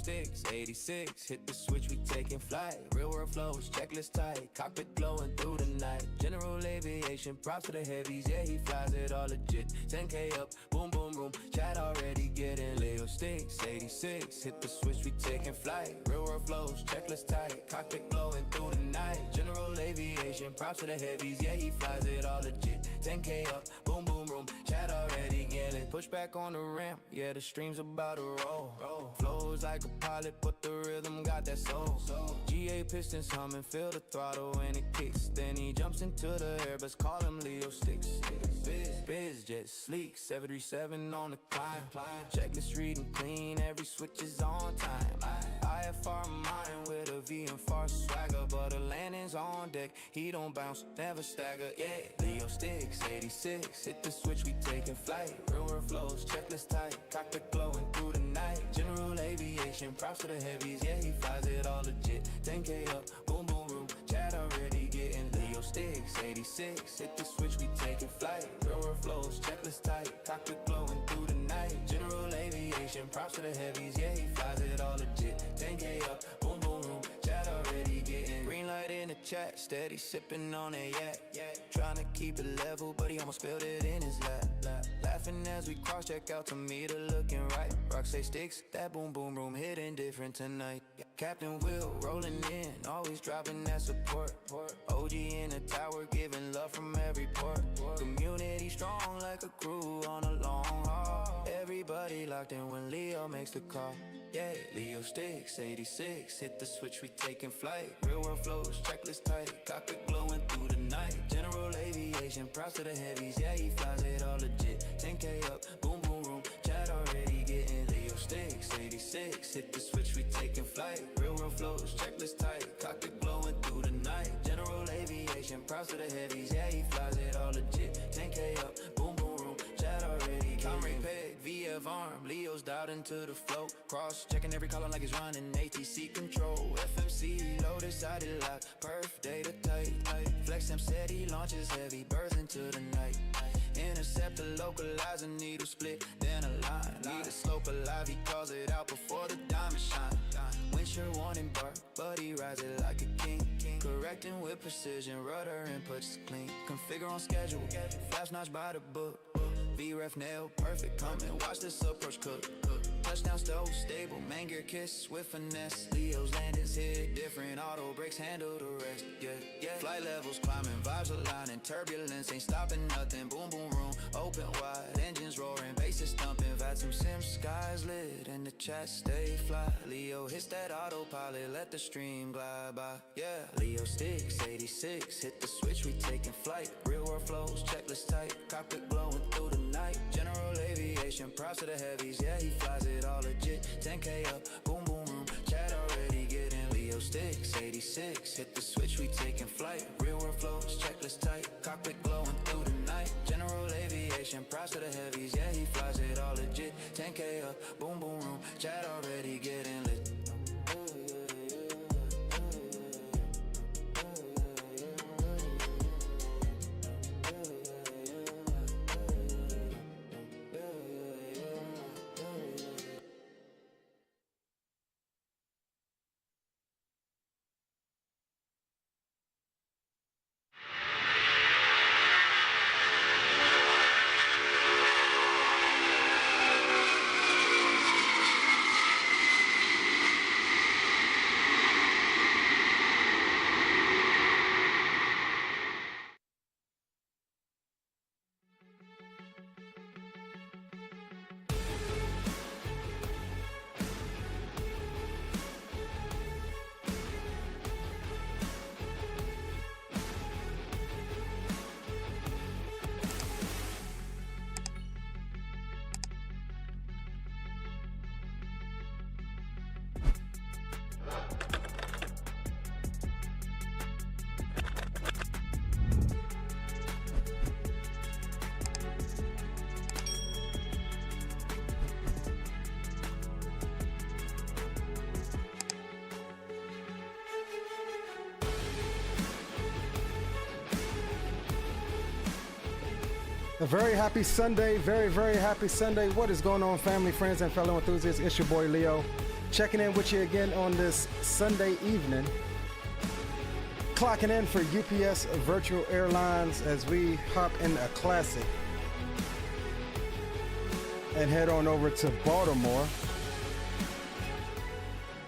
sticks, 86, hit the switch, we taking flight. Real world flows, checklist tight, cockpit glowing through the night. General aviation, props to the heavies, yeah, he flies it all legit. 10K up, boom, boom, boom, chat already getting Leo sticks, 86, hit the switch, we taking flight. Real world flows, checklist tight, cockpit glowing through the night. General aviation, props to the heavies, yeah, he flies it all legit. 10K up, boom, boom, boom, chat already getting. Push back on the ramp, yeah, the stream's about to roll. Flows like a pilot, but the rhythm got that soul. GA pistons humming, feel the throttle when it kicks. Then he jumps into the air, but call him Leo sticks. Biz jet sleek, 737 on the climb. Checklist reading clean, every switch is on time. IFR mind with a V and far swagger, but the landing's on deck. He don't bounce, never stagger. Yeah, Leo sticks, 86, hit the switch, we taking flight. Real world flows, checklist tight, cockpit glowing through the night. General aviation, props to the heavies, yeah, he flies it all legit. 10K up, boom, boom, room, chat already getting Leo sticks, 86, hit the switch, we taking flight. Real world flows, checklist tight, cockpit glowing through the night. General aviation, props to the heavies, yeah, he flies it all legit. 10K up, boom, boom, room, chat already getting green light in the chat, steady sipping on a yak. Trying to keep it level, but he almost spilled it in his lap. Laughing as we cross check out to meter looking right. Rock say sticks, that boom boom room hitting different tonight. Captain Will rolling in, always dropping that support. OG in the tower, giving love from every port. Community strong like a crew on a long haul. Everybody locked in when Leo makes the call. Yeah, Leo sticks, 86, hit the switch, we taking flight. Real world flows, checklist tight, cockpit glowing through the night. General aviation, props to the heavies, yeah, he flies it all legit. 10K up, boom, boom, room, chat already getting Leo sticks, 86, hit the switch, we taking flight. Real world flows, checklist tight, cockpit glowing through the night. General aviation, props to the heavies, yeah, he flies it all legit. 10K up, boom, boom, room, chat already getting Peg, VF arm, Leo's dialed into the float. Cross checking every column like it's running ATC control. FMC loaded, sided lock, perf data tight. Flex him said he launches heavy, birth into the night. Intercept the localizer, needle split, then a line. Need a slope alive, he calls it out before the diamond shine. Windshield warning bark, but he rides it like a king. Correcting with precision, rudder inputs clean. Configure on schedule, flash notch by the book. VREF nail, perfect, come and watch this approach cook. Touchdown stove, stable, main gear kiss with finesse. Leo's landings hit different, auto brakes handle the rest. Yeah. Flight levels climbing, vibes aligning, turbulence ain't stopping nothing. Boom, boom, room, open wide, engines roaring, bases thumping. Vatum sim, skies lit, and the chat stay fly. Leo hits that autopilot, let the stream glide by. Yeah, Leo sticks, 86, hit the switch, we taking flight. Real world flows, checklist tight, cockpit glowing through the night. General aviation, props to the heavies, yeah, he flies it all legit. 10K up, boom, boom, room, chat already getting Leo sticks, 86, hit the switch, we taking flight. Real world flows, checklist tight, cockpit glowing through the night. General aviation, props to the heavies, yeah, he flies it all legit. 10K up, boom, boom, room, chat already getting lit. A very happy Sunday, very happy Sunday. What is going on, family, friends, and fellow enthusiasts? It's your boy Leo, checking in with you again on this Sunday evening. Clocking in for UPS Virtual Airlines as we hop in a classic and head on over to Baltimore.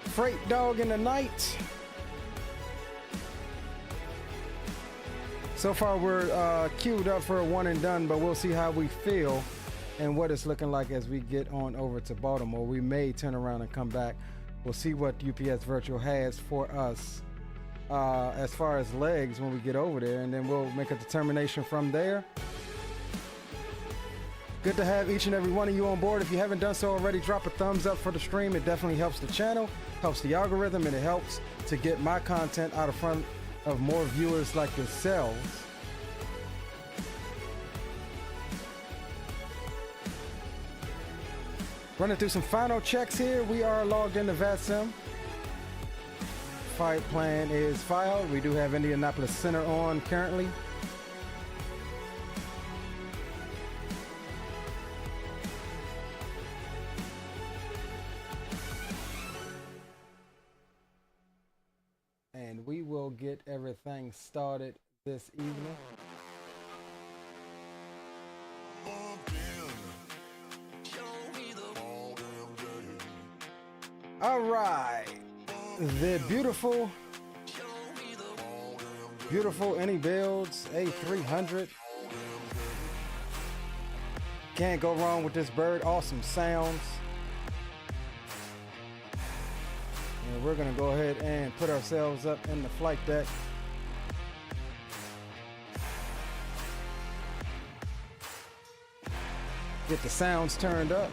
Freight dog in the night. So far we're queued up for a one and done, but we'll see how we feel and what it's looking like as we get on over to Baltimore. We may turn around and come back. We'll see what UPS Virtual has for us as far as legs when we get over there, and then we'll make a determination from there. Good to have each and every one of you on board. If you haven't done so already, drop a thumbs up for the stream. It definitely helps the channel, helps the algorithm, and it helps to get my content out of front of more viewers like yourselves. Running through some final checks here. We are logged into VATSIM. Flight plan is filed. We do have Indianapolis Center on currently. And we will get everything started this evening. All right, the beautiful IniBuilds A300. Can't go wrong with this bird. Awesome sounds. And we're gonna go ahead and put ourselves up in the flight deck. Get the sounds turned up.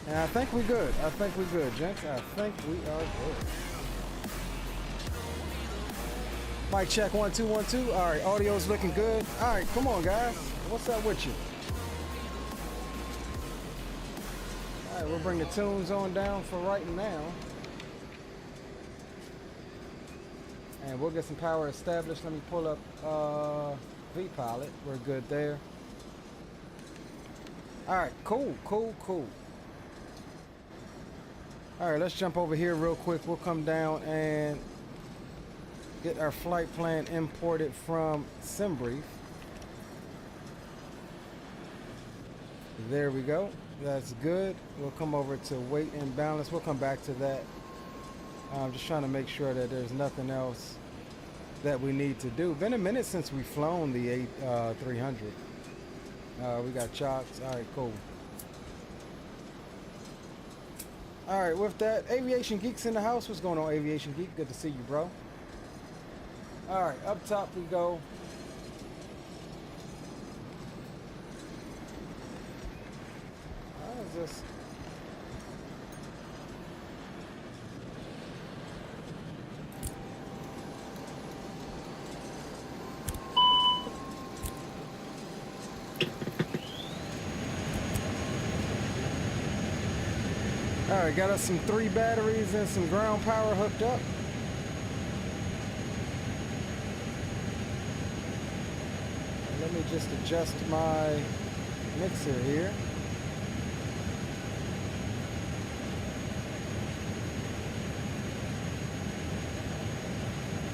And I think we're good. I think we're good, gents. I think we are good. Mic check 1 2 1 2. All right, audio's looking good. All right, come on, guys. What's up with you? All right, we'll bring the tunes on down for right now. And we'll get some power established. Let me pull up V-Pilot. We're good there. All right, cool. All right, let's jump over here real quick. We'll come down and get our flight plan imported from SimBrief. There we go. That's good. We'll come over to weight and balance. We'll come back to that. I'm just trying to make sure that there's nothing else that we need to do. Been a minute since we've flown the A300. We got chocks. All right, cool. All right, with that, Aviation Geek's in the house. What's going on, Aviation Geek? Good to see you, bro. All right, up top we go. How is this? All right, got us some 3 batteries and some ground power hooked up. Let me just adjust my mixer here.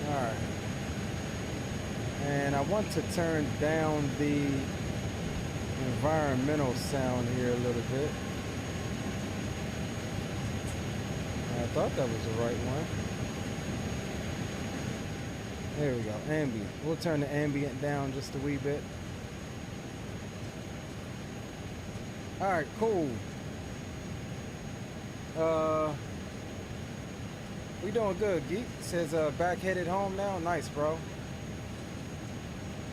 All right. And I want to turn down the environmental sound here a little bit. I thought that was the right one. There we go, ambient. We'll turn the ambient down just a wee bit. All right, cool. We doing good, Geek. Says back headed home now. Nice, bro.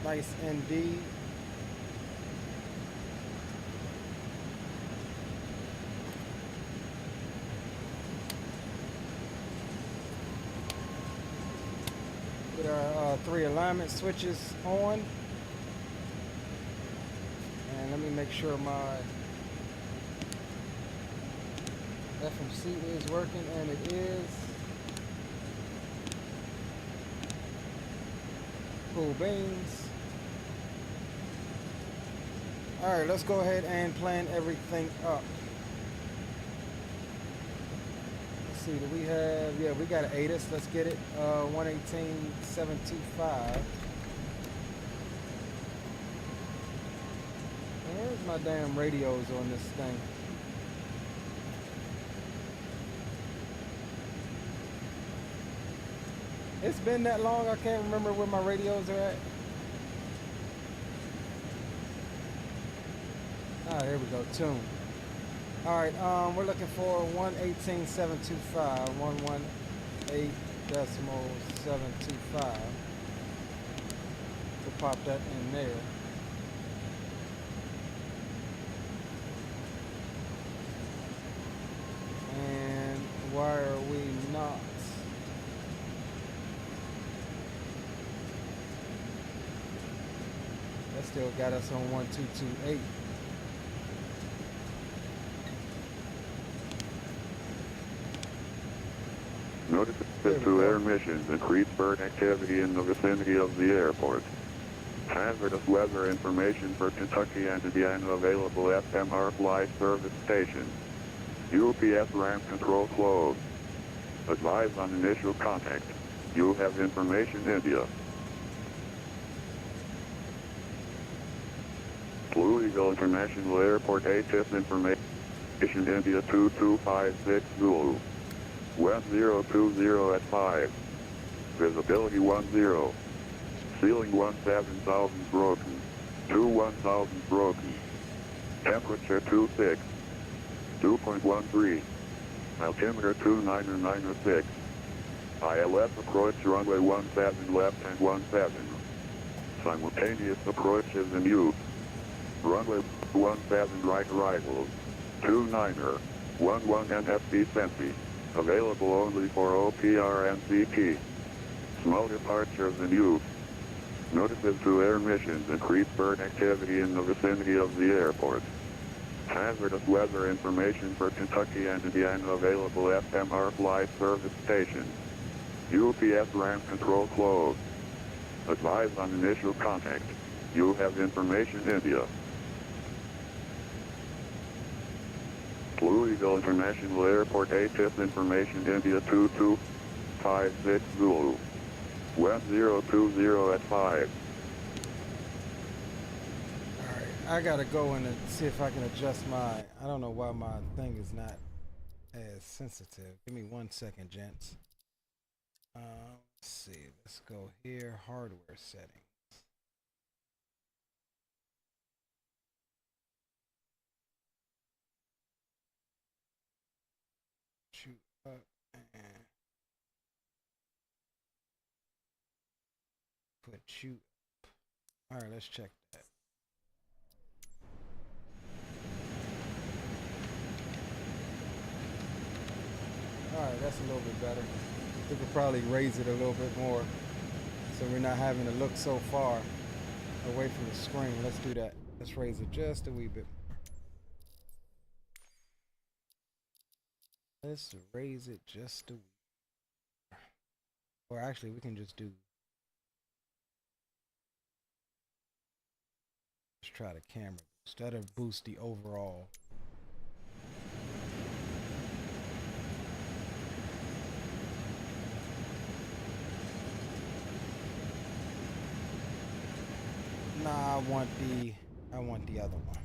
Nice indeed. Put our 3 alignment switches on. And let me make sure my FMC is working, and it is. Cool beans. All right, let's go ahead and plan everything up. Let's see, do we have, yeah, we got an Aorus, let's get it. 118-725. Where's my damn radios on this thing? It's been that long, I can't remember where my radios are at. Ah, here we go, tune. All right, we're looking for 118.725, 118.725 to pop that in there. And why are we not? That still got us on 1228. Notice that two air missions increase bird activity in the vicinity of the airport. Hazardous weather information for Kentucky and Indiana available at MR Fly Service Station. UPS ramp control closed. Advise on initial contact. You have information India. Louisville International Airport ATIS information India 2256 Zulu. West 020 at 5. Visibility 10. Ceiling 17,000 broken. 21,000 broken. Temperature 26. 2.13. Altimeter 29906. ILS approach runway 17 left and 17. Simultaneous approaches in use. Runway 17 right arrivals. 29er. 11 NFC Sensi. Available only for OPR and CP. Small departures in use. Notices to air missions increase bird activity in the vicinity of the airport. Hazardous weather information for Kentucky and Indiana available at MR Fly Service Station. UPS ramp control closed. Advise on initial contact. You have information India. Louisville International Airport ATIS information India 2256 Zulu. West 020 at 5. Alright, I gotta go in and see if I can adjust my, I don't know why my thing is not as sensitive. Give me 1 second, gents. Let's see, let's go here, hardware settings. Shoot up and put you up. Alright, let's check that. Alright, that's a little bit better. We could probably raise it a little bit more so we're not having to look so far away from the screen. Let's do that. Let's raise it just a wee bit more. Let's raise it just a wee bit. Or actually, we can just do. Let's try the camera boost. That'll boost the overall. Nah, I want the other one.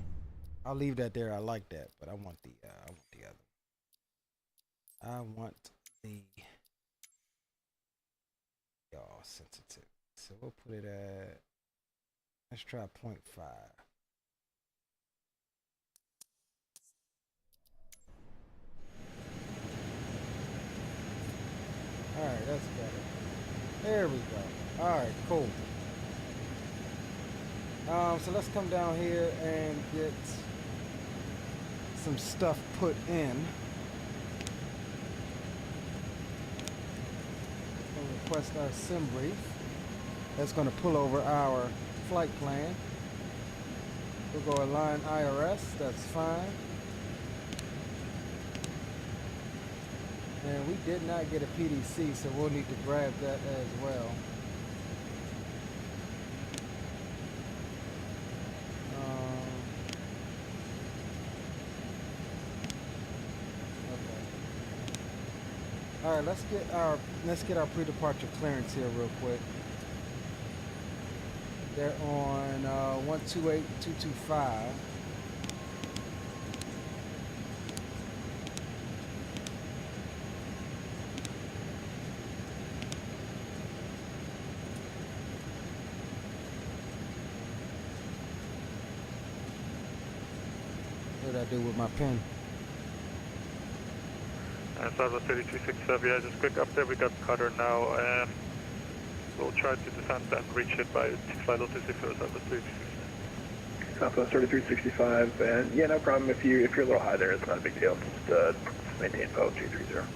I'll leave that there. I like that, but I want the other one. I want the y'all sensitive. So we'll put it at, let's try 0.5. Alright, that's better. There we go. Alright, cool. So let's come down here and get some stuff put in. We'll request our sim brief. That's going to pull over our flight plan. We'll go align IRS, that's fine. And we did not get a PDC, so we'll need to grab that as well. All right, let's get our pre-departure clearance here real quick. They're on 128225. What did I do with my pen? Southwest 3367, yeah, just quick update, we got cutter now, and we'll try to descend and reach it by flight level 260 Southwest 3365. Southwest 3365, and yeah, no problem, if you're a little high there, it's not a big deal, just maintain PO 230.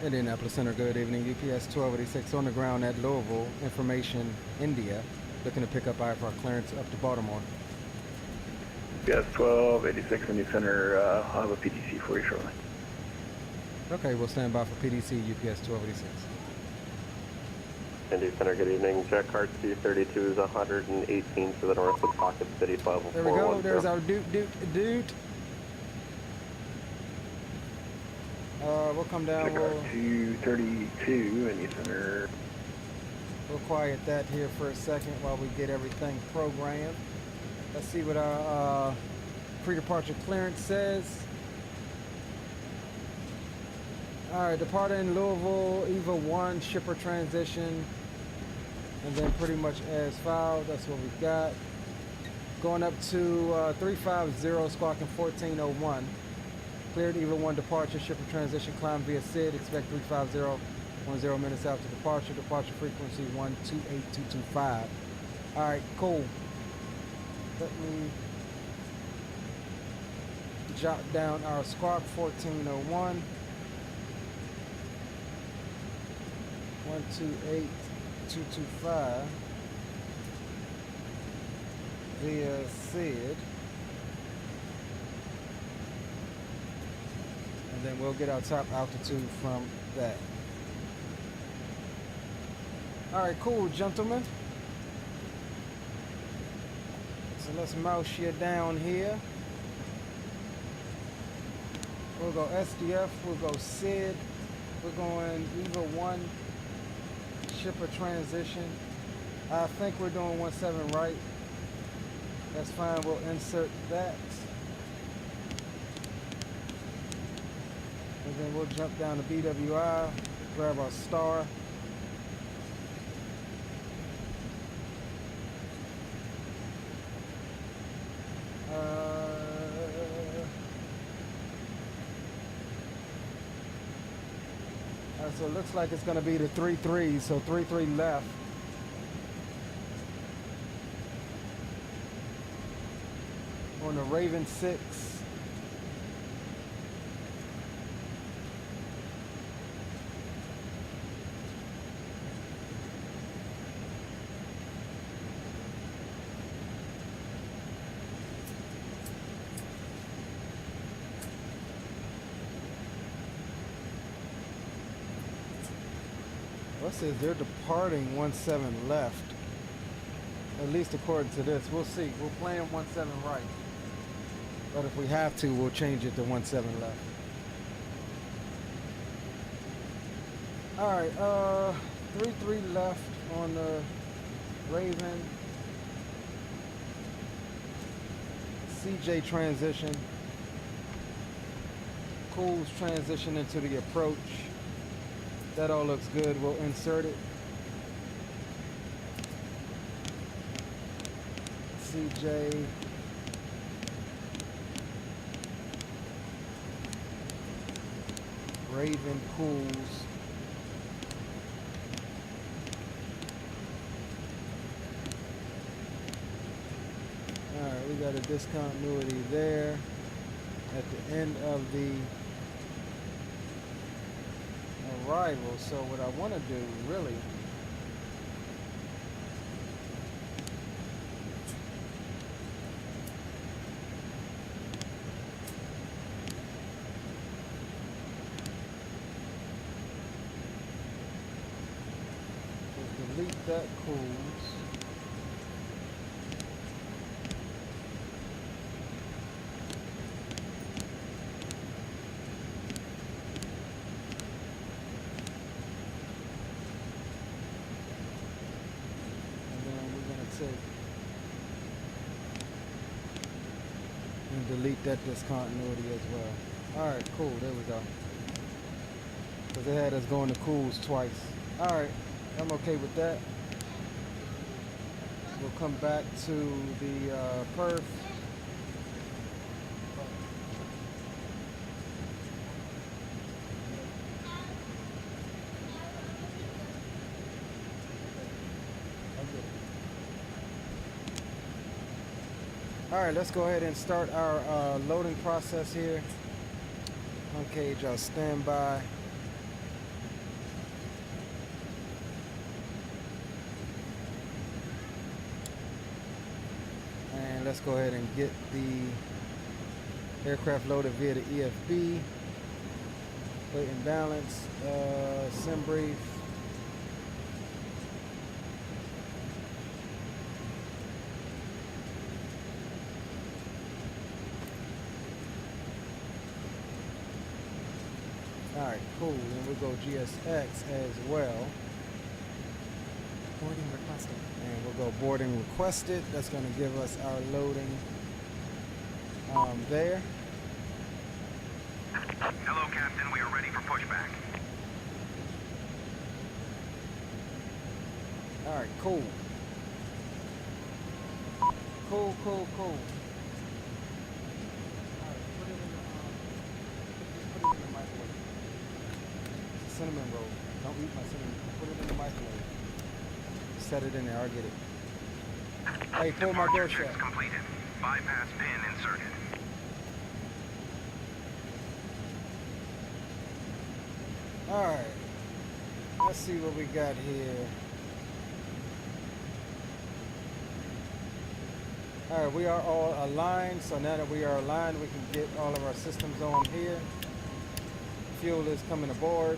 Indianapolis Center, good evening. UPS 1286 on the ground at Louisville, information India, looking to pick up IFR clearance up to Baltimore. UPS 1286 in the center, I'll have a PTC for you shortly. Okay, we'll stand by for PDC UPS 1286. Indy Center, good evening. Jet card C32 is 118 to the north of Pocket City 50410. There we go, there's our Duke. We'll come down, Jet card 232 in the center. We'll quiet that here for a second while we get everything programmed. Let's see what our pre-departure clearance says. All right, departing Louisville, EVA 1, shipper transition, and then pretty much as filed, that's what we got. Going up to 350, squawking 1401. Cleared EVA 1 departure, shipper transition, climb via SID, expect 350, 10 minutes after departure, departure frequency 128225. All right, cool. Let me jot down our squawk 1401. 128225 via SID. And then we'll get our top altitude from that. All right, cool, gentlemen. So let's mouse you down here. We'll go SDF, we'll go SID. We're going EVA 1, shipper transition. I think we're doing 17 right. That's fine, we'll insert that. And then we'll jump down to BWI, grab our star. So it looks like it's going to be the 3-3, so 3-3 left. On the Raven 6. What says they're departing 17 left? At least according to this. We'll see. We'll plan 17 right. But if we have to, we'll change it to 17 left. Alright, 3-3 left on the Raven. CJ transition. Cool's transition into the approach. That all looks good. We'll insert it. CJ. Raven Pools. Alright, we got a discontinuity there at the end of the arrival. So what I want to do really is delete that cruise. see. And delete that discontinuity as well. All right, cool. There we go. Because they had us going to cools twice. All right, I'm okay with that. We'll come back to the perf. All right, let's go ahead and start our loading process here. Okay, y'all stand by. And let's go ahead and get the aircraft loaded via the EFB. Weight and balance, sim brief. Alright, cool. And we'll go GSX as well. Boarding requested. And we'll go boarding requested. That's going to give us our loading there. Hello, Captain. We are ready for pushback. Alright, cool. Cool, cool, cool. Cinnamon roll. Don't eat my cinnamon. Put it in the microwave. Set it in there. I'll get it. Hey, pull my door shut. Completed. Bypass pin inserted. All right. Let's see what we got here. All right, we are all aligned. So now that we are aligned, we can get all of our systems on here. Fuel is coming aboard.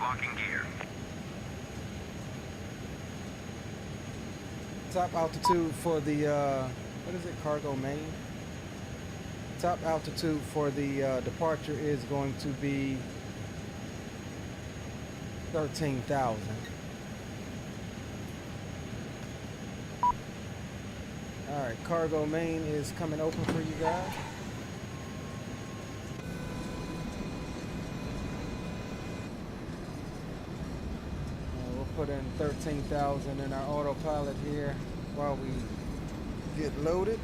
Locking gear. Top altitude for the, what is it, cargo main? Top altitude for the departure is going to be 13,000. All right, cargo main is coming open for you guys. Put in 13,000 in our autopilot here while we get loaded.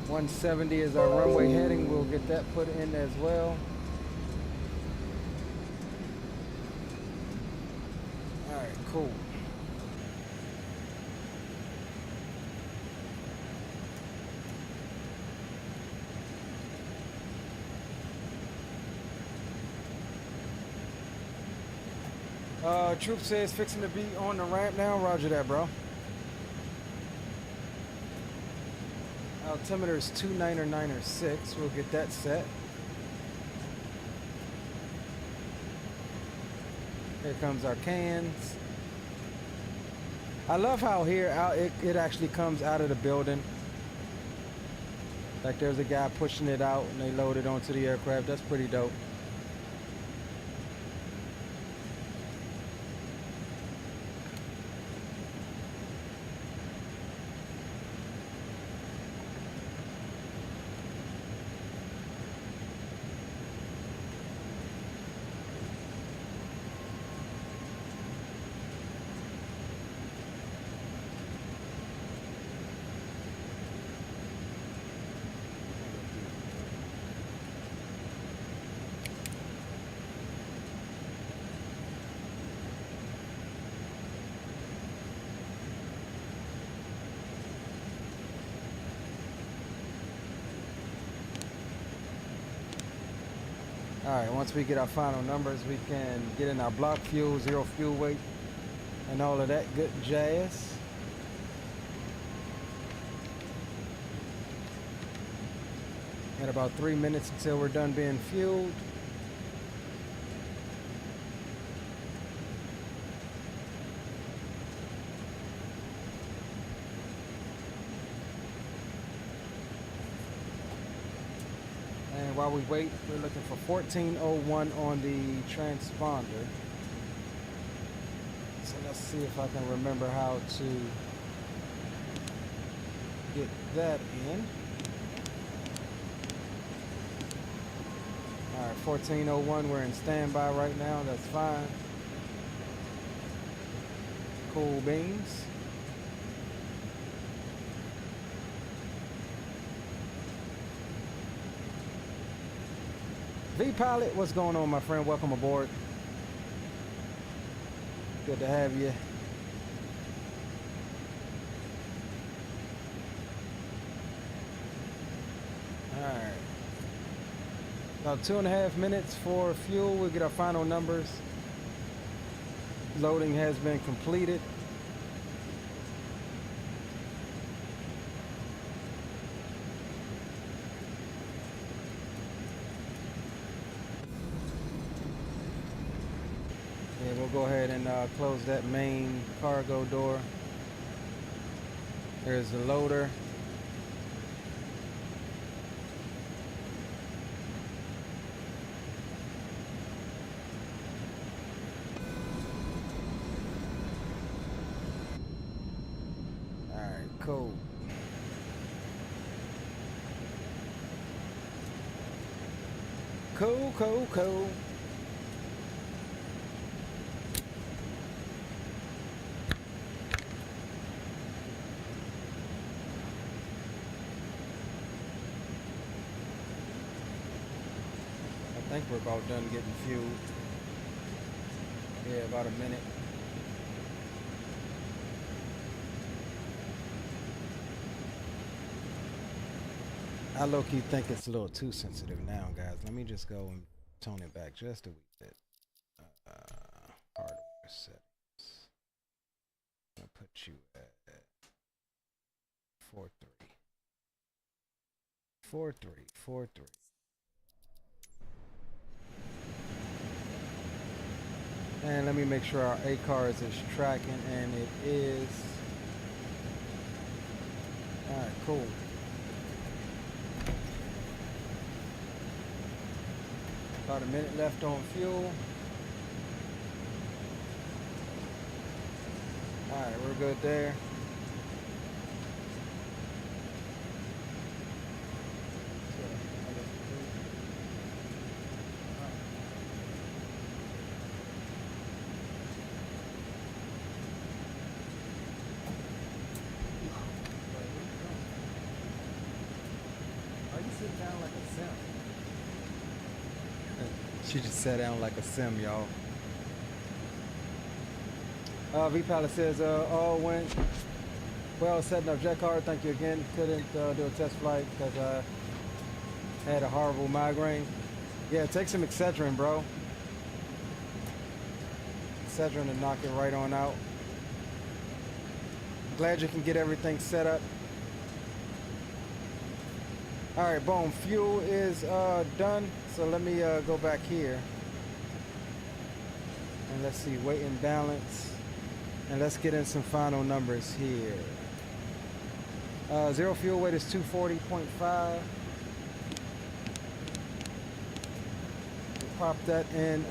$170 is our runway heading. We'll get that put in as well. All right, cool. Troop says fixing to be on the ramp now. Roger that, bro. Altimeter is 29906. We'll get that set. Here comes our cans. I love how here it actually comes out of the building. Like there's a guy pushing it out and they load it onto the aircraft. That's pretty dope. All right, once we get our final numbers, we can get in our block fuel, zero fuel weight, and all of that good jazz. Got about 3 minutes until we're done being fueled. while we wait, we're looking for 1401 on the transponder. So let's see if I can remember how to get that in. All right, 1401, we're in standby right now. That's fine. Cool beans. V-Pilot, what's going on, my friend? Welcome aboard. Good to have you. All right. About 2.5 minutes for fuel. We'll get our final numbers. Loading has been completed. And we'll go ahead and close that main cargo door. There's the loader. Cool. Cool, cool, cool. I think we're about done getting fueled. Yeah, about a minute. I low-key think it's a little too sensitive now, guys. Let me just go and tone it back just a wee bit. Hardware settings. I'm gonna put you at 4.3. 4.3. 4.3. And let me make sure our ACARS is tracking, and it is. All right, cool. About a minute left on fuel. All right, we're good there. Are you sitting down like a sim? She just sat down like a sim, y'all. V-Pilot says, all went well setting up jet card. Thank you again. Couldn't do a test flight because I had a horrible migraine. Yeah, take some Excedrin, bro. Excedrin to knock it right on out. Glad you can get everything set up. All right, boom. Fuel is done. So let me go back here. And let's see, weight and balance. And let's get in some final numbers here. Zero fuel weight is 240.5. We'll pop that in.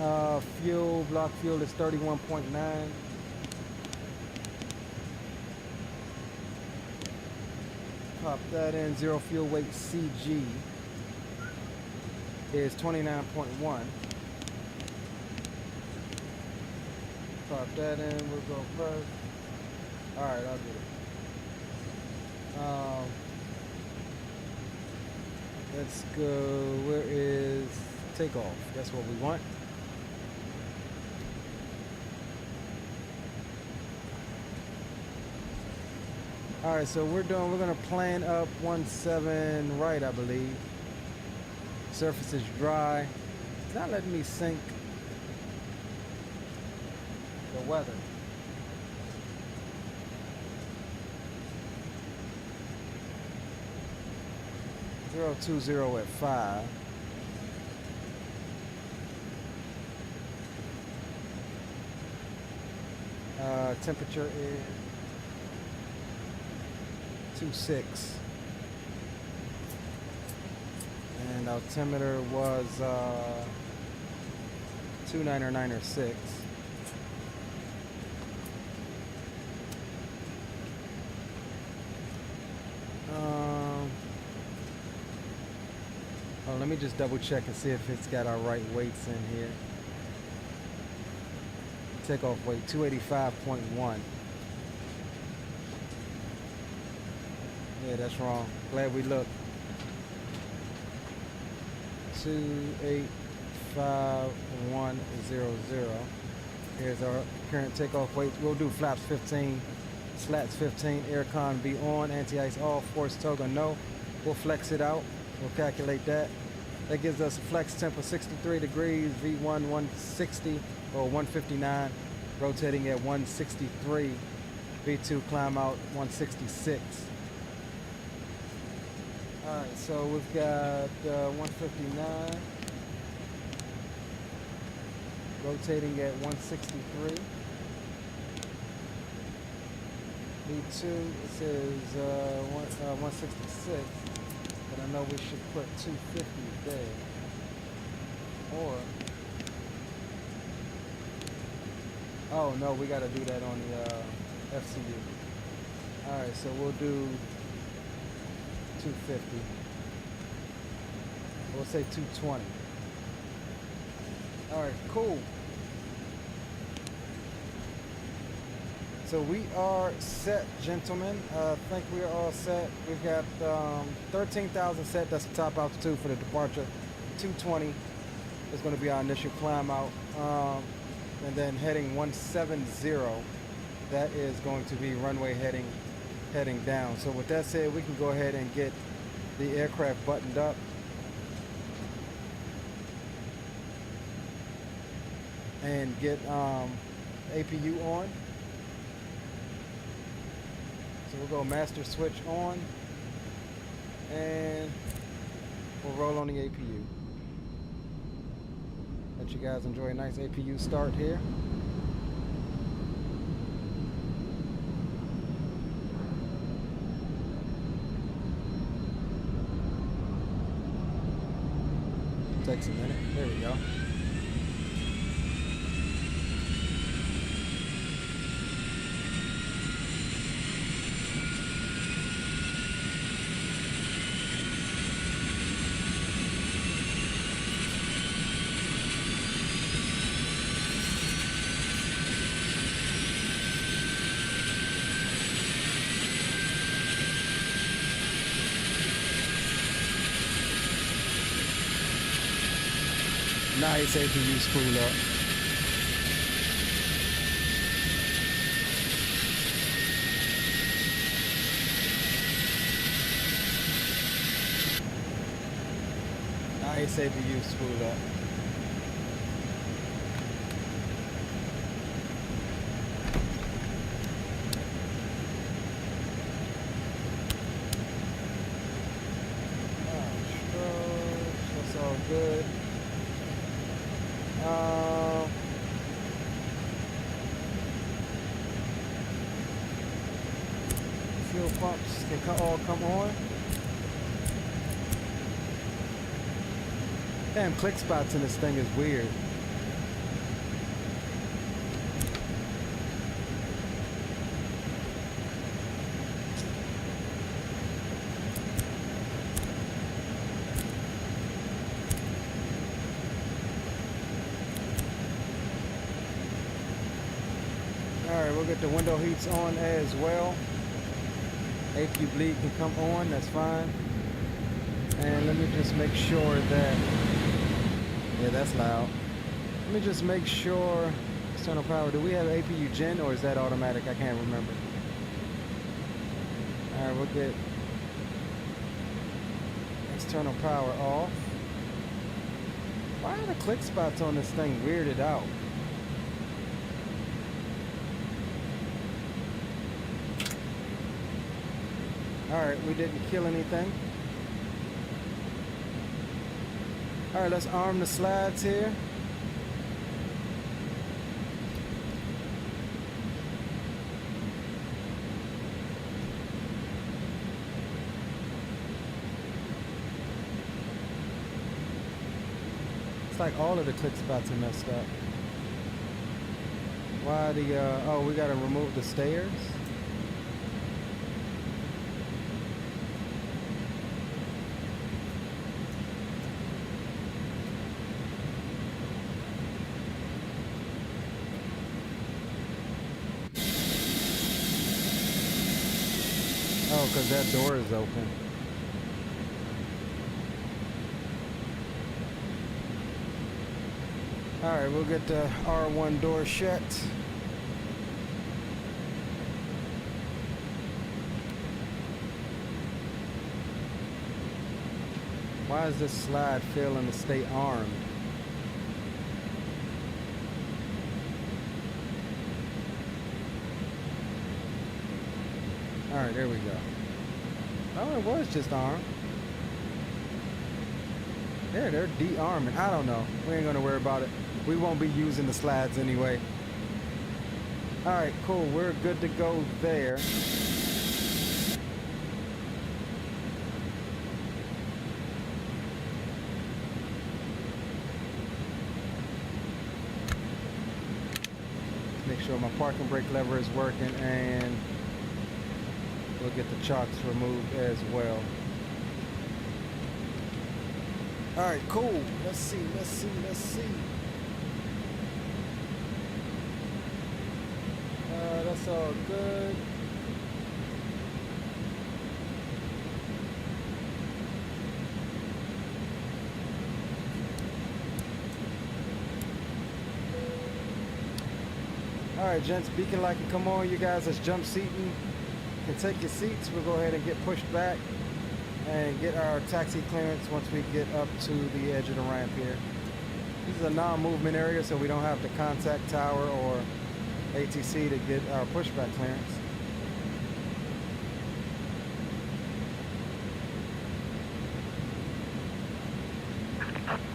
Fuel, block fuel is 31.9. Pop that in. Zero fuel weight CG is 29.1. Pop that in. We'll go first. All right, I'll do it. Let's go. Where is takeoff? That's what we want. All right, so we're gonna plan up 17 right, I believe. Surface is dry. It's not letting me sync the weather. .020 at 5. Temperature is 26. And and altimeter was 29906. Oh, let me just double check and see if it's got our right weights in here. Takeoff weight 285.1. Yeah, that's wrong. Glad we looked. 285.100. Here's our current takeoff weight. We'll do flaps 15, slats 15, aircon be on, anti-ice off, force toga no. We'll flex it out. We'll calculate that. That gives us a flex temp of 63 degrees, V1 160 or 159, rotating at 163. V2 climb out 166. All right, so we've got 159, rotating at 163. V2, it says 166. But I know we should put 250 there. Or, oh no, we gotta do that on the FCU. Alright, so we'll do 250. We'll say 220. Alright, cool. So we are set, gentlemen. I think we are all set. We've got 13,000 set. That's the top altitude for the departure. 220 is going to be our initial climb out. And then heading 170, that is going to be runway heading down. So with that said, we can go ahead and get the aircraft buttoned up. And get APU on. So we'll go master switch on, and we'll roll on the APU. Let you guys enjoy a nice APU start here. Takes a minute. There we go. Nice APU spool up. Nice APU spool up. That's all good. Fuel pumps can all come on. Damn, click spots in this thing is weird. Alright, we'll get the window heats on as well. APU bleed can come on, that's fine. And let me just make sure that, yeah, that's loud. Let me just make sure, external power, do we have APU gen or is that automatic? I can't remember. Alright, we'll get external power off. Why are the click spots on this thing weirded out? Alright, we didn't kill anything. Alright, let's arm the slides here. Looks like all of the click spots are messed up. Why the, oh, we gotta remove the stairs? Oh, because that door is open. Alright, we'll get the R1 door shut. Why is this slide failing to stay armed? Alright, there we go. Oh, it was just armed. Yeah, they're de-arming. I don't know. We ain't gonna worry about it. We won't be using the slides anyway. Alright, cool. We're good to go there. Make sure my parking brake lever is working, and we'll get the chocks removed as well. Alright, cool. Let's see. That's all good. Alright, gents, beacon light can come on. You guys that's jump seating can take your seats. We'll go ahead and get pushed back and get our taxi clearance once we get up to the edge of the ramp here. This is a non-movement area, so we don't have to contact tower or ATC to get our pushback clearance.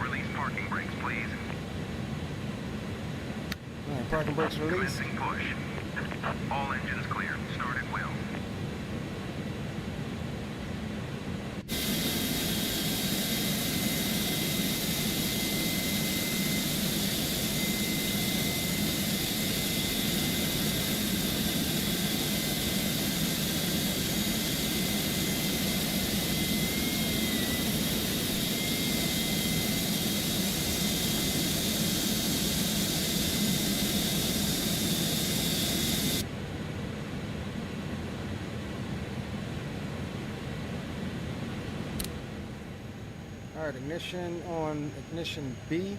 Release parking brakes, please. All right, parking brakes released. Commencing push. All engines clear. Start at will. All right, ignition on ignition B.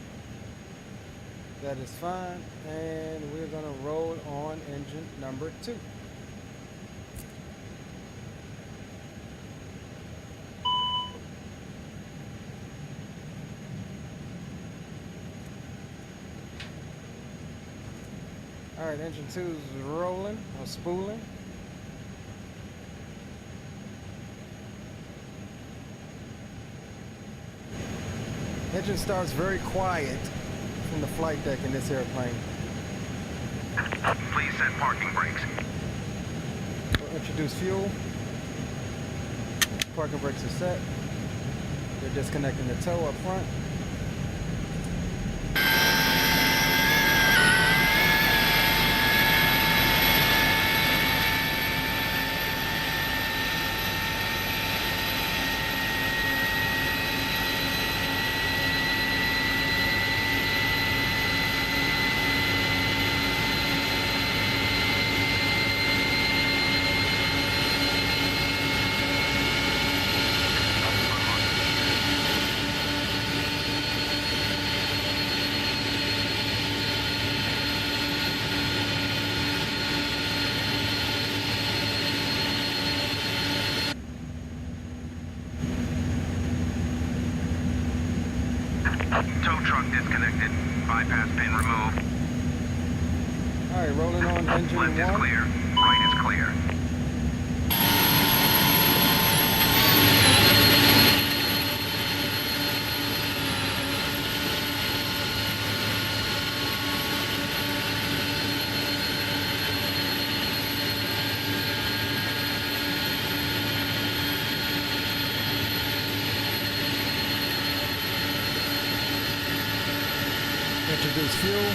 That is fine. And we're gonna roll on engine number 2. All right, engine 2 is rolling or spooling. Engine starts very quiet from the flight deck in this airplane. Please set parking brakes. We'll introduce fuel. Parking brakes are set. They're disconnecting the tow up front. Tow truck disconnected. Bypass pin removed. All right, rolling on engine Left is 1. clear. Right is clear. Introduce fuel.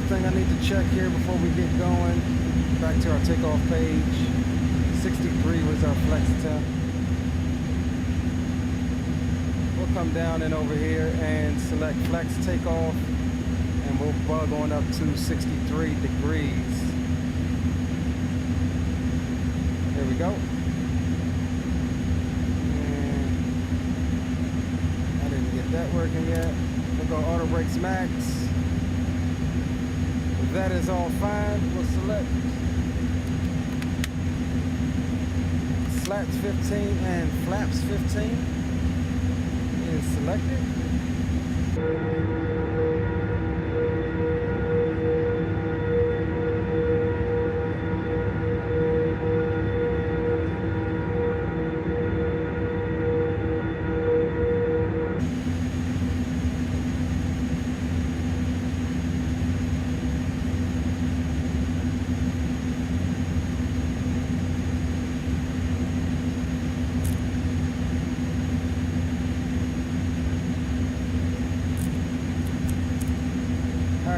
Thing I need to check here before we get going. Back to our takeoff page. 63 was our flex temp. We'll come down and over here and select flex takeoff, and we'll bug on up to 63 degrees. There we go. And I didn't get that working yet. We'll go auto brakes max. That is all fine. We'll select slats 15 and flaps 15 is selected.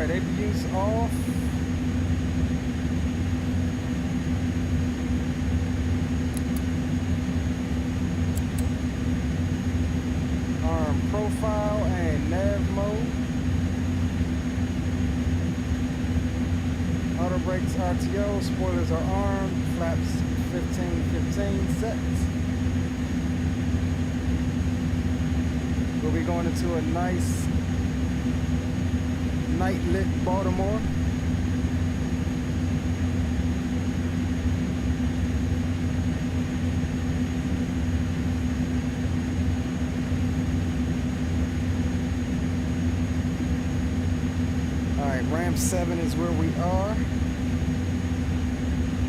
APU's off. Arm profile and nav mode. Auto brakes RTO. Spoilers are armed. Flaps 15 set. We'll be going into a nice night lit Baltimore. Alright, ramp 7 is where we are.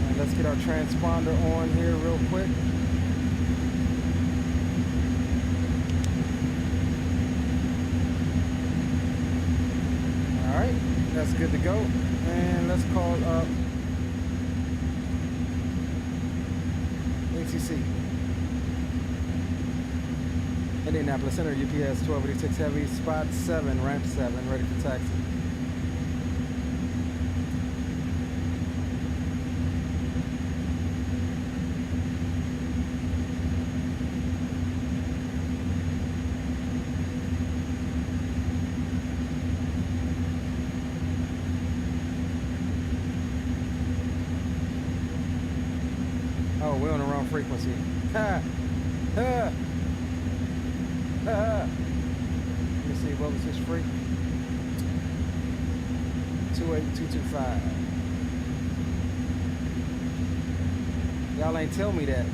And let's get our transponder on here real quick. That's good to go. And let's call up ATC. Indianapolis Center, UPS 1286 Heavy, spot 7, ramp 7, ready for taxi. Oh, we're on the wrong frequency. Ha! Ha! Ha! Let me see, what was this freak? 28225. Y'all ain't tell me that.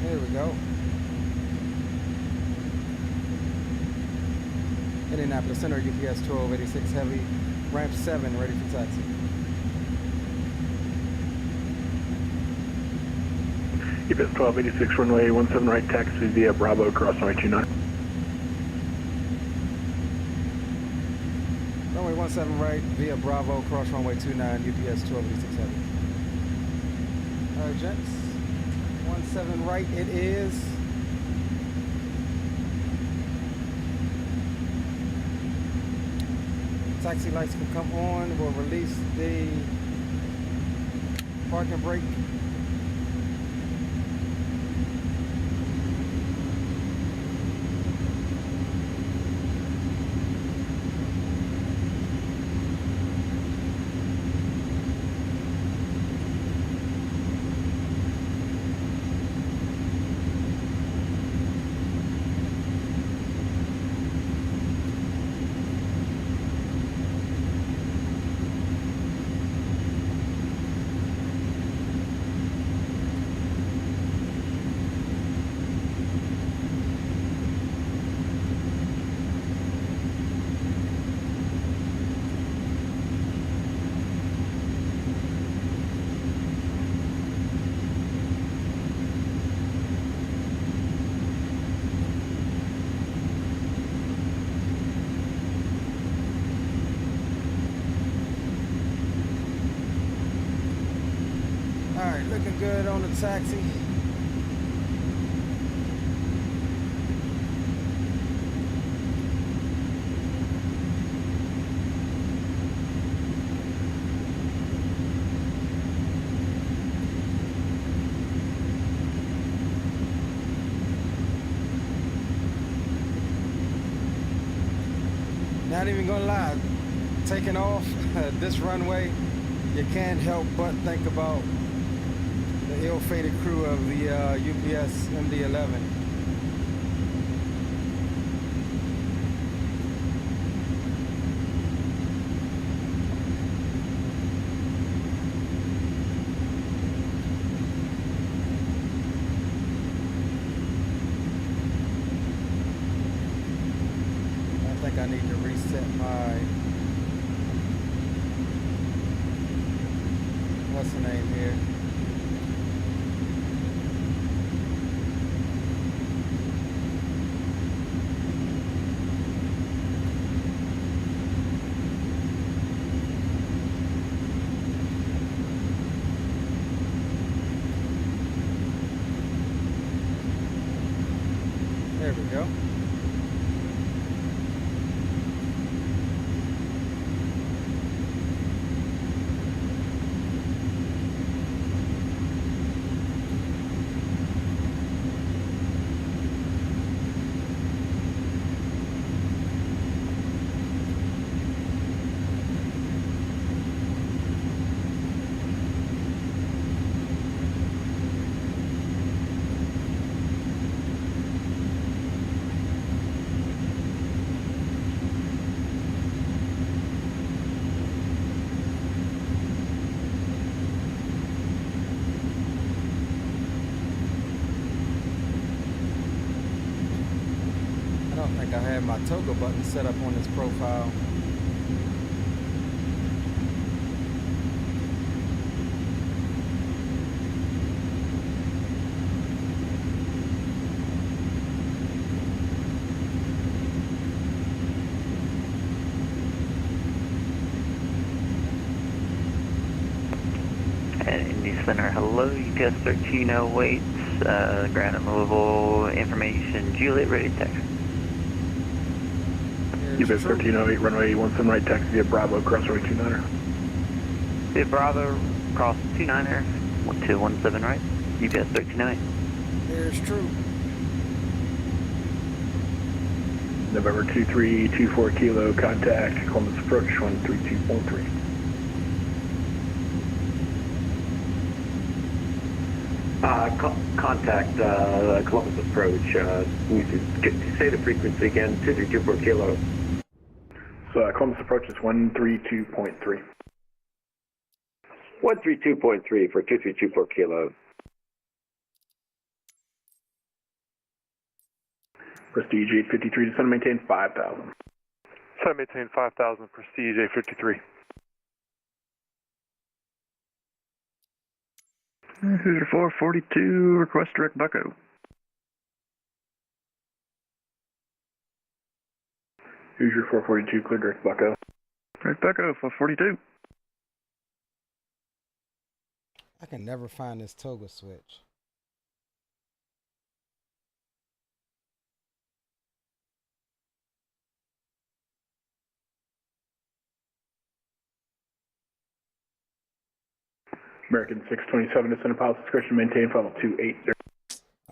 There we go. Indianapolis Center, UPS 1286 Heavy, ramp 7, ready for taxi. UPS 1286 runway 17 right, taxi via Bravo, cross runway 29. Runway 17 right via Bravo, cross runway 29, UPS 1286 Heavy. Alright, gents. 17 right it is. Taxi lights can come on. We'll release the parking brake. on the taxi. Not even gonna lie, taking off this runway, you can't help but think about the ill-fated crew of the UPS MD-11. I need to reset my, what's the name here? There we go. I have my toggle button set up on this profile. And Indy Center, hello, UPS 1308, ground in Louisville, information, Juliet, ready to taxi. UPS 1308, runway 17 right, taxi via Bravo, cross runway 29er. Via Bravo, cross 29er, 1217 right, UPS 1308. There's true. November 2324 kilo, contact, Columbus approach 132.3. Contact Columbus approach. Say the frequency again, 2324 kilo. So Columbus approach is 132.3. 132.3 for 2324 kilo. Prestige 853, descend maintain 5,000. Descend maintain 5,000, Prestige 853. Hoosier 442, request direct Bucko. Hoosier 442, clear direct Bucko. Direct Bucko, 442. I can never find this toggle switch. American 627, descend at pilot's discretion, maintain level 280.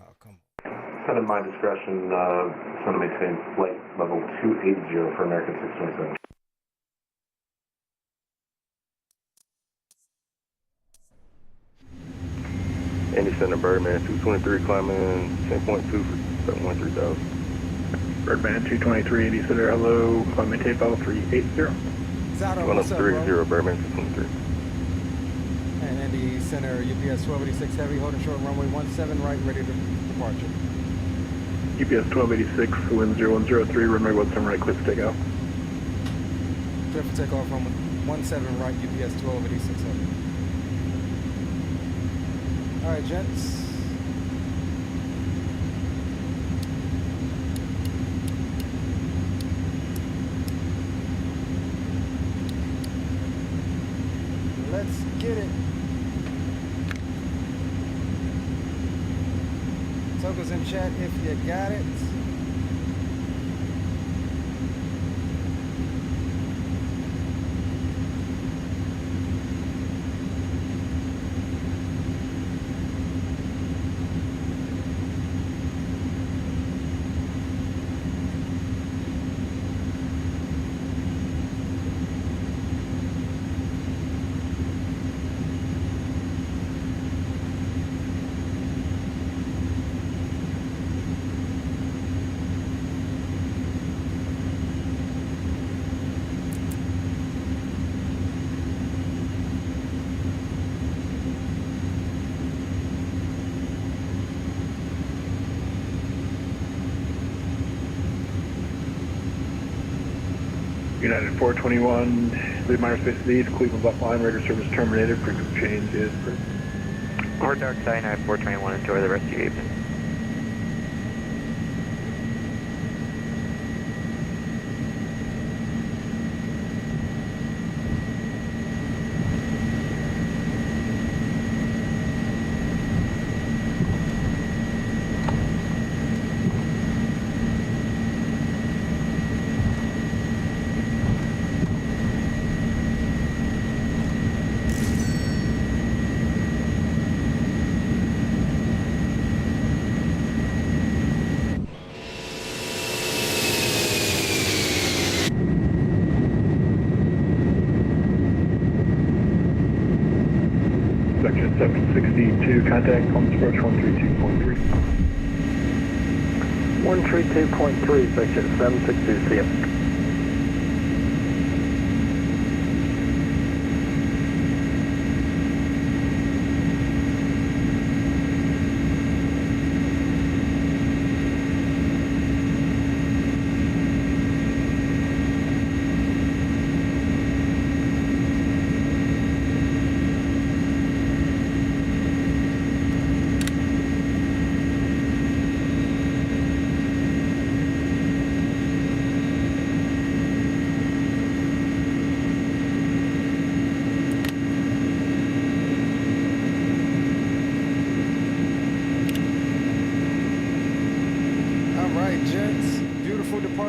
Oh, come on. Set at my discretion, descend to maintain flight level 280 for American 627. Indy Center, Birdman 223, climbing 10.2 for 713,000. Birdman 223, Indy Center, hello, maintain level 380. Zato, what's up, bro? 130, Birdman 223. And Indy Center, UPS 1286 heavy, holding short runway 17 right, ready to departure. UPS 1286, wind 0103, runway 17 right, clear for takeoff. Clear for takeoff from 17 right, UPS 1286 heavy. All right, gents. Let's get it. Tell us in chat if you got it. United 421, lead minor space lead, Cleveland left line, radar service terminated, frequency change is approved. Or dark side, United 421, enjoy the rest of your evening. Section 762, contact Holmes approach 132.3. 132.3, section 762, see ya.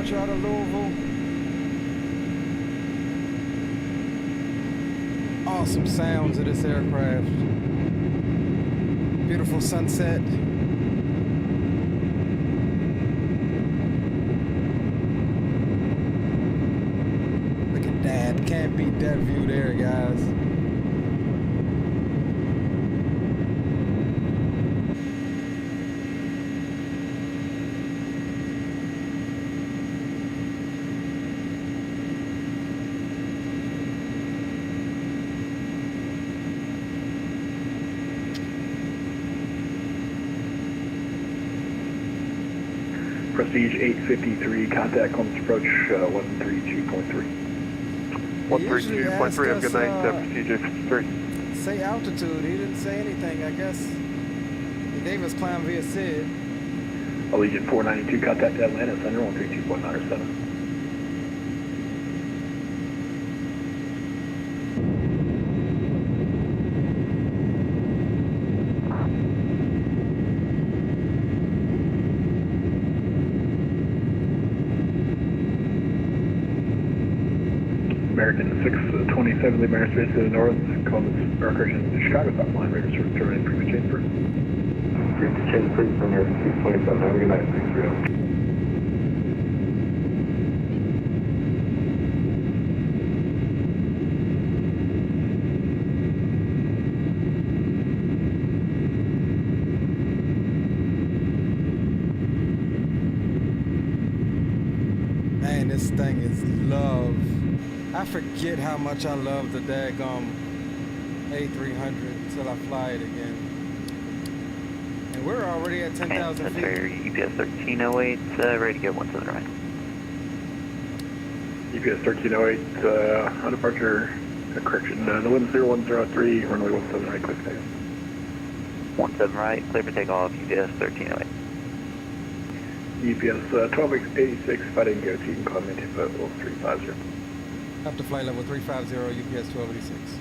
Out of Louisville. Awesome sounds of this aircraft. Beautiful sunset. Look at that. Can't beat that view there, guys. Prestige 853, contact Holmes approach 132.3. 132.3, have a good night, Prestige 853. Say altitude, he didn't say anything, I guess. He gave us climb via SID. Allegiant 492, contact Atlanta Center 132.97. American 627, lead minor space to the north, Columbus, BarraCuda to Chicago, top line, radar service terminated, frequency change approved. Frequency change approved from here, 627, have a good night, 630. Man, this thing is love. I forget how much I love the daggum A300 until I fly it again. And we're already at 10,000 feet. EPS 1308, ready to go 17 right. EPS 1308, on departure, correction, the wind 0103, runway 17 right, quick takeoff. 17 right, clear for takeoff, EPS 1308. EPS 1286, if I didn't go to, you can call me to 0350. Up to flight level 350, UPS 1286.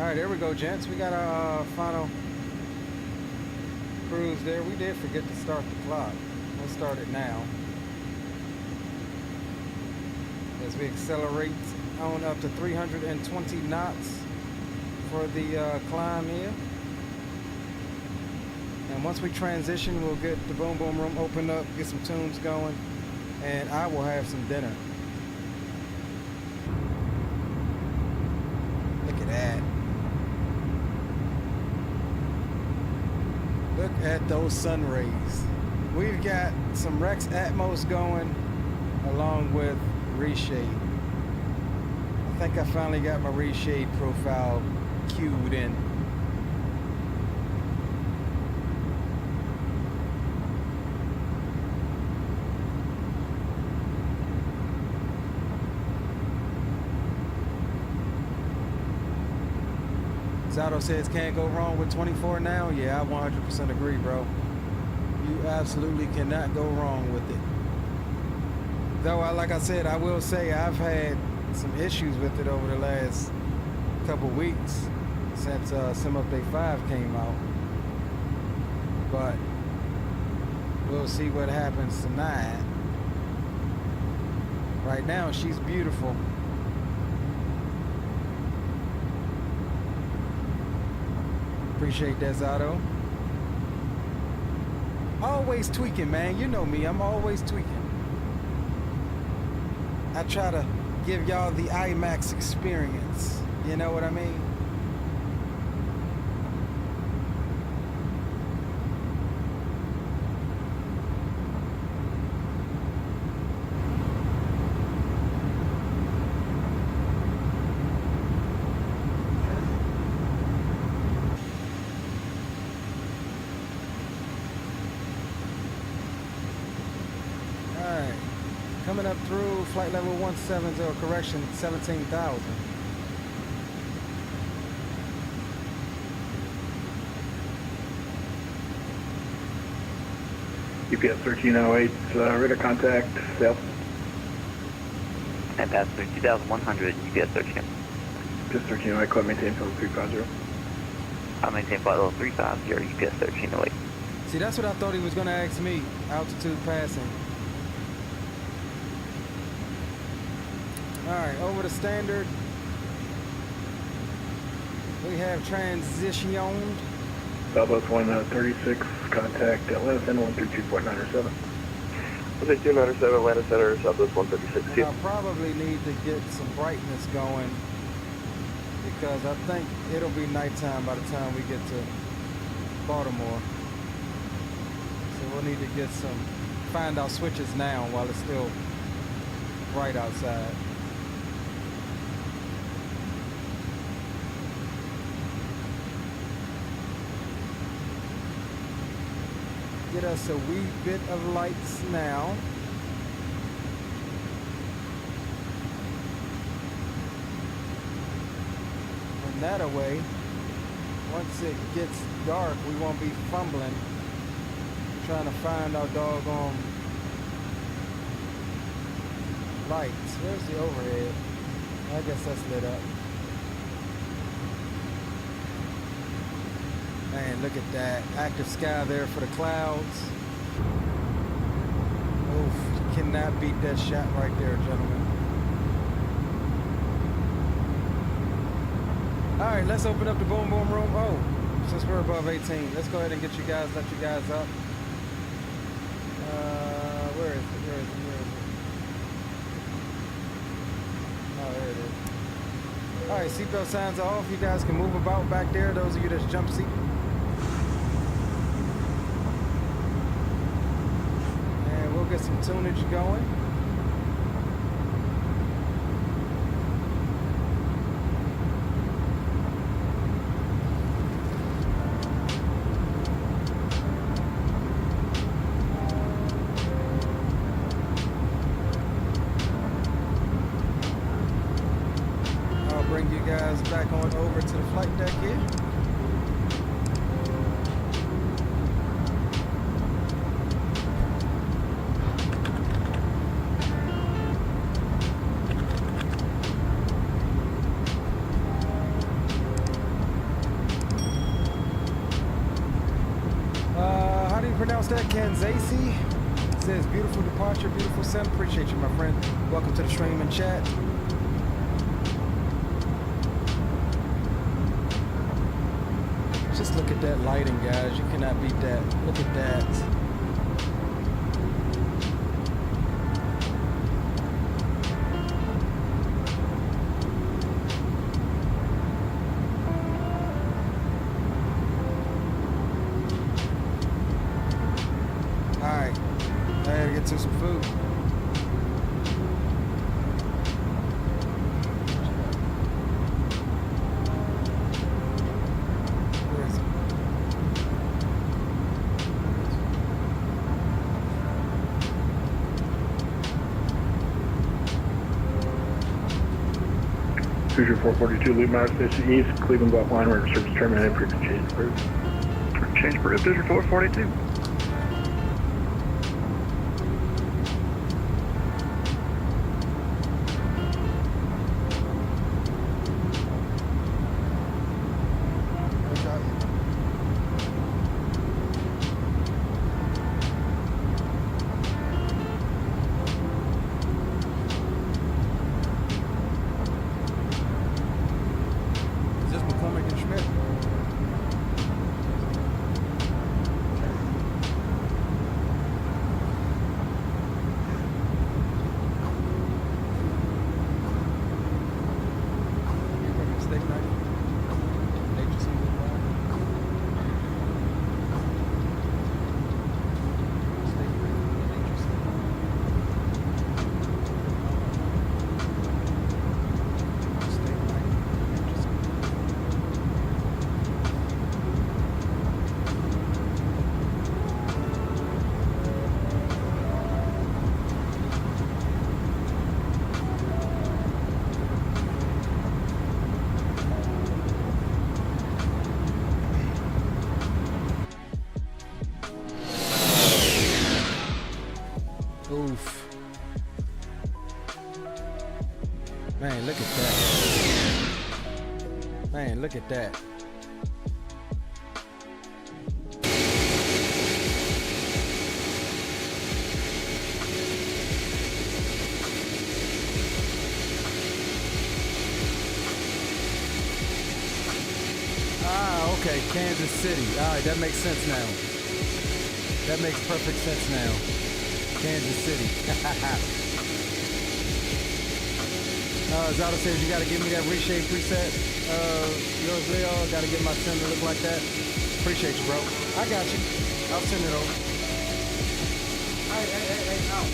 All right, there we go, gents. We got our final cruise there. We did forget to start the clock. We'll start it now. As we accelerate on up to 320 knots for the climb here. And once we transition, we'll get the boom boom room opened up, get some tunes going, and I will have some dinner. Look at that. Look at those sun rays. We've got some Rex Atmos going along with reshade. I think I finally got my reshade profile cued in. Zato says can't go wrong with 24 now. Yeah, I 100% agree, bro. You absolutely cannot go wrong with it. Though, like I said, I will say I've had some issues with it over the last couple weeks since Sim Update 5 came out. But we'll see what happens tonight. Right now, she's beautiful. Appreciate that, Zato. Always tweaking, man. You know me. I'm always tweaking. I try to give y'all the IMAX experience. You know what I mean? Coming up through flight level 170, or correction, 17,000. UPS 1308, radar contact, south. And passenger 2100, UPS 13. UPS 1308, call maintain flight level 350. I maintain flight level 350, UPS 1308. See, that's what I thought he was going to ask me, altitude passing. Alright, over to standard. We have transitioned. Southwest 136, contact Atlanta Center 132.97. 132.97, Atlanta Center, Southwest 136. I'll probably need to get some brightness going because I think it'll be nighttime by the time we get to Baltimore. So we'll need to get some, find our switches now while it's still bright outside. Get us a wee bit of lights now. And that away, once it gets dark, we won't be fumbling, trying to find our doggone lights. Where's the overhead? I guess that's lit up. Man, look at that. Active sky there for the clouds. Oof, you cannot beat that shot right there, gentlemen. All right, let's open up the boom boom room. Oh, since we're above 18, let's go ahead and get you guys, let you guys up. Where is it? Where is it? Where is it? Oh, there it is. All right, seatbelt signs are off. You guys can move about back there. Those of you that's jump seat. Get some tunage going. I'll bring you guys back on over to the flight deck here. pronounce that? Kanzasi says, beautiful departure, beautiful sim. Appreciate you, my friend. Welcome to the stream and chat. Just look at that lighting, guys. You cannot beat that. Look at that. To some food. Where is it? Hoosier 442, lead Mount Station East, Cleveland Block line, where service terminated, frequency change approved. Change approved, Hoosier 442. Oof. Man, look at that. Man, look at that. Ah, okay, Kansas City. All right, that makes sense now. That makes perfect sense now. Kansas City. Zada says you gotta give me that reshape preset. Yours Leo, gotta get my sim to look like that. Appreciate you, bro. I got you. I'll send it over. Hey, out.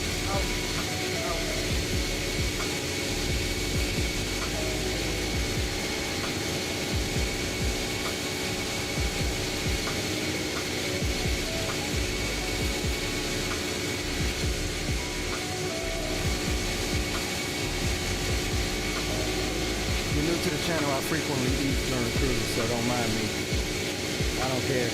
To the channel, I frequently eat during cruise, so don't mind me. I don't care.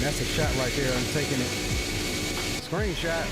That's a shot right there. I'm taking it. Screenshot.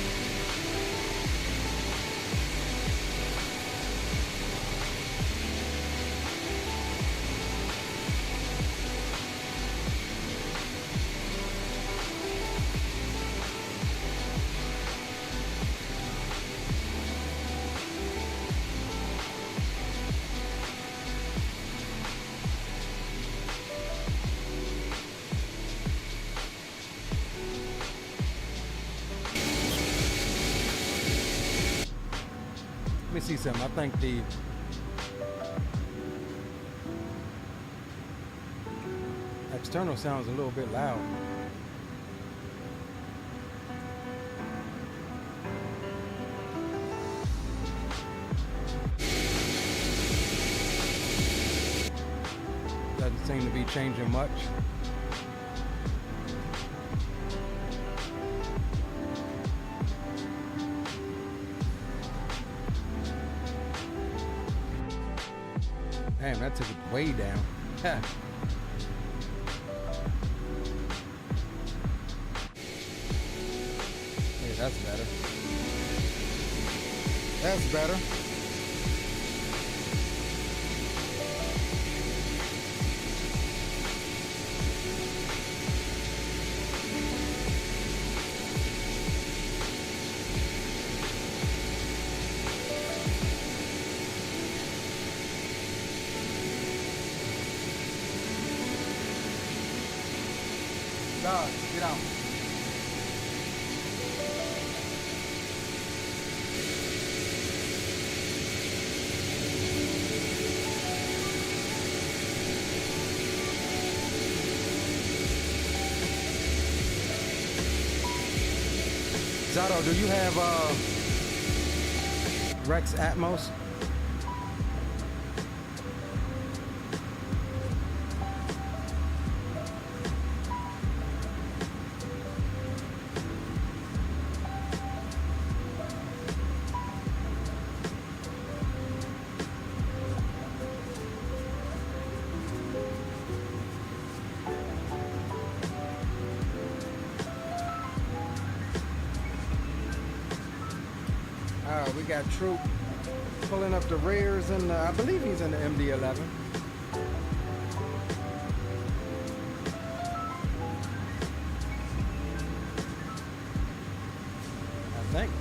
See something. I think the External sounds a little bit loud. Doesn't seem to be changing much. Damn, that took it way down. Yeah, that's better. That's better. God, get out. Zato, do you have Rex Atmos? We got Troop pulling up the rears, and I believe he's in the MD-11. I think.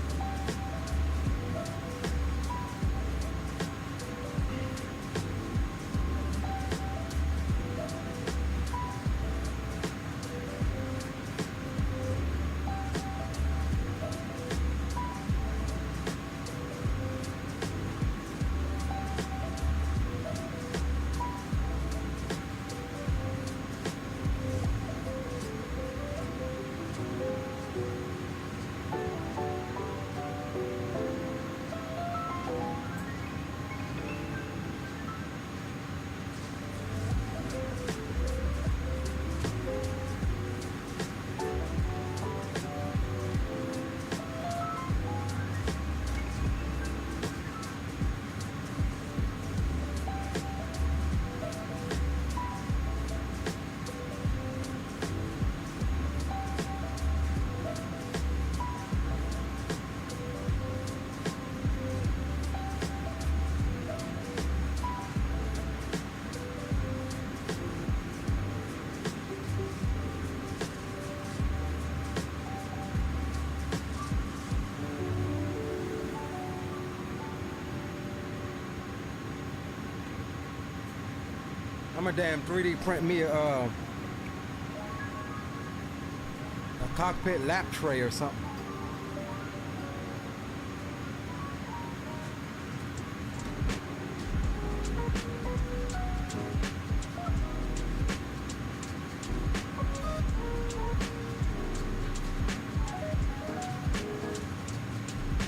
I'm gonna damn 3D print me a cockpit lap tray or something.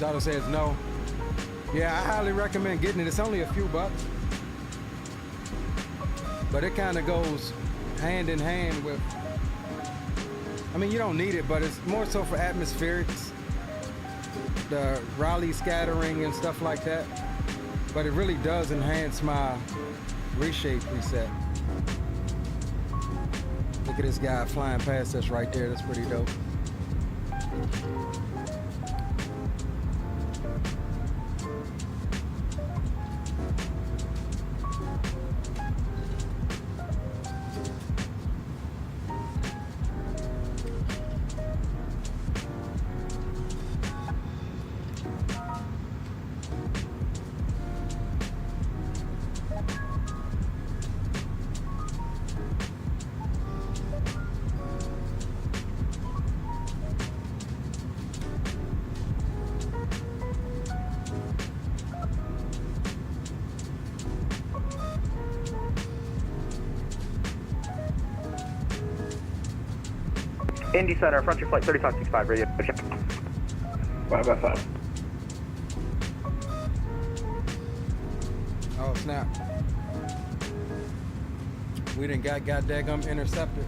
Dotto says no. Yeah, I highly recommend getting it. It's only a few bucks. But it kind of goes hand in hand with, I mean, you don't need it, but it's more so for atmospherics, the Raleigh scattering and stuff like that. But it really does enhance my reshape preset. Look at this guy flying past us right there. That's pretty dope. Indy Center, frontier flight 3565, radio check. 5x5. Oh, snap. We done got daggum intercepted.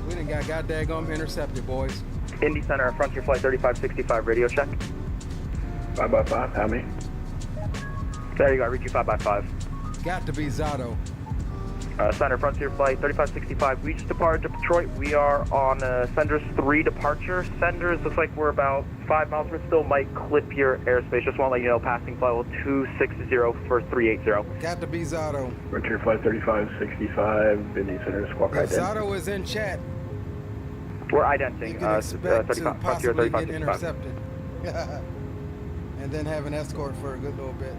We done got daggum intercepted, boys. Indy Center, frontier flight 3565, radio check. 5x5, how many? There you go, I read you 5x5. Got to be Zato. Center, frontier flight 3565. We just departed to Detroit. We are on Sender's 3 departure. Sender's looks like we're about 5 miles, but still might clip your airspace. Just want to let you know, passing flight level 260 for 380. Got to be Zato. Frontier flight 3565, Indy Center, squawk If ident. Zato is in chat, We're identing. you can expect to frontier possibly get 3565. intercepted. And then have an escort for a good little bit.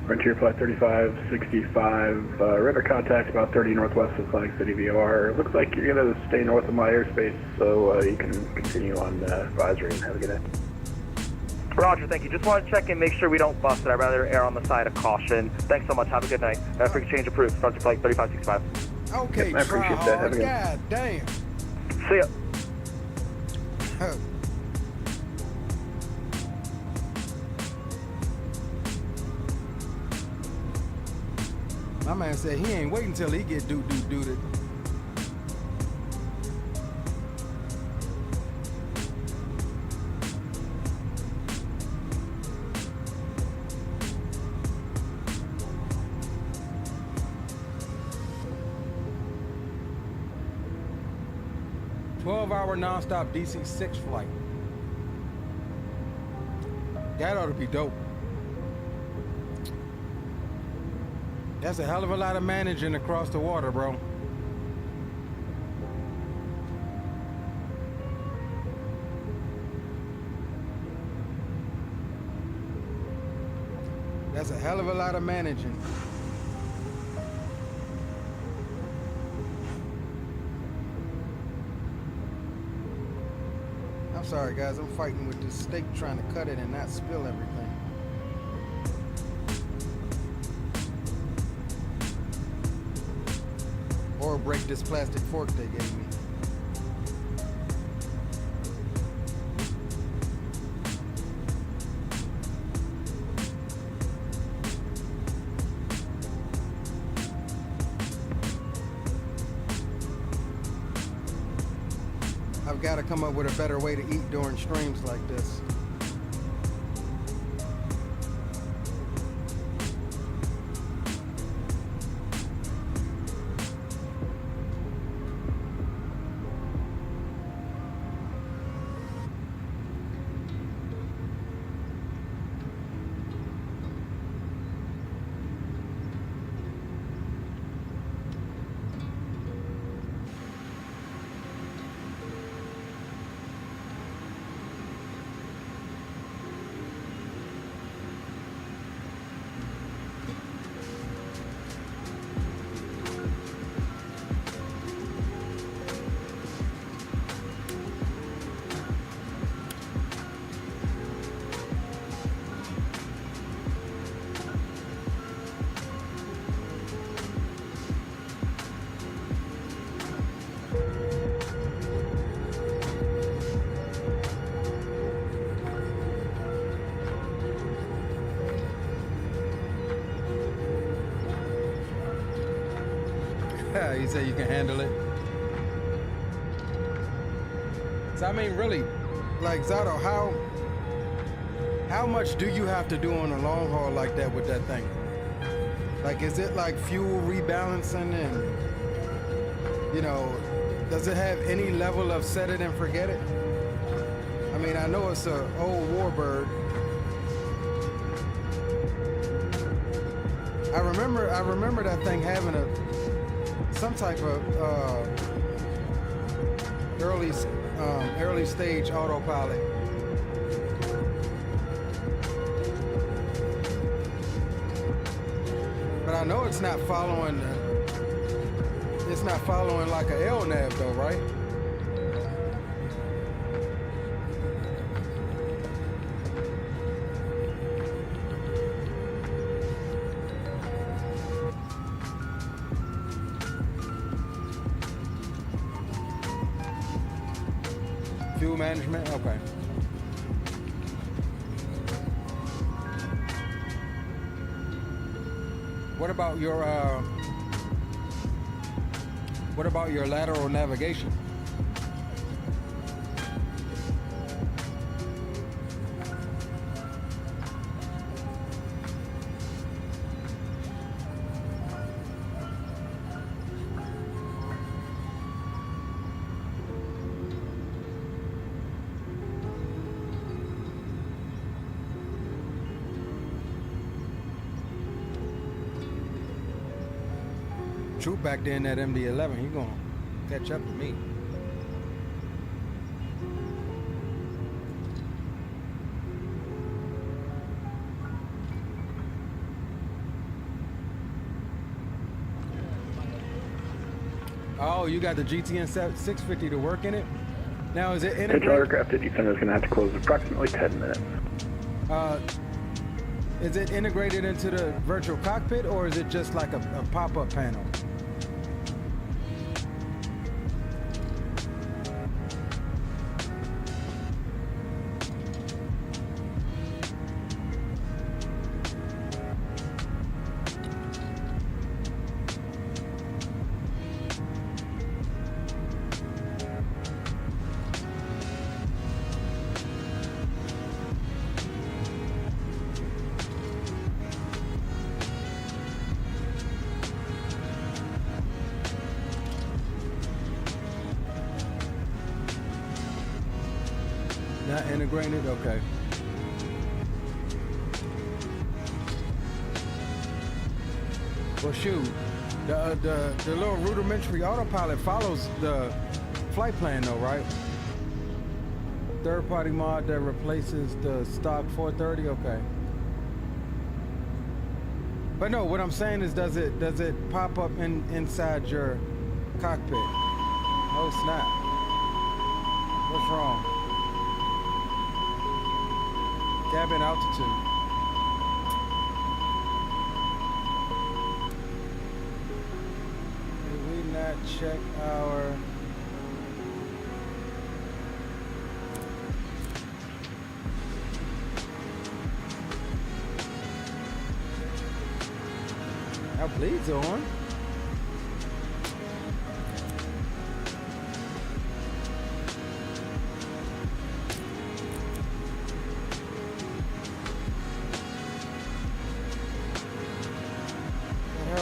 Frontier flight 3565, radar contact about 30 northwest of Flag City VR. Looks like you're going to stay north of my airspace, so you can continue on advisory and have a good day. Roger, thank you. Just want to check and make sure we don't bust it. I'd rather err on the side of caution. Thanks so much. Have a good night. Frequency change approved. Frontier flight 3565. Okay, Yep, I appreciate that. Have a good God damn. See ya. My man said he ain't waiting until he get dooted. $12-hour nonstop DC-6 flight. That ought to be dope. That's a hell of a lot of managing across the water, bro. That's a hell of a lot of managing. I'm sorry, guys. I'm fighting with this steak, trying to cut it and not spill everything. Or break this plastic fork they gave me. I've got to come up with a better way to eat during streams like this. You say you can handle it. So I mean, really, like Zato, how much do you have to do on a long haul like that with that thing? Like, is it like fuel rebalancing and, you know, does it have any level of set it and forget it? I mean, I know it's an old warbird. I remember that thing having some type of early stage autopilot. But I know it's not following not following like a LNAV though, right? Fuel management, okay. What about your lateral navigation? Troop back there in that MD-11, he gonna catch up to me. Oh, you got the GTN 650 to work in it? Now, is it integrated? Central Aircraft Defender is going to have to close in approximately 10 minutes. Is it integrated into the virtual cockpit, or is it just like a pop-up panel? Not integrated? Okay. Well, shoot, the little rudimentary autopilot follows the flight plan though, right? Third-party mod that replaces the stock 430, okay. But no, what I'm saying is, does it pop up inside your cockpit? Oh snap! What's wrong? Cabin altitude. Did we not check our... Our bleeds are on.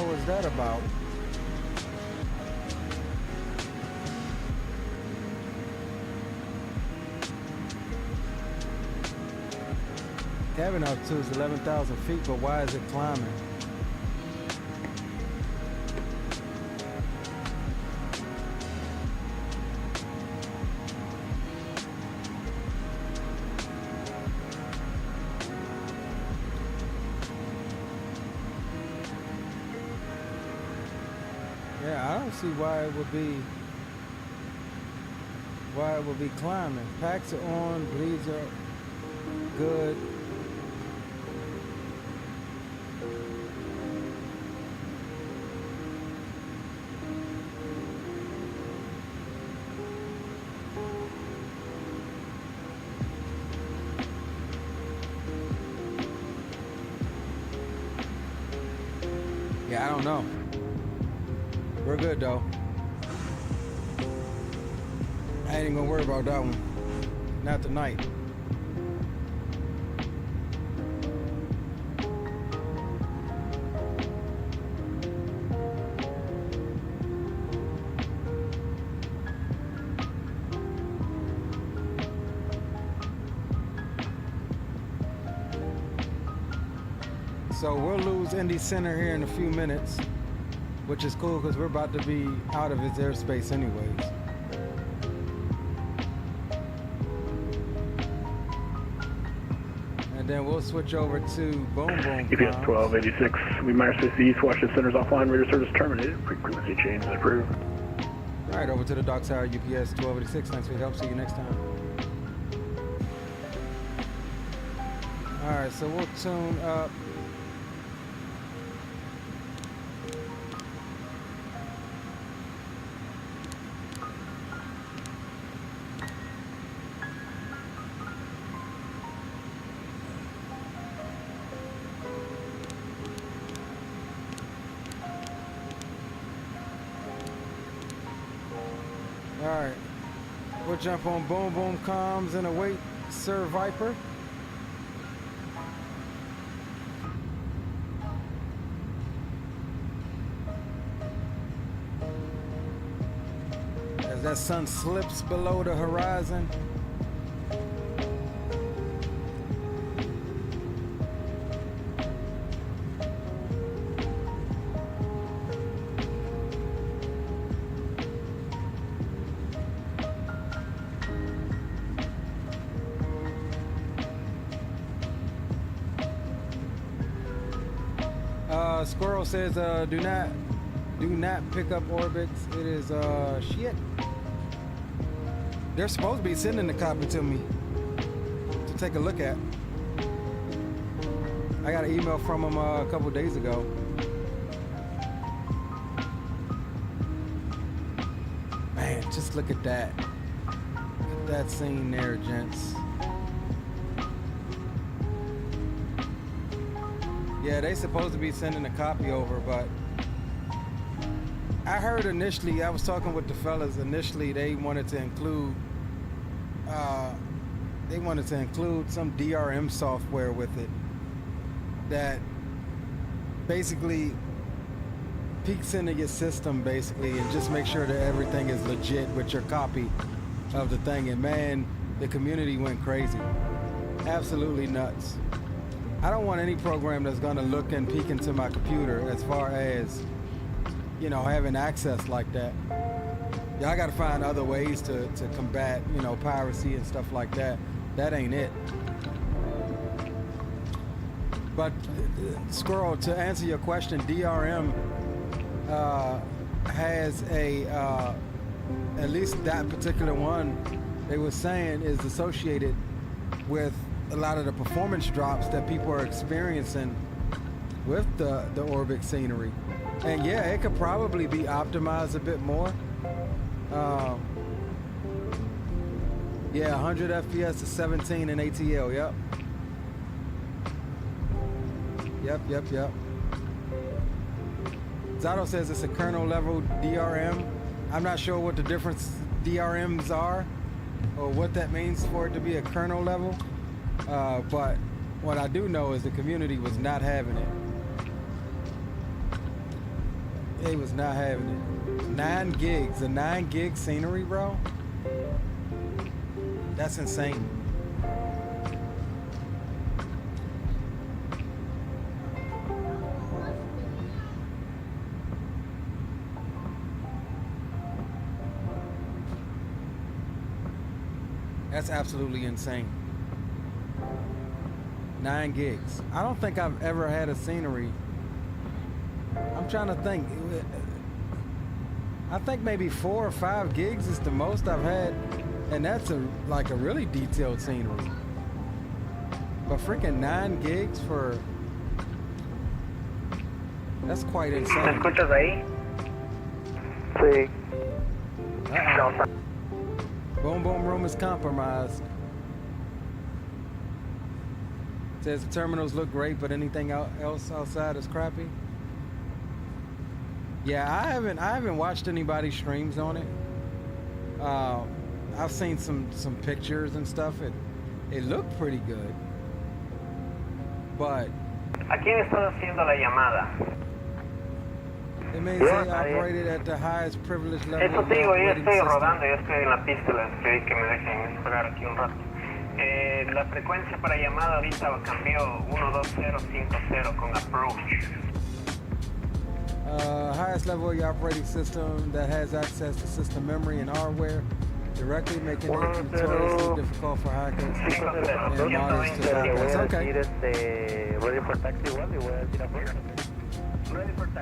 What's that about? Cabin altitude is 11,000 feet, but why is it climbing? Yeah, I don't see why it would be climbing. Packs are on, bleeds are good. Yeah, I don't know. We're good though. I ain't even gonna worry about that one. Not tonight. So we'll lose Indy Center here in a few minutes, which is cool because we're about to be out of its airspace anyways. And then we'll switch over to Boom Boom. UPS 1286, we minus 6 east, Washington Center's offline, radio service terminated, frequency change approved. All right, over to the dark side, UPS 1286. Thanks for your help. See you next time. All right, so we'll tune up. All right, we'll jump on Boom Boom comms and await Sir Viper. As that sun slips below the horizon. Squirrel says, do not pick up orbits. It is shit. They're supposed to be sending the copy to me to take a look at. I got an email from them a couple days ago. Man, just look at that. Look at that scene there, gents. Yeah, they supposed to be sending a copy over, but I heard initially, I was talking with the fellas, initially they wanted to include some DRM software with it that basically peeks into your system basically and just make sure that everything is legit with your copy of the thing. And man, the community went crazy. Absolutely nuts. I don't want any program that's gonna look and peek into my computer as far as, you know, having access like that. Y'all gotta find other ways to combat, you know, piracy and stuff like that. That ain't it. But Squirrel, to answer your question, DRM has a, at least that particular one, they were saying is associated with a lot of the performance drops that people are experiencing with the orbit scenery. And yeah, it could probably be optimized a bit more. Yeah, 100 FPS to 17 in ATL, yep. Yep. Zato says it's a kernel level DRM. I'm not sure what the different DRMs are or what that means for it to be a kernel level. But what I do know is the community was not having it. They was not having it. 9 gigs, a 9 gig scenery, bro? That's insane. That's absolutely insane. 9 gigs. I don't think I've ever had a scenery. I'm trying to think. I think maybe 4 or 5 gigs is the most I've had, and that's like a really detailed scenery. But freaking 9 gigs for... That's quite insane. ¿Me escuchas ahí? Sí. Boom Boom Room is compromised. Says the terminals look great, but anything else outside is crappy. Yeah, I haven't watched anybody's streams on it. I've seen some pictures and stuff. It looked pretty good, but ¿A quién estás haciendo la llamada? it means they operated at the highest privilege level. Eso te digo, yo estoy rodando, yo estoy en la pista, les pedí que me dejen esperar aquí un rato. La frecuencia para llamada ahorita cambió 12050 con approach. Highest level of your operating system that has access to system memory and hardware, directly making it notoriously difficult for hackers and modders to bypass. Okay. Ready for taxi, igual, y voy a decir afuera.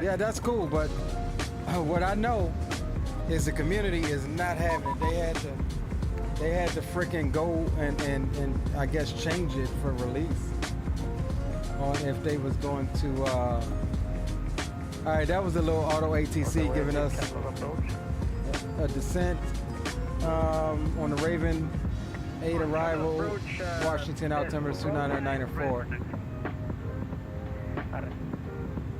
Yeah, that's cool, but what I know is the community is not having it. They had to freaking go and I guess change it for release on if they was going to. All right, that was a little auto ATC giving us a descent on the Raven 8 arrival, Washington altimeter 29994.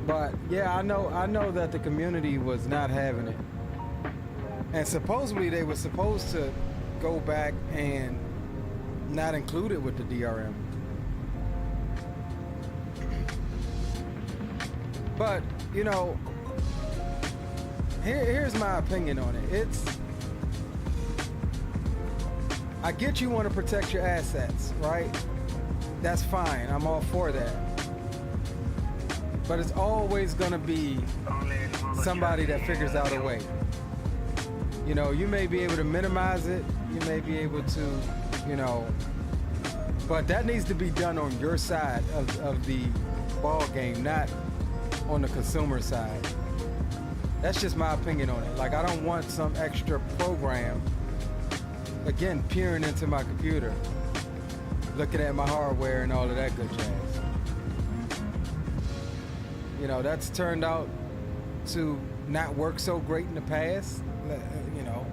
But yeah, I know that the community was not having it, and supposedly they were supposed to go back and not include it with the DRM. But you know, here's my opinion on it. I get you want to protect your assets, right? That's fine. I'm all for that. But it's always going to be somebody that figures out a way. You know, you may be able to minimize it. You may be able to, you know, but that needs to be done on your side of the ball game, not on the consumer side. That's just my opinion on it. Like, I don't want some extra program, again, peering into my computer, looking at my hardware and all of that good jazz. You know, that's turned out to not work so great in the past. You know,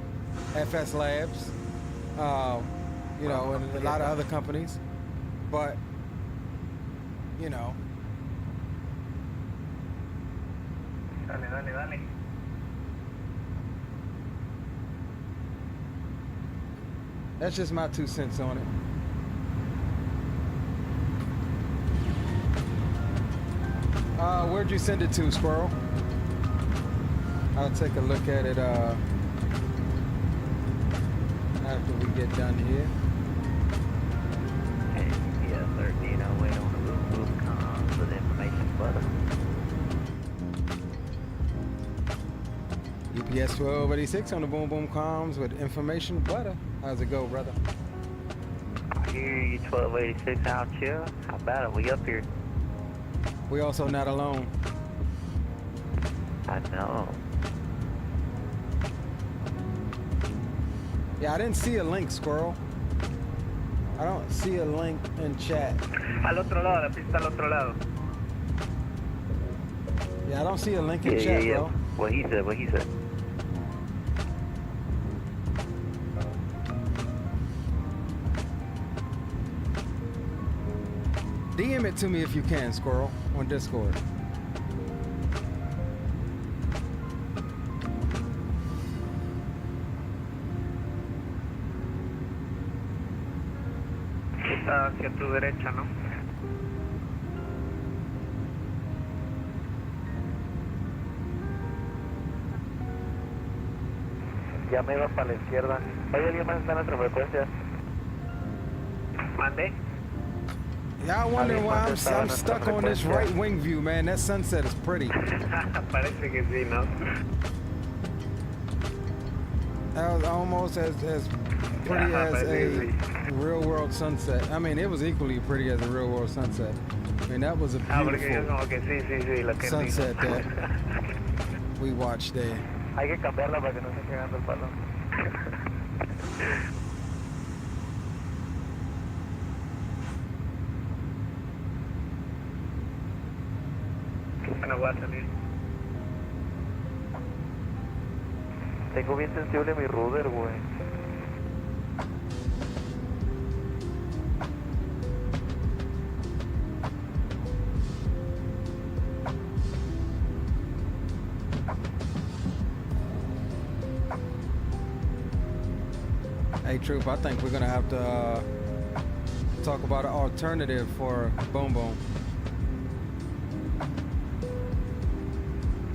FS Labs, you know, and a lot of other companies. But, you know. Dale. That's just my 2 cents on it. Where'd you send it to, Squirrel? I'll take a look at it after we get done here. Yeah, 1308 on the roof comms with information butter. UPS 1286 on the boom boom comms with information butter. How's it go, brother? I hear you, 1286 out here. How about it? We up here. We also not alone. I know. Yeah, I didn't see a link, Squirrel. I don't see a link in chat. Al otro lado, la pista al otro lado. Yeah, I don't see a link in chat, bro. What he said. DM it to me if you can, Squirrel, on Discord. Está hacia tu derecha, ¿no? Ya me iba para la izquierda. ¿Hay alguien más está en nuestra frecuencia? ¿Mande? Yeah, I wonder why I'm stuck on this right wing view, man. That sunset is pretty. Parece que sí, ¿no? That was almost as pretty as a real world sunset. I mean, it was equally pretty as a real world sunset. I mean, that was a beautiful sunset that we watched there. Hay que cambiarla para que no se quede el palo. Bueno, voy a salir. Tengo bien sensible mi ruder, güey. Hey, Troop, I think we're gonna have to talk about an alternative for Boom Boom.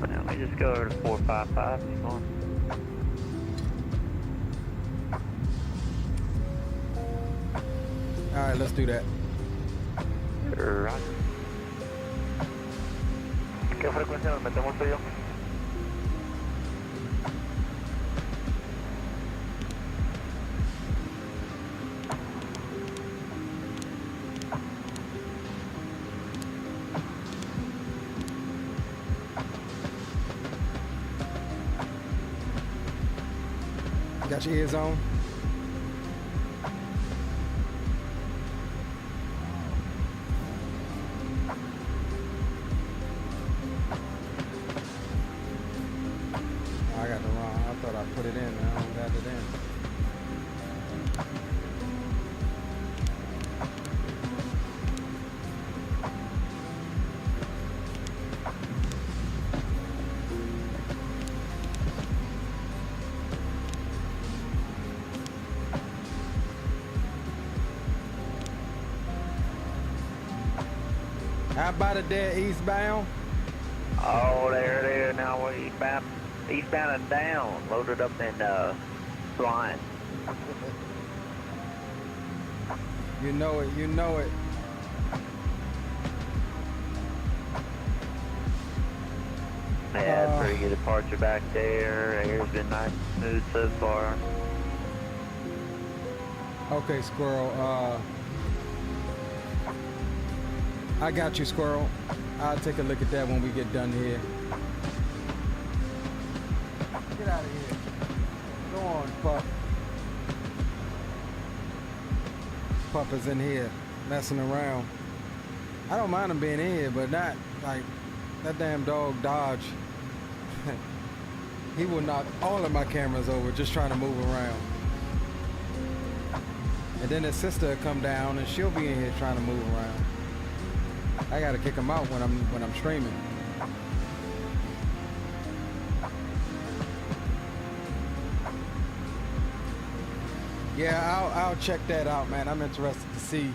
Now we just go over to 455. Come on. All right, let's do that. Right. ¿Qué frecuencia nos metemos tú y yo? Got your ears on? I got the wrong. I thought I put it in. I don't got it in. How about it there, eastbound? Oh, there it is. Now we're eastbound and down. Loaded up and flying. You know it, you know it. Yeah, pretty good departure back there. Air's been nice and smooth so far. Okay, Squirrel. I got you, Squirrel. I'll take a look at that when we get done here. Get out of here. Go on, Pup. Pup is in here, messing around. I don't mind him being in here, but not like that damn dog Dodge. He will knock all of my cameras over just trying to move around. And then his sister will come down and she'll be in here trying to move around. I gotta kick him out when I'm streaming. Yeah, I'll check that out, man. I'm interested to see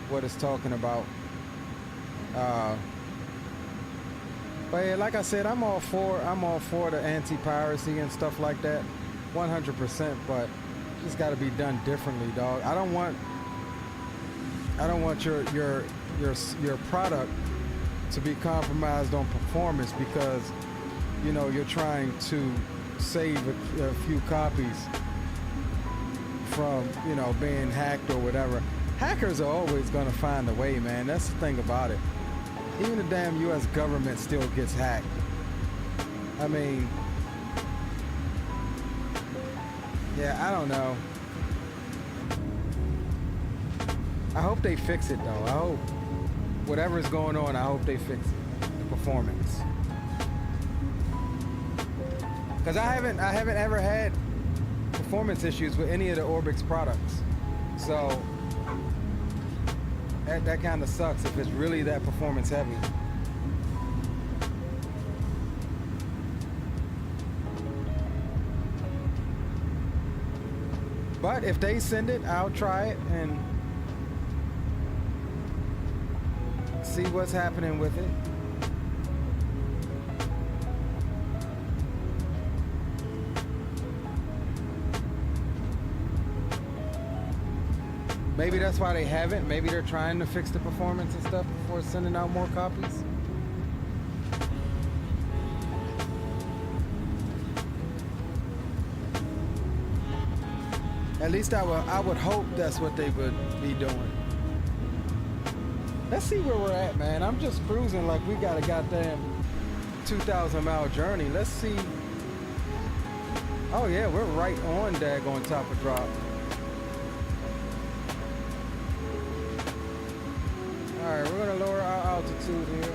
what it's talking about. But yeah, like I said, I'm all for the anti-piracy and stuff like that, 100%. But it's got to be done differently, dog. I don't want your product to be compromised on performance because, you know, you're trying to save a few copies from, you know, being hacked or whatever. Hackers are always going to find a way, man. That's the thing about it. Even the damn U.S. government still gets hacked. I mean, yeah, I don't know. I hope they fix it, though. I hope whatever's going on, I hope they fix it, the performance. Because I haven't ever had performance issues with any of the Orbix products. So that kind of sucks if it's really that performance heavy. But if they send it, I'll try it and see what's happening with it. Maybe that's why they haven't. Maybe they're trying to fix the performance and stuff before sending out more copies. At least I would hope that's what they would be doing. Let's see where we're at, man. I'm just cruising like we got a goddamn 2,000-mile journey. Let's see. Oh yeah, we're right on daggone top of drop. All right, we're gonna lower our altitude here.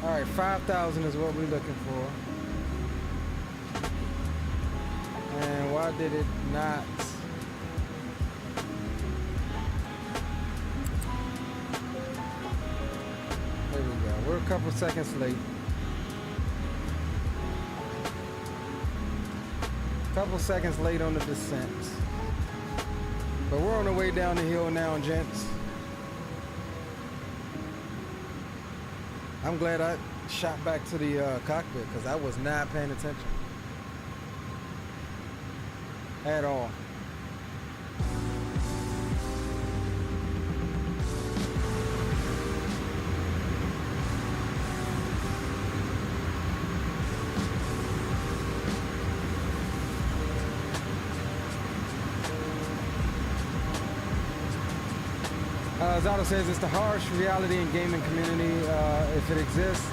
All right, 5,000 is what we're looking for. And why did it not? There we go. We're a couple seconds late. Couple seconds late on the descent. But we're on the way down the hill now, gents. I'm glad I shot back to the cockpit because I was not paying attention at all. as Otto says, it's the harsh reality in gaming community, if it exists.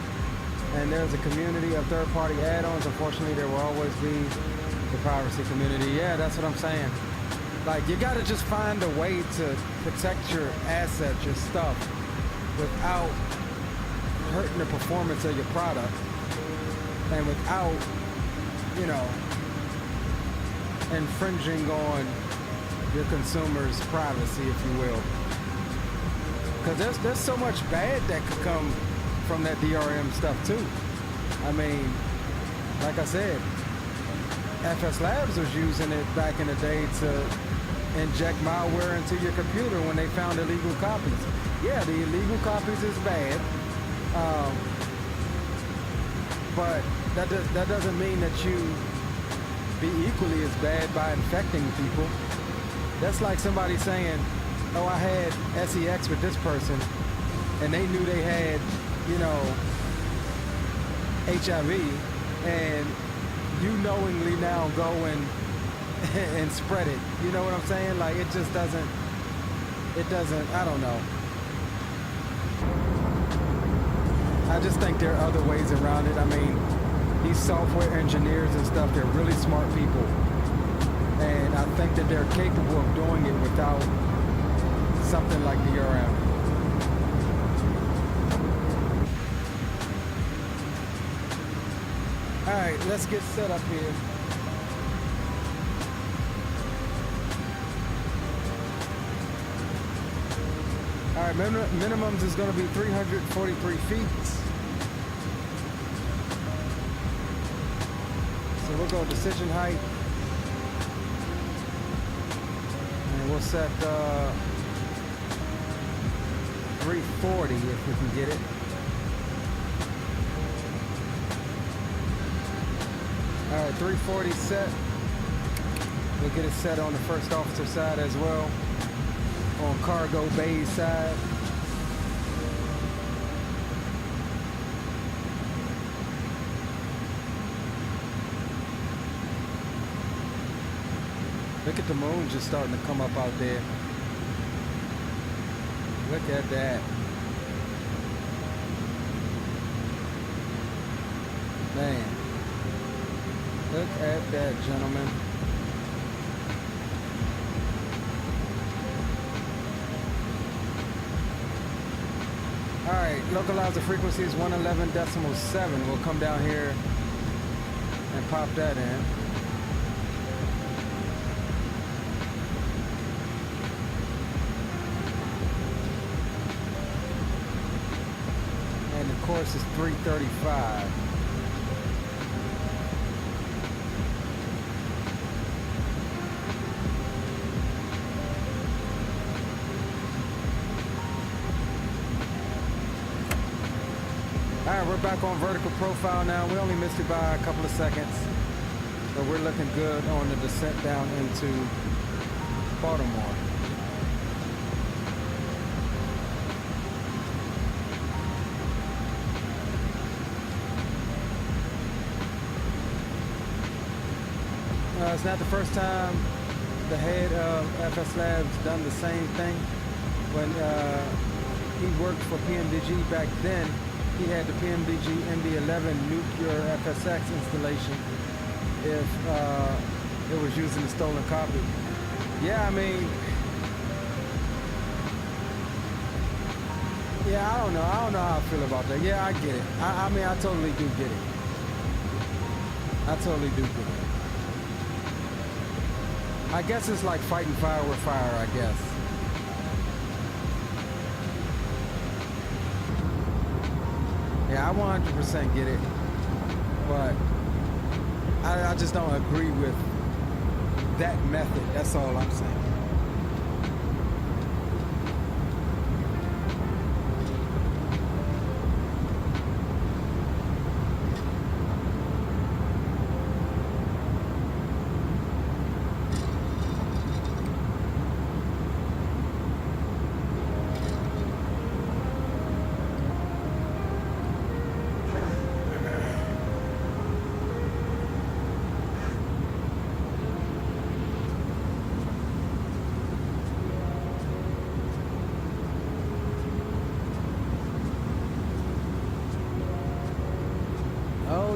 And there's a community of third-party add-ons. Unfortunately, there will always be the piracy community. Yeah, that's what I'm saying. Like, you gotta just find a way to protect your assets, your stuff, without hurting the performance of your product, and without, you know, infringing on your consumer's privacy, if you will. Because there's so much bad that could come from that DRM stuff too. I mean, like I said, FS Labs was using it back in the day to inject malware into your computer when they found illegal copies. Yeah, the illegal copies is bad, but that doesn't mean that you be equally as bad by infecting people. That's like somebody saying, oh, I had SEX with this person, and they knew they had, you know, HIV, and you knowingly now go and spread it. You know what I'm saying? Like, it just doesn't, I don't know. I just think there are other ways around it. I mean, these software engineers and stuff, they're really smart people. And I think that they're capable of doing it without something like DRM. All right, let's get set up here. All right, minimums is going to be 343 feet. So we'll go decision height. And we'll set 340 if we can get it. All right, 340 set. We'll get it set on the first officer side as well, on cargo bay side. Look at the moon just starting to come up out there. Look at that. Man. Look at that, gentlemen. All right, localizer frequency is 111.7. We'll come down here and pop that in. And the course is 335. All right, we're back on vertical profile now. We only missed it by a couple of seconds, but we're looking good on the descent down into Baltimore. It's not the first time the head of FS Labs done the same thing. When he worked for PMDG back then, he had the PMDG MD11 nuclear FSX installation if it was using a stolen copy. Yeah, I mean, yeah, I don't know how I feel about that. Yeah, I get it. I mean, I totally do get it. I totally do get it. I guess it's like fighting fire with fire, I guess. Yeah, I 100% get it, but I just don't agree with that method. That's all I'm saying.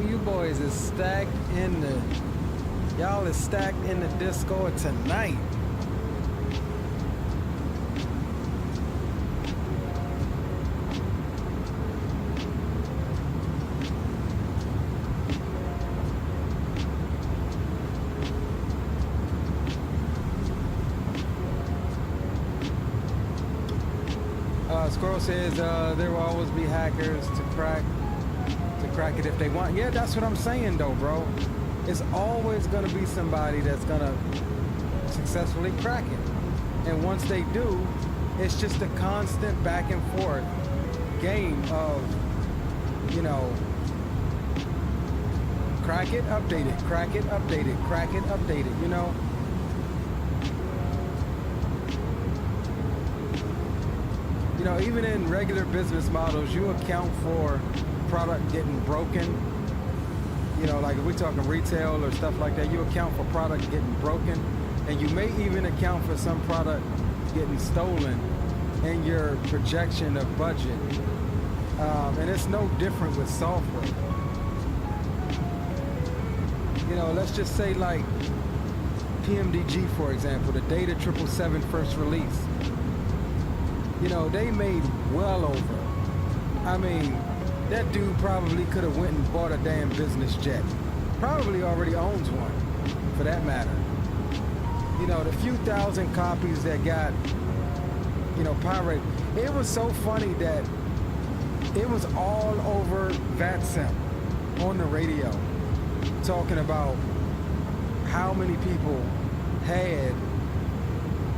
you boys is stacked in the, y'all is stacked in the Discord tonight. Squirrel says there will always be hackers to crack it if they want. Yeah, that's what I'm saying though, bro. It's always gonna be somebody that's gonna successfully crack it. And once they do, it's just a constant back and forth game of, you know, crack it, update it, crack it, update it, crack it, update it, you know. You know, even in regular business models, you account for product getting broken. You know, like if we're talking retail or stuff like that, you account for product getting broken. And you may even account for some product getting stolen in your projection of budget. And it's no different with software. You know, let's just say like PMDG, for example, the Data 777 first release. You know, they made well over. I mean, that dude probably could have went and bought a damn business jet. Probably already owns one, for that matter. You know, the few thousand copies that got, you know, pirated. It was so funny that it was all over VATSIM on the radio, talking about how many people had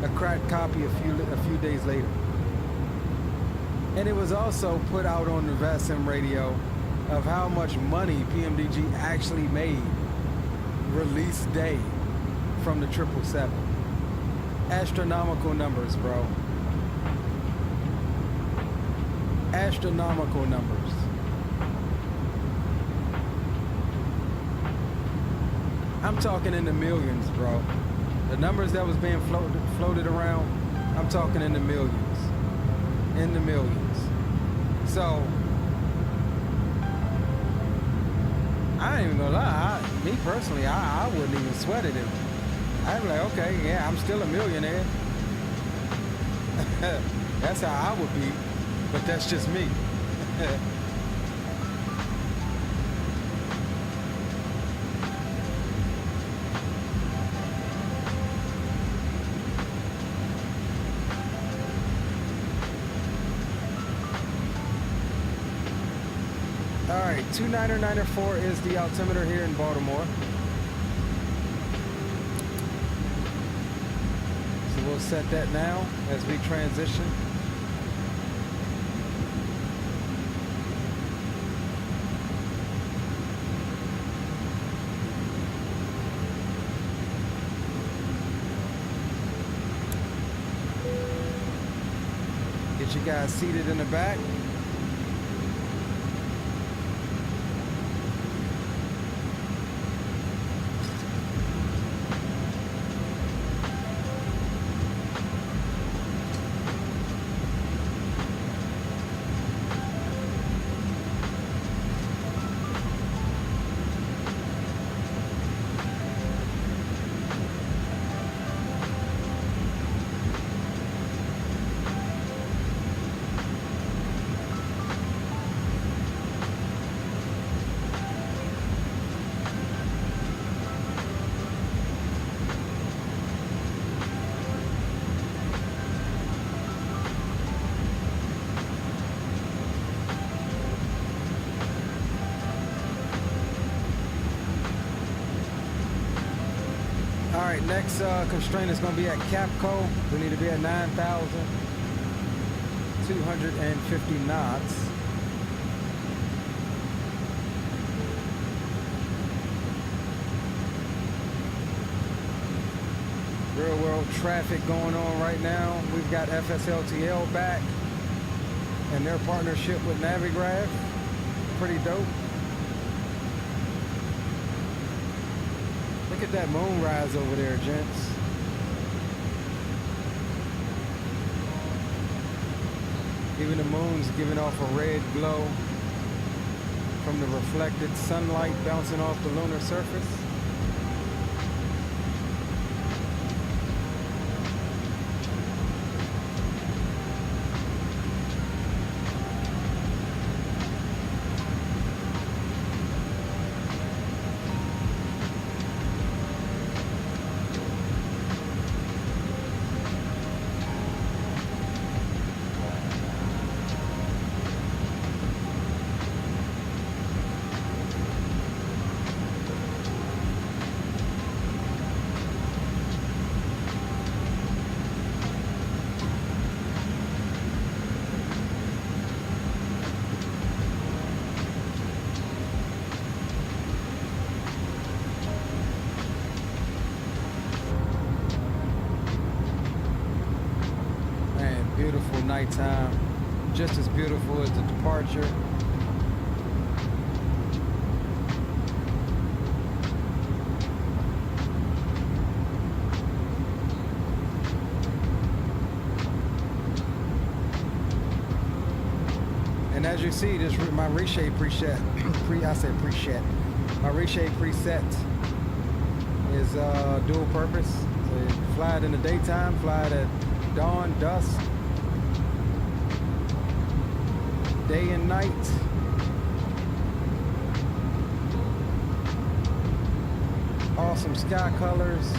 a cracked copy a few days later. And it was also put out on the VATSIM radio of how much money PMDG actually made release day from the 777. Astronomical numbers, bro. Astronomical numbers. I'm talking in the millions, bro. The numbers that was being floated around, I'm talking in the millions. In the millions. So, I ain't even gonna lie, me personally, I wouldn't even sweat it. I'd be like, okay, yeah, I'm still a millionaire. That's how I would be, but that's just me. All right, 29904 is the altimeter here in Baltimore. So we'll set that now as we transition. Get you guys seated in the back. Next constraint is going to be at Capco. We need to be at 9,250 knots. Real world traffic going on right now. We've got FSLTL back and their partnership with Navigraph. Pretty dope. Look at that moon rise over there, gents. Even the moon's giving off a red glow. from the reflected sunlight bouncing off the lunar surface. Beautiful nighttime, just as beautiful as the departure. And as you see, this my reshape preset, my reshape preset is dual purpose. So you fly it in the daytime, fly it at dawn, dusk, day and night. Awesome sky colors.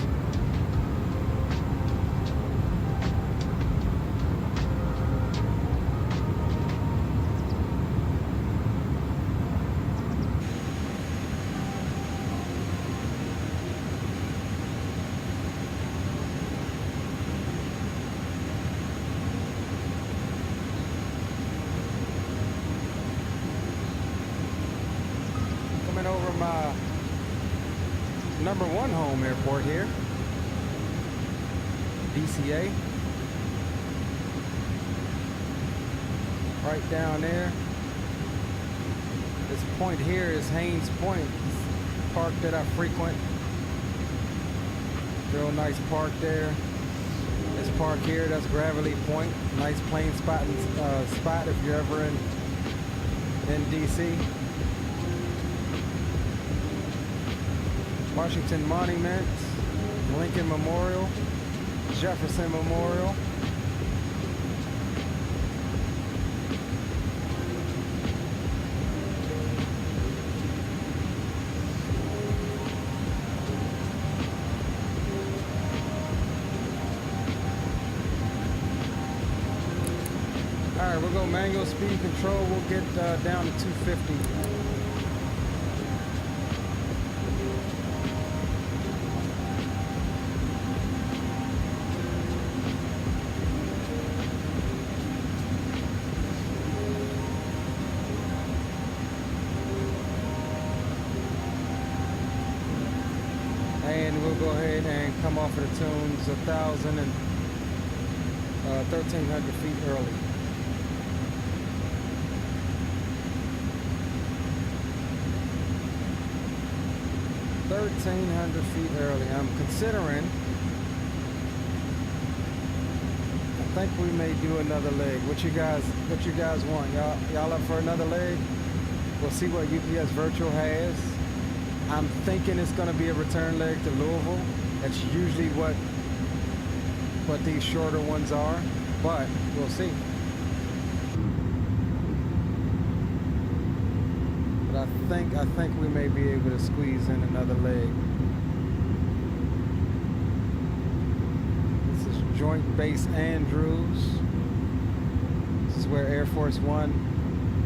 Over my #1 home airport here, DCA, right down there. This point here is Haynes Point, park that I frequent. Real nice park there. This park here, that's Gravely Point, nice plane spot if you're ever in DC. Washington Monument, Lincoln Memorial, Jefferson Memorial. All right, we'll go manual speed control. We'll get down to 250. And we'll go ahead and come off of the tunes 1,000 and 1,300 feet early. I'm considering, I think we may do another leg. What you guys want? Y'all up for another leg? We'll see what UPS Virtual has. I'm thinking it's going to be a return leg to Louisville. That's usually what these shorter ones are, but we'll see. But I think we may be able to squeeze in another leg. This is Joint Base Andrews. This is where Air Force One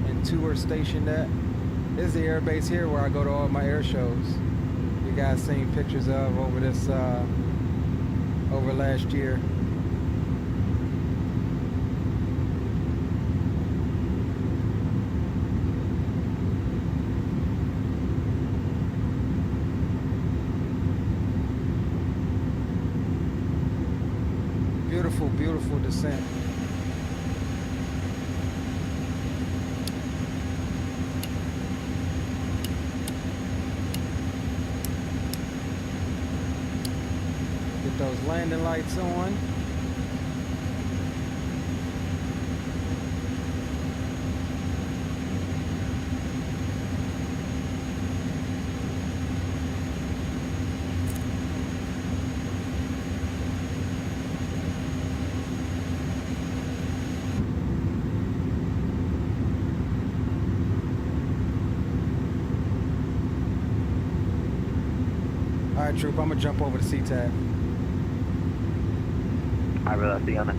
and 2 are stationed at. This is the air base here where I go to all my air shows. You guys seen pictures of over this over last year. Beautiful, beautiful descent. Get those landing lights on. right, Troop, I'm gonna jump over to C-Tab. I realize the on it.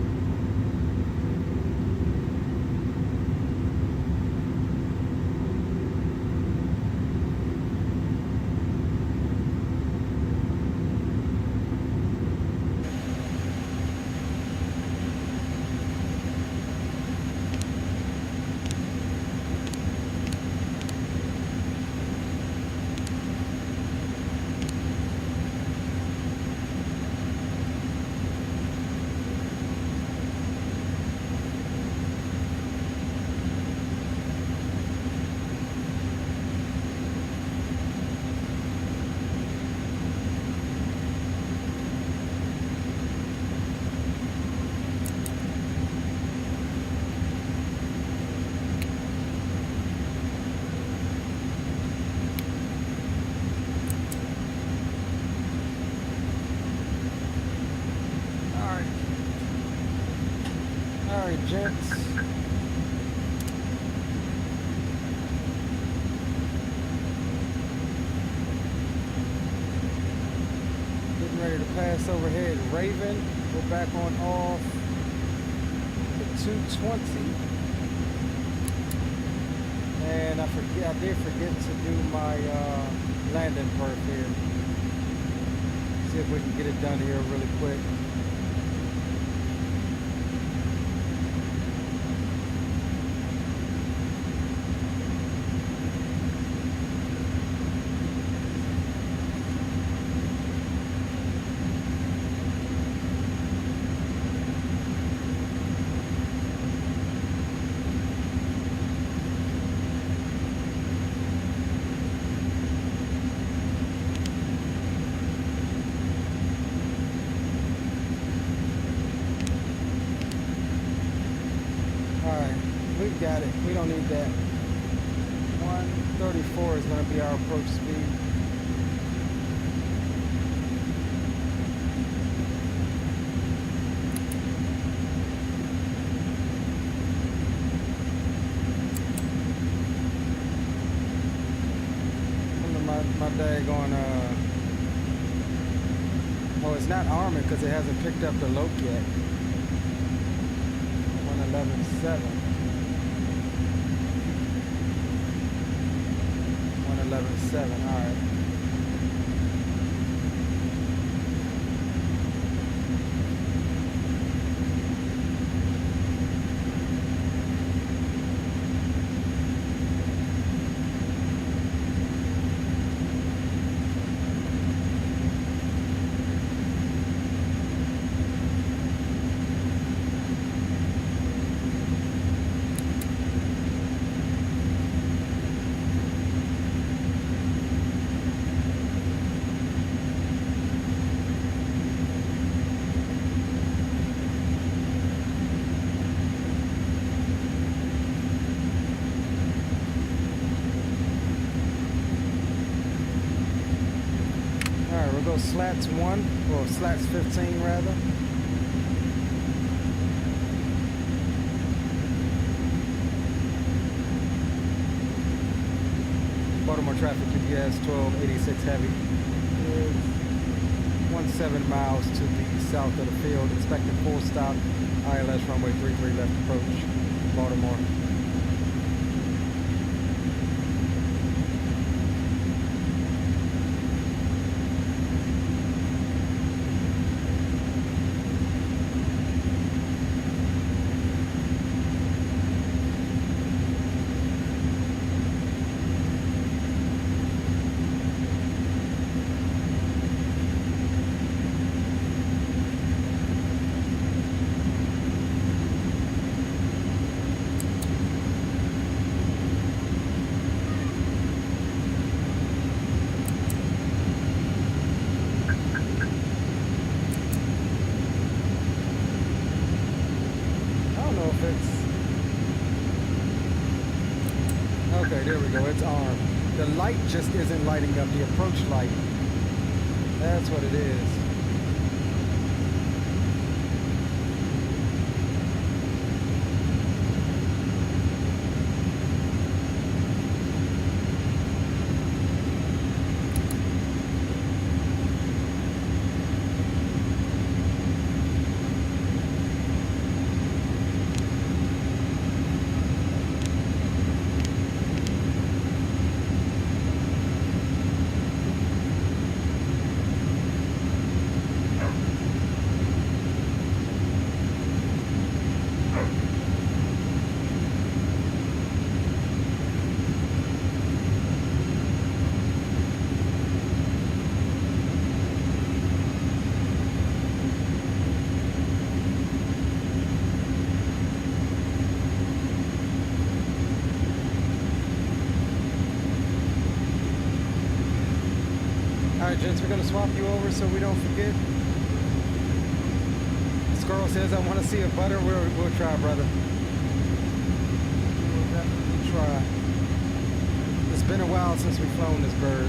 Alright, gents. Getting ready to pass overhead Raven. Go back on off the 220. And I did forget to do my landing perf here. See if we can get it done here really quick. Got it. We don't need that. 134 is going to be our approach speed. My daggone, oh, it's not arming because it hasn't picked up the lope yet. 111.7. 11.7, all right. We'll go slats 1, or slats 15 rather. Baltimore traffic UPS 1286 heavy is 17 miles to the south of the field. Expected full stop, ILS runway 33 left approach, Baltimore. Okay, there we go. It's armed. The light just isn't lighting up. The approach light. That's what it is. Alright, gents, we're gonna swap you over so we don't forget. Squirrel says, I want to see a butter. We'll try, brother. We'll definitely try. It's been a while since we've flown this bird.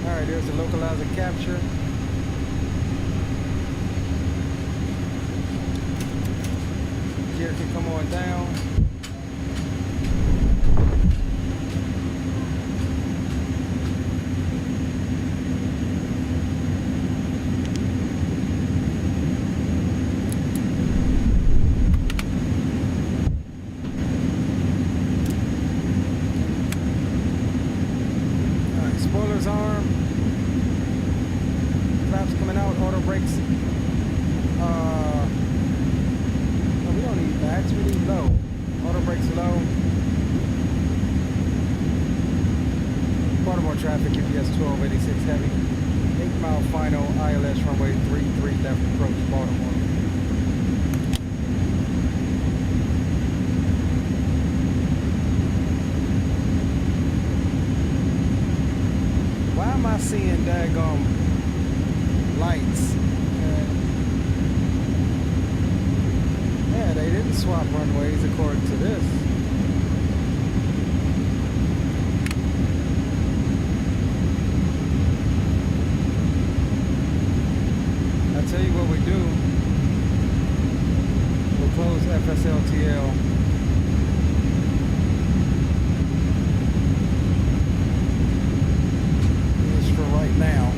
Alright, there's the localizer capture. Gear can come on down. Baltimore traffic, UPS 1286 heavy. 8 mile final, ILS runway 33 left approach, Baltimore. Why am I seeing daggum lights? Yeah, they didn't swap runways according to this. Tell you what we do. We'll close FSLTL. Just for right now.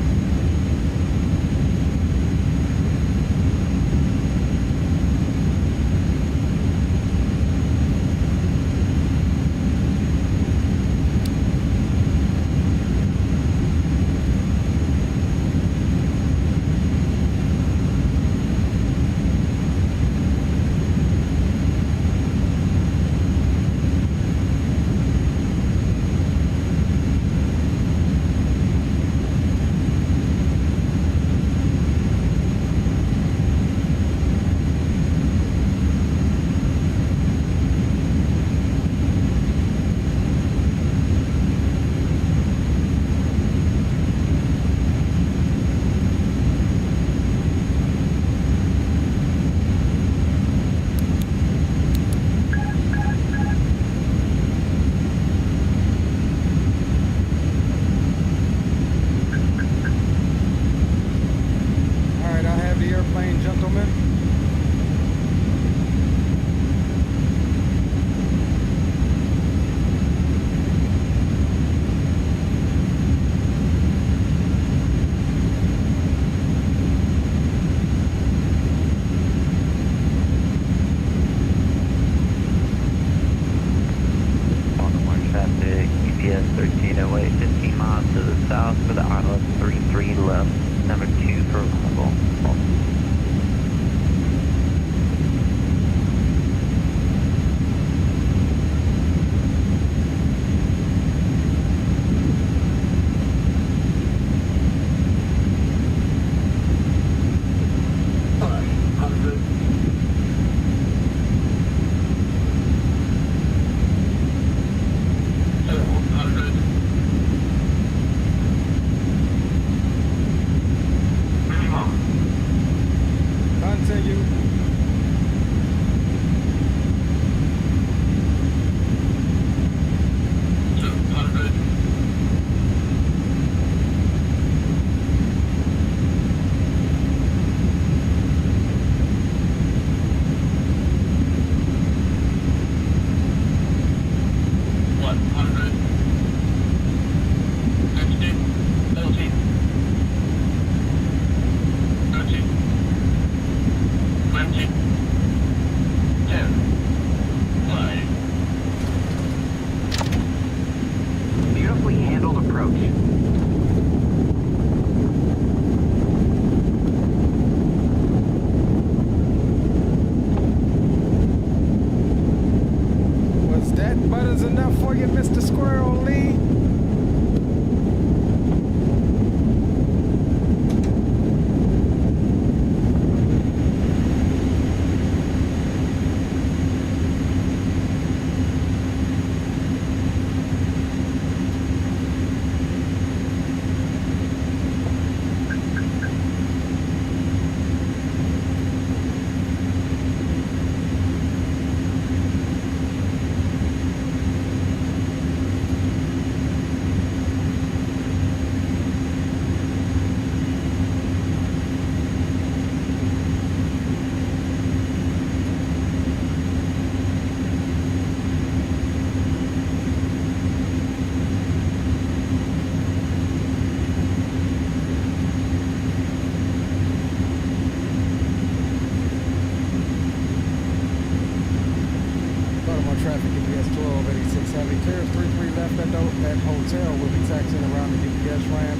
traffic, UPS 1286 heavy. Clears 33 left at that hotel. We'll be taxiing around the UPS ramp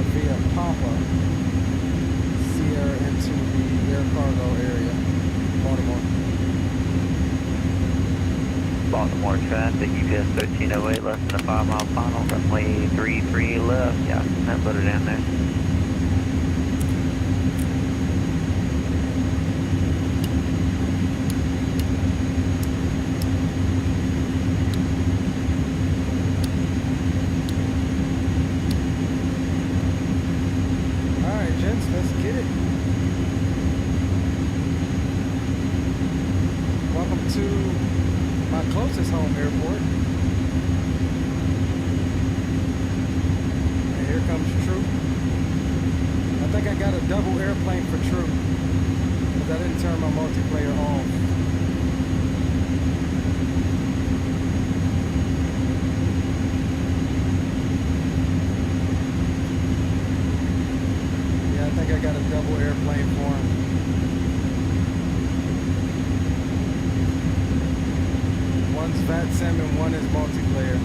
via Papa Sierra into the air cargo area, Baltimore. Baltimore traffic, UPS 1308, less than a 5-mile final, runway 33 left. Yeah, that put her down there. Let's get it. Welcome to my closest home airport. And here comes True. I think I got a double airplane for True, because I didn't turn my multiplayer off. I think I got a double airplane for him. One's VATSIM and one is multiplayer.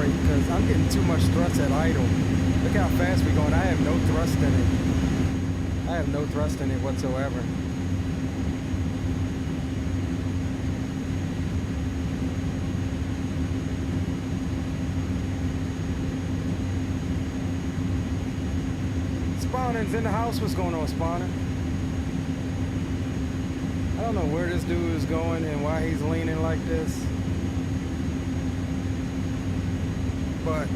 Because I'm getting too much thrust at idle. Look how fast we're going. I have no thrust in it. I have no thrust in it whatsoever. Spawning's in the house. What's going on, Spawning? I don't know where this dude is going and why he's leaning like this. But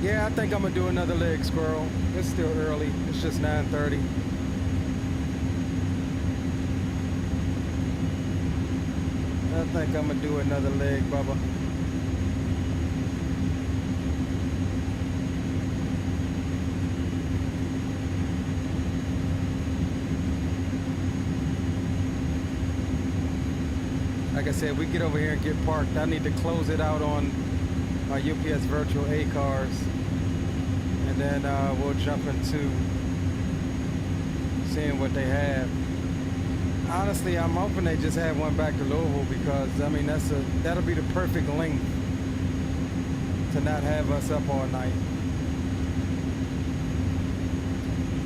yeah, I think I'm gonna do another leg, Squirrel. It's still early. It's just 9:30. I think I'm gonna do another leg, Bubba. Like I said, we get over here and get parked. I need to close it out on my UPS virtual A cars. And then we'll jump into seeing what they have. Honestly, I'm hoping they just have one back to Louisville, because I mean that'll be the perfect length to not have us up all night.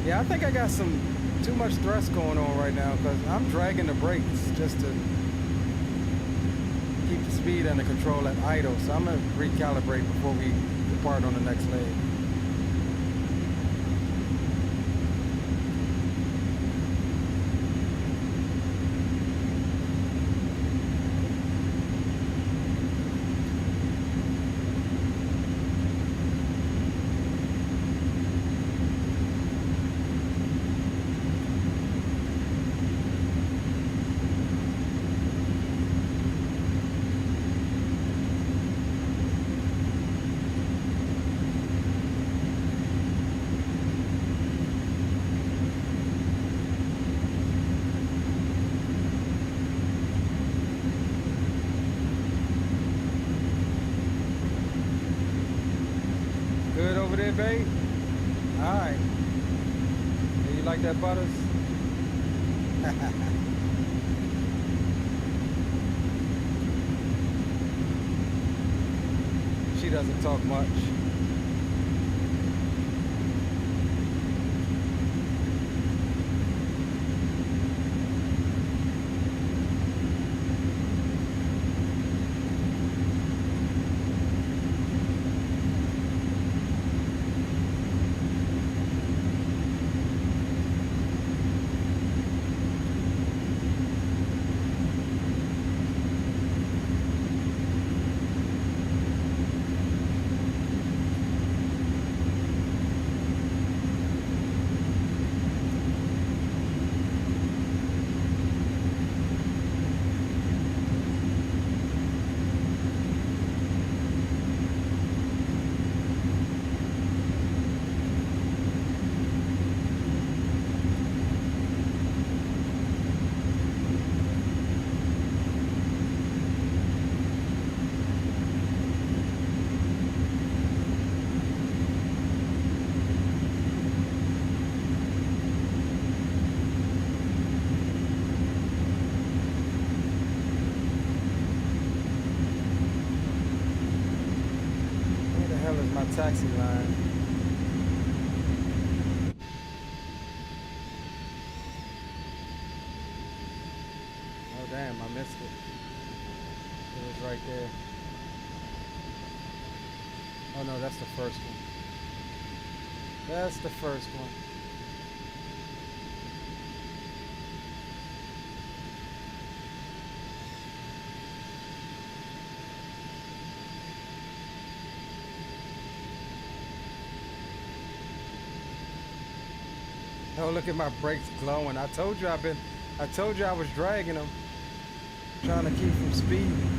Yeah, I think I got too much thrust going on right now, because I'm dragging the brakes just to keep the speed under control at idle. So I'm gonna recalibrate before we depart on the next leg. over there, babe? Alright. You like that, Butters? She doesn't talk much. Taxi line. Oh damn, I missed it. It was right there. Oh no, that's the first one. That's the first one. Oh, look at my brakes glowing. I told you I was dragging them. Trying to keep from speeding.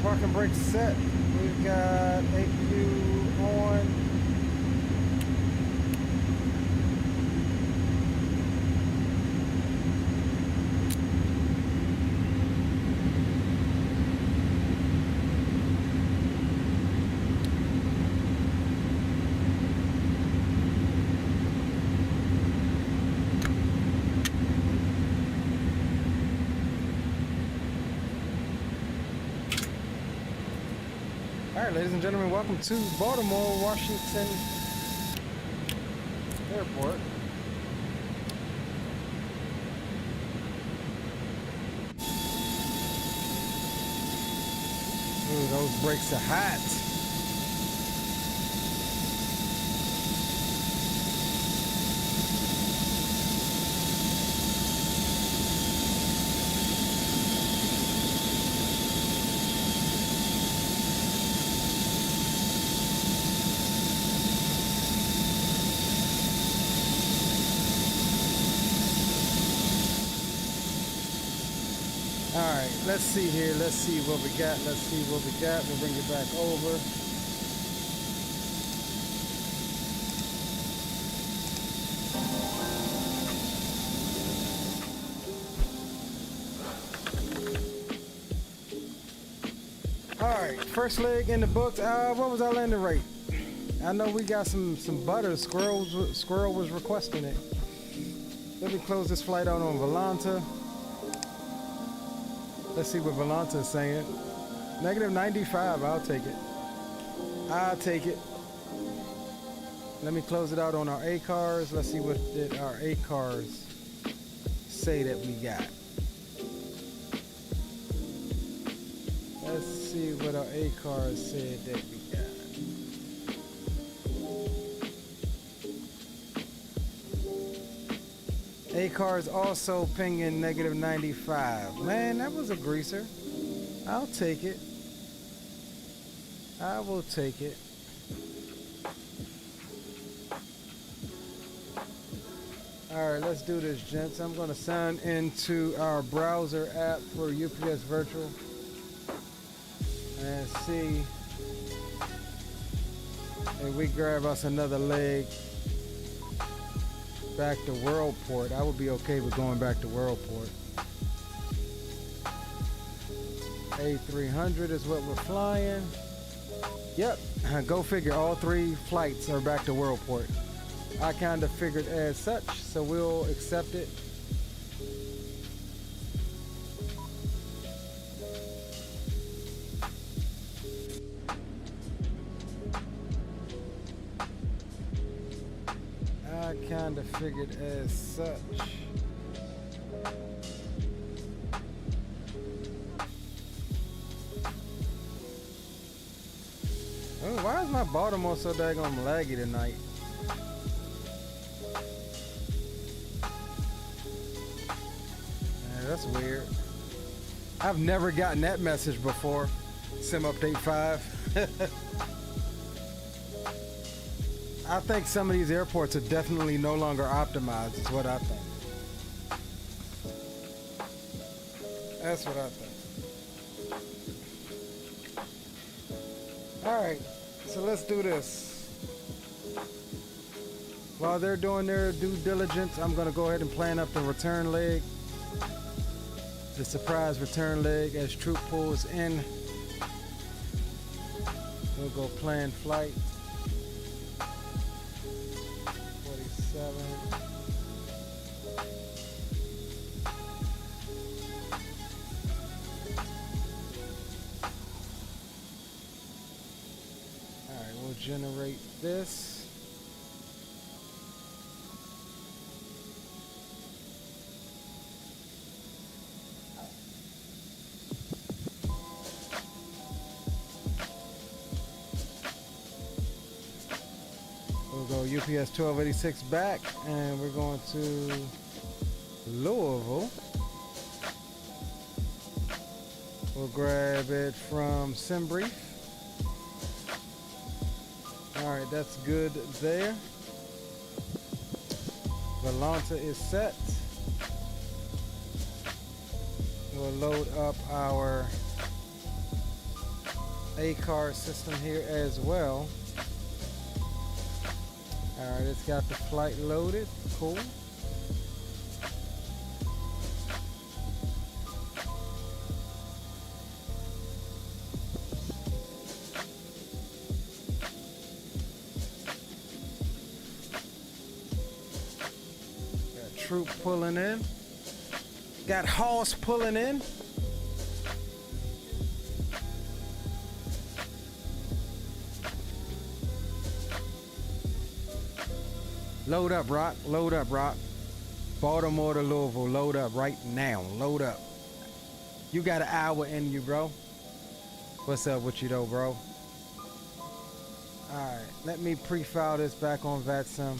Parking brake set. We've got APU on. Ladies and gentlemen, welcome to Baltimore, Washington Airport. Ooh, those brakes are hot. Alright, let's see here. Let's see what we got. Let's see what we got. We'll bring it back over. Alright, first leg in the books. What was our landing rate? I know we got some butter. Squirrel was requesting it. Let me close this flight out on Volanta. Let's see what Volanta is saying. -95, I'll take it. I'll take it. Let me close it out on our A cars. Let's see what did our A cars say that we got. Let's see what our A cars said that we got. A cars also pinging -95. Man, that was a greaser. I'll take it. I will take it. All right, let's do this, gents. I'm going to sign into our browser app for UPS Virtual and see if we grab us another leg back to Worldport. I would be okay with going back to Worldport. A300 is what we're flying. Yep, go figure. All 3 flights are back to Worldport. I kind of figured as such, so we'll accept it. I kind of figured as such. Oh, why is my Baltimore so daggone laggy tonight? That's weird. I've never gotten that message before. Sim update 5. I think some of these airports are definitely no longer optimized, is what I think. That's what I think. All right, so let's do this. While they're doing their due diligence, I'm gonna go ahead and plan up the return leg. The surprise return leg as troop pulls in. We'll go plan flight 47. All right, we'll generate this. UPS 1286 back, and we're going to Louisville. We'll grab it from SimBrief. All right, that's good there. Valanta is set. We'll load up our A-card system here as well. All right, it's got the flight loaded. Cool. Got troop pulling in. Got horse pulling in. Load up, Rock. Load up, Rock. Baltimore to Louisville. Load up right now. Load up. You got an hour in you, bro. What's up with you, though, bro? All right. Let me pre-file this back on VATSIM.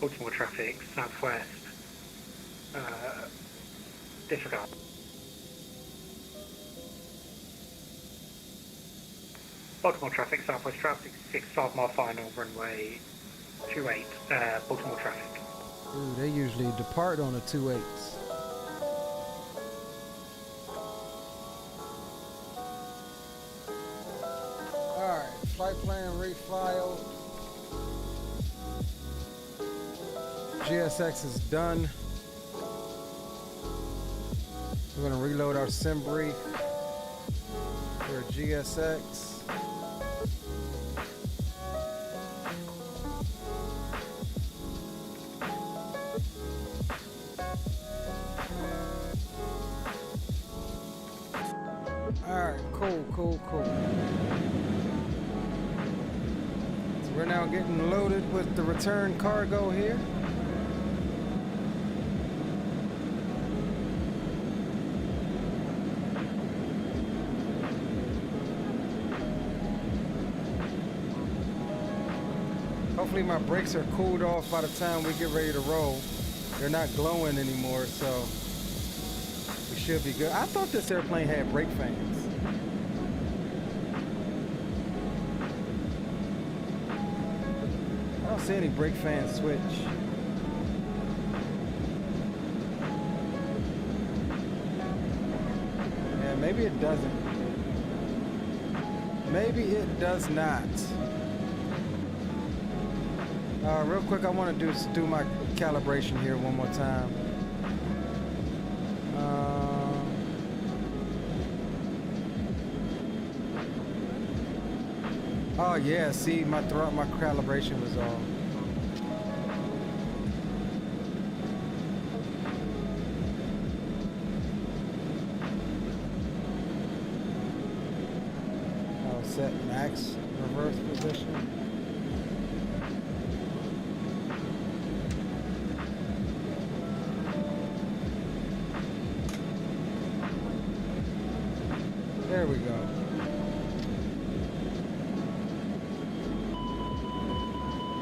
Baltimore traffic, southwest, disregard. Baltimore traffic, southwest traffic, 6 mile final, runway 28, Baltimore traffic. Ooh, they usually depart on the 28s. All right, flight plan refiled. GSX is done. We're gonna reload our SimBrief for GSX. cool. So we're now getting loaded with the return cargo here. Hopefully my brakes are cooled off by the time we get ready to roll. They're not glowing anymore, so we should be good. I thought this airplane had brake fans. I don't see any brake fan switch. Yeah, maybe it doesn't. Maybe it does not. Real quick, I want to do my calibration here one more time. Oh yeah, see, my calibration was off. I'll set max reverse position. There we go.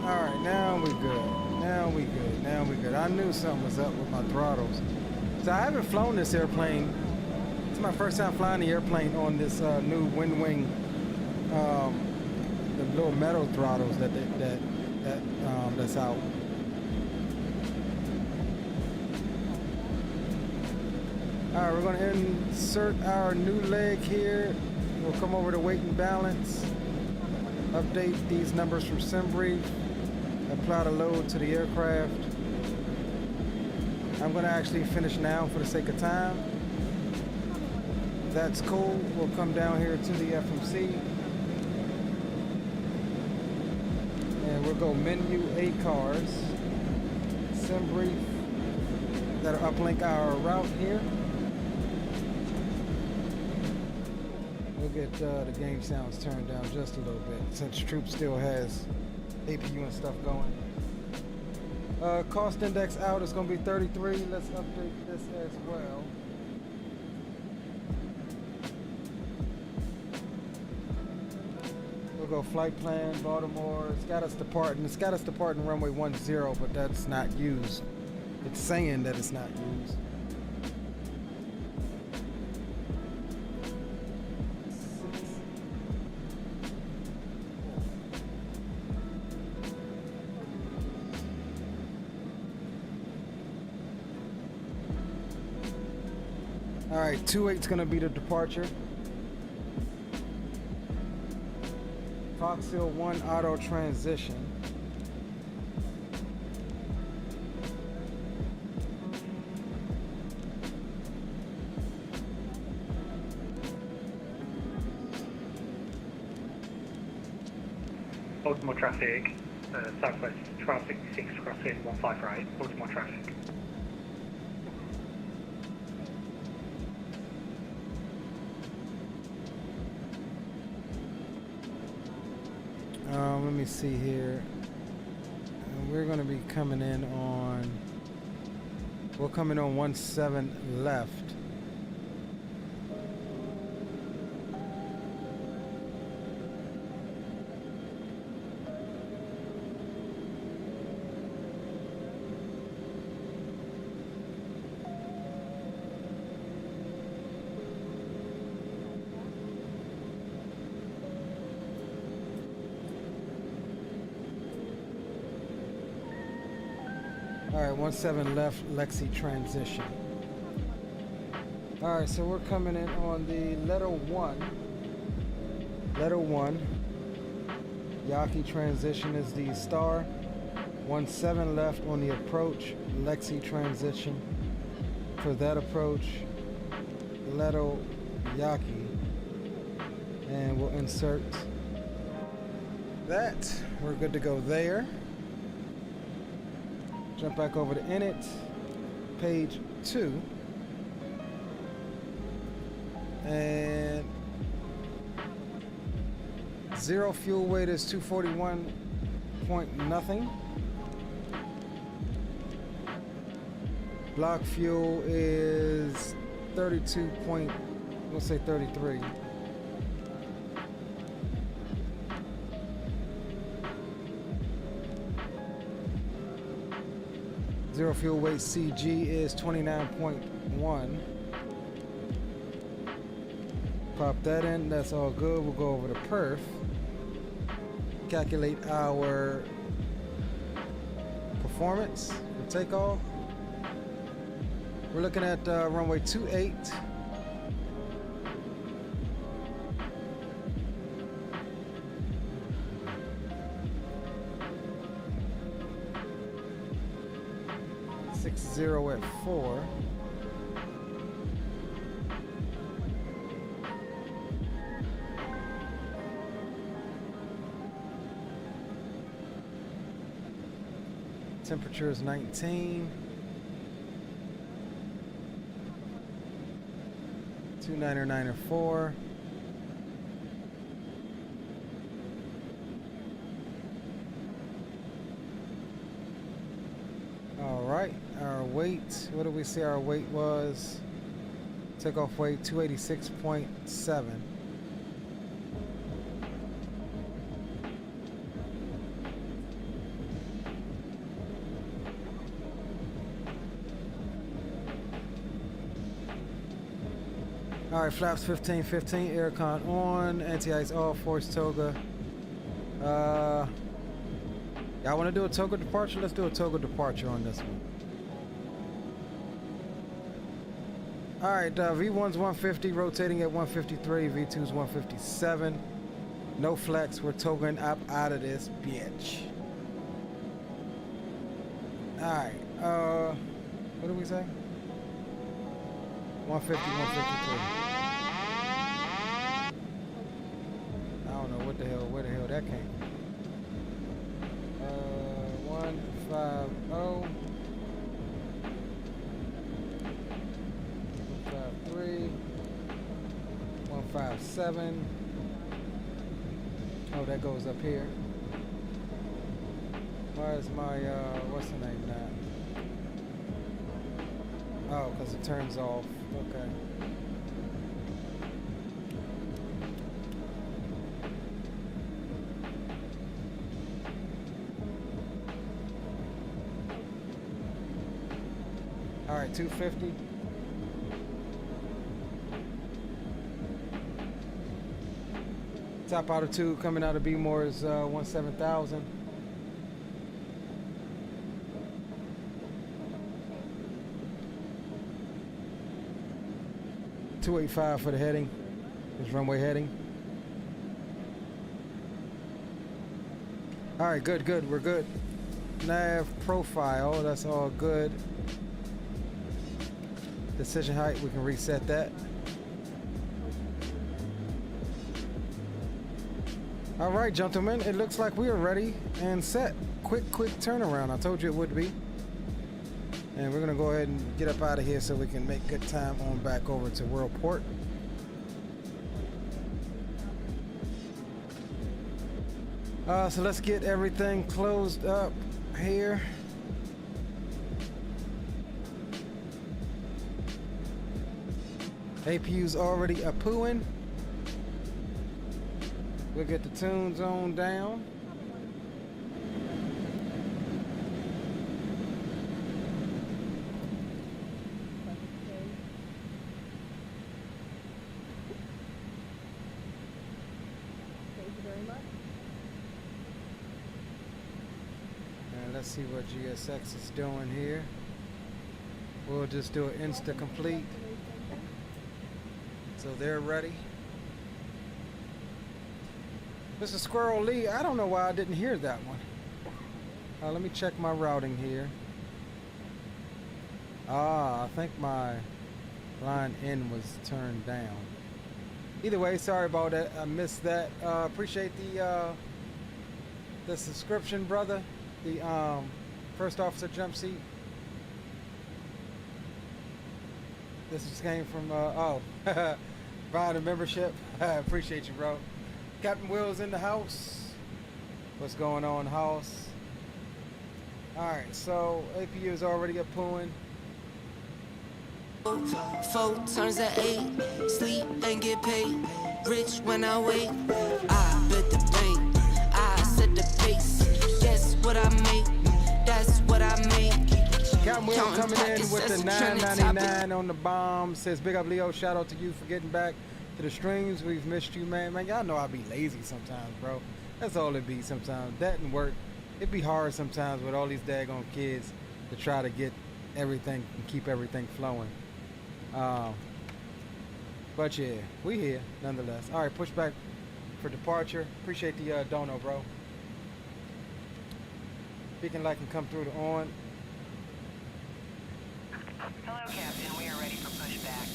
All right, now we good. Now we good. I knew something was up with my throttles. So I haven't flown this airplane. It's my first time flying the airplane on this new wind wing, the little metal throttles that's out. All right, we're going to insert our new leg here. We'll come over to weight and balance, update these numbers from SimBrief, apply the load to the aircraft. I'm going to actually finish now for the sake of time. That's cool. We'll come down here to the FMC. And we'll go menu ACARS, SimBrief. That'll uplink our route here. Get the game sounds turned down just a little bit since Troop still has APU and stuff going. Cost index out is going to be 33. Let's update this as well. We'll go flight plan, Baltimore. It's got us departing runway 10, but that's not used. It's saying that it's not used. All right, 28's gonna be the departure. Fox Hill 1 auto transition. Baltimore traffic, Southwest 1266 crossing 158, Baltimore traffic. Let me see here. We're going to be coming in on, we're coming on 17 left. All right, 17 left, Lexi transition. All right, so we're coming in on the letter 1. Letter 1. Yaki transition is the star. 17 left on the approach, Lexi transition. For that approach, letter Yaki. And we'll insert that. We're good to go there. Jump back over to Init, page 2, and Zero fuel weight is 241 point nothing. Block fuel is 32 point, let's say 33. Zero fuel weight CG is 29.1. Pop that in, that's all good. We'll go over to perf. Calculate our performance for takeoff. We're looking at runway 28. Zero at 4. Temperature is 19. 299.4. All right, our weight, what did we say our weight was? Takeoff weight 286.7. All right, flaps 15, aircon on, anti-ice off, force toga. Y'all want to do a toga departure? Let's do a toga departure on this one. All right, V1's 150, rotating at 153. V2's 157. No flex. We're togaing up out of this bitch. All right. What did we say? 150, 153. I don't know what the hell, where the hell that came from. 150, 153, 157. Oh, that goes up here. Where's my, what's the name now? Oh, because it turns off. Okay. All right, 250. Top altitude coming out of B-more is 17,000. .285 for the heading. This runway heading. All right, good, good. We're good. Nav profile. That's all good. Decision height. We can reset that. All right, gentlemen. It looks like we are ready and set. Quick turnaround. I told you it would be. And we're gonna go ahead and get up out of here so we can make good time on back over to Worldport. So let's get everything closed up here. APU's already a-pooing. We'll get the tunes on down. Let's see what GSX is doing here. We'll just do an insta complete. So they're ready. Mr. Squirrel Lee, I don't know why I didn't hear that one. Let me check my routing here. I think my line in was turned down. Either way, sorry about that. I missed that. Appreciate the subscription, brother. The first officer jump seat. This just came from buying a membership. I appreciate you, bro. Captain Will's in the house. What's going on, house? Alright, so APU is already got pulling. 4 turns at 8, sleep and get paid. Rich when I wait, I bet the bank. I set the pace. Guess what I make? That's what I make. Captain Will coming in with the $9.99 on the bomb. Says big up Leo. Shout out to you for getting back to the streams. We've missed you, man. Man, y'all know I be lazy sometimes, bro. That's all it be sometimes. That and work. It be hard sometimes with all these daggone kids to try to get everything and keep everything flowing. But yeah, we here nonetheless. All right, push back for departure. Appreciate the dono, bro. Speaking like and come through the on. Hello, Captain. We are ready for pushback.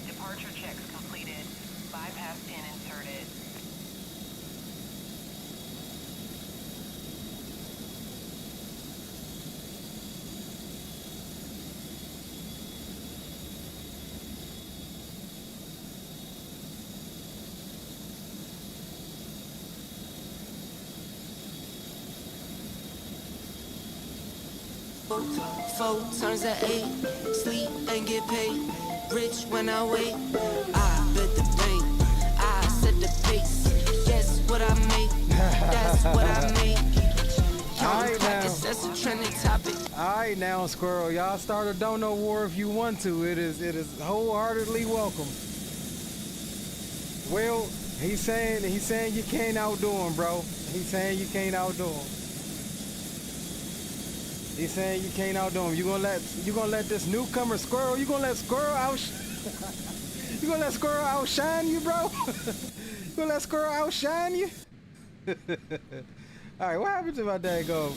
Departure checks completed. Bypass pin inserted. Four turns at 8, sleep and get paid. Rich when I wait, I bet the bank. I set the pace. Guess what I make? That's what I make. Alright now. That's a trending topic. Alright now, Squirrel. Y'all start a dono war if you want to. It is wholeheartedly welcome. Will, he's saying you can't outdo him, bro. He's saying you can't outdo him. He's saying you can't outdo him. You gonna let this newcomer Squirrel? You gonna let Squirrel you gonna let Squirrel outshine you, bro? You gonna let Squirrel outshine you? All right, what happened to my daggone?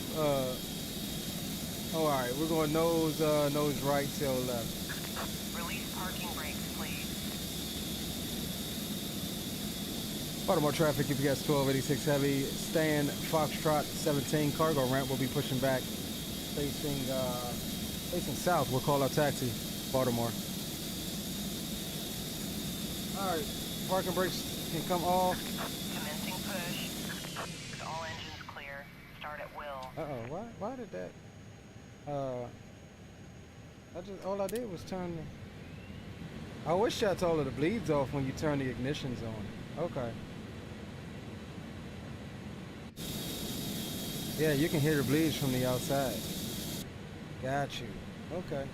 All right, we're going nose right till left. Release parking brakes, please. Baltimore traffic, UPS 1286 heavy, stand Foxtrot 17 cargo ramp will be pushing back. Facing south, we'll call our taxi, Baltimore. All right, parking brakes can come off. Commencing push. All engines clear. Start at will. Uh-oh, why did that? All I did was turn the... I wish I told her the bleeds off when you turn the ignitions on. Okay. Yeah, you can hear the bleeds from the outside. Got you. Okay.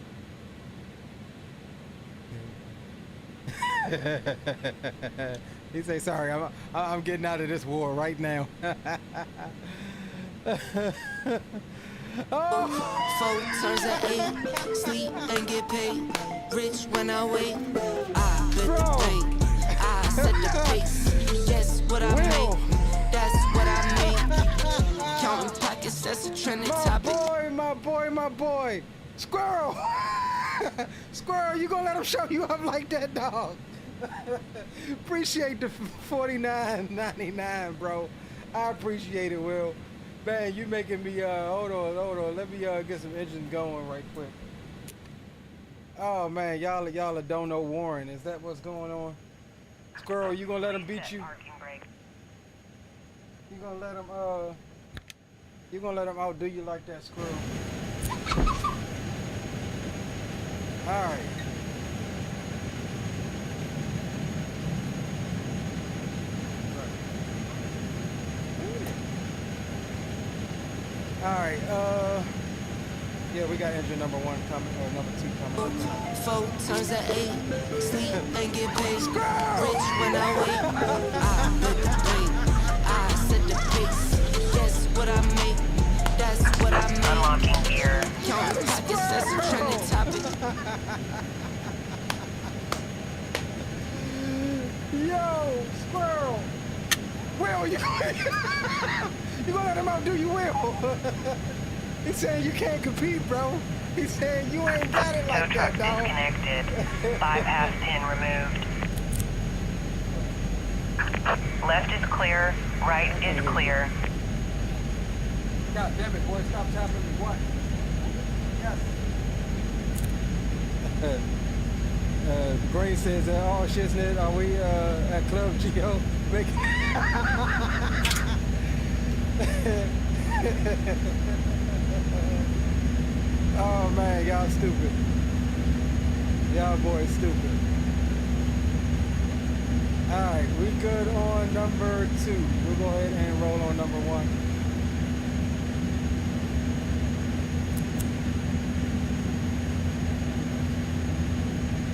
He say, sorry, I'm getting out of this war right now. Oh. 4 turns at 8, sleep and get paid. Rich when I wait, I bet the bank. I set the pace. Guess what I make? That's what I make. Counting pockets, that's a trending topic. My boy, Squirrel. Squirrel, you gonna let him show you up like that, dog? Appreciate the $49.99, bro. I appreciate it, Will. Man, you making me, hold on. Let me get some engine going right quick. Oh man, y'all don't know Warren. Is that what's going on? Squirrel, you gonna let him beat you? You gonna let him outdo you like that, Squirrel? Alright. Alright, yeah, we got engine number 1 coming, or number 2 coming. 4 turns at 8, sleep and get paid. Rich when I wait, I bet the bank. I set the pace. Guess what I make? That's what I make. Unlocking gear. Counting pockets, that's a trending topic. Yo, Squirrel! Will, you gonna let him outdo you, Will? He's saying you can't compete, bro. He's saying you ain't got it like that, dog. Disconnected. 5 past 10 removed. Left is clear. Right is clear. God damn it, boy. Stop tapping me. What? Yes. Gray says, oh, shiznit, are we at Club Geo? Oh, man, y'all stupid. Y'all boys stupid. All right, we good on number 2. We'll go ahead and roll on number 1.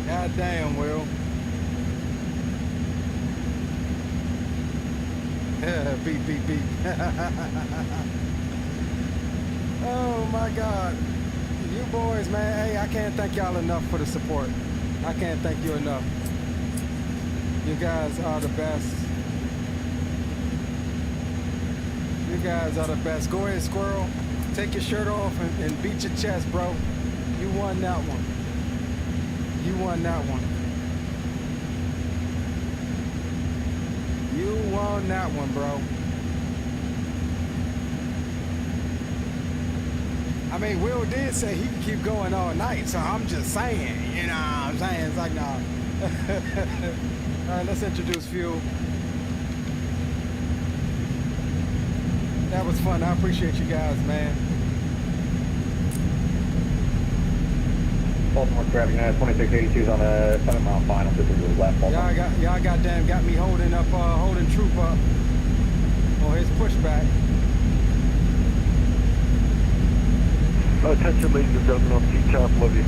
God damn, Will. Beep, beep, beep. Oh my God. You boys, man. Hey, I can't thank y'all enough for the support. I can't thank you enough. You guys are the best. You guys are the best. Go ahead, Squirrel. Take your shirt off and beat your chest, bro. You won that one. You won that one. You won that one, bro. I mean, Will did say he could keep going all night, so I'm just saying, you know what I'm saying? It's like, nah. All right, let's introduce Fuel. That was fun. I appreciate you guys, man. Baltimore traffic, 2682's on a 7-mile final, just to the left. Y'all goddamn got me holding troop up on his pushback. Attention, ladies and gentlemen, on T-top, love you.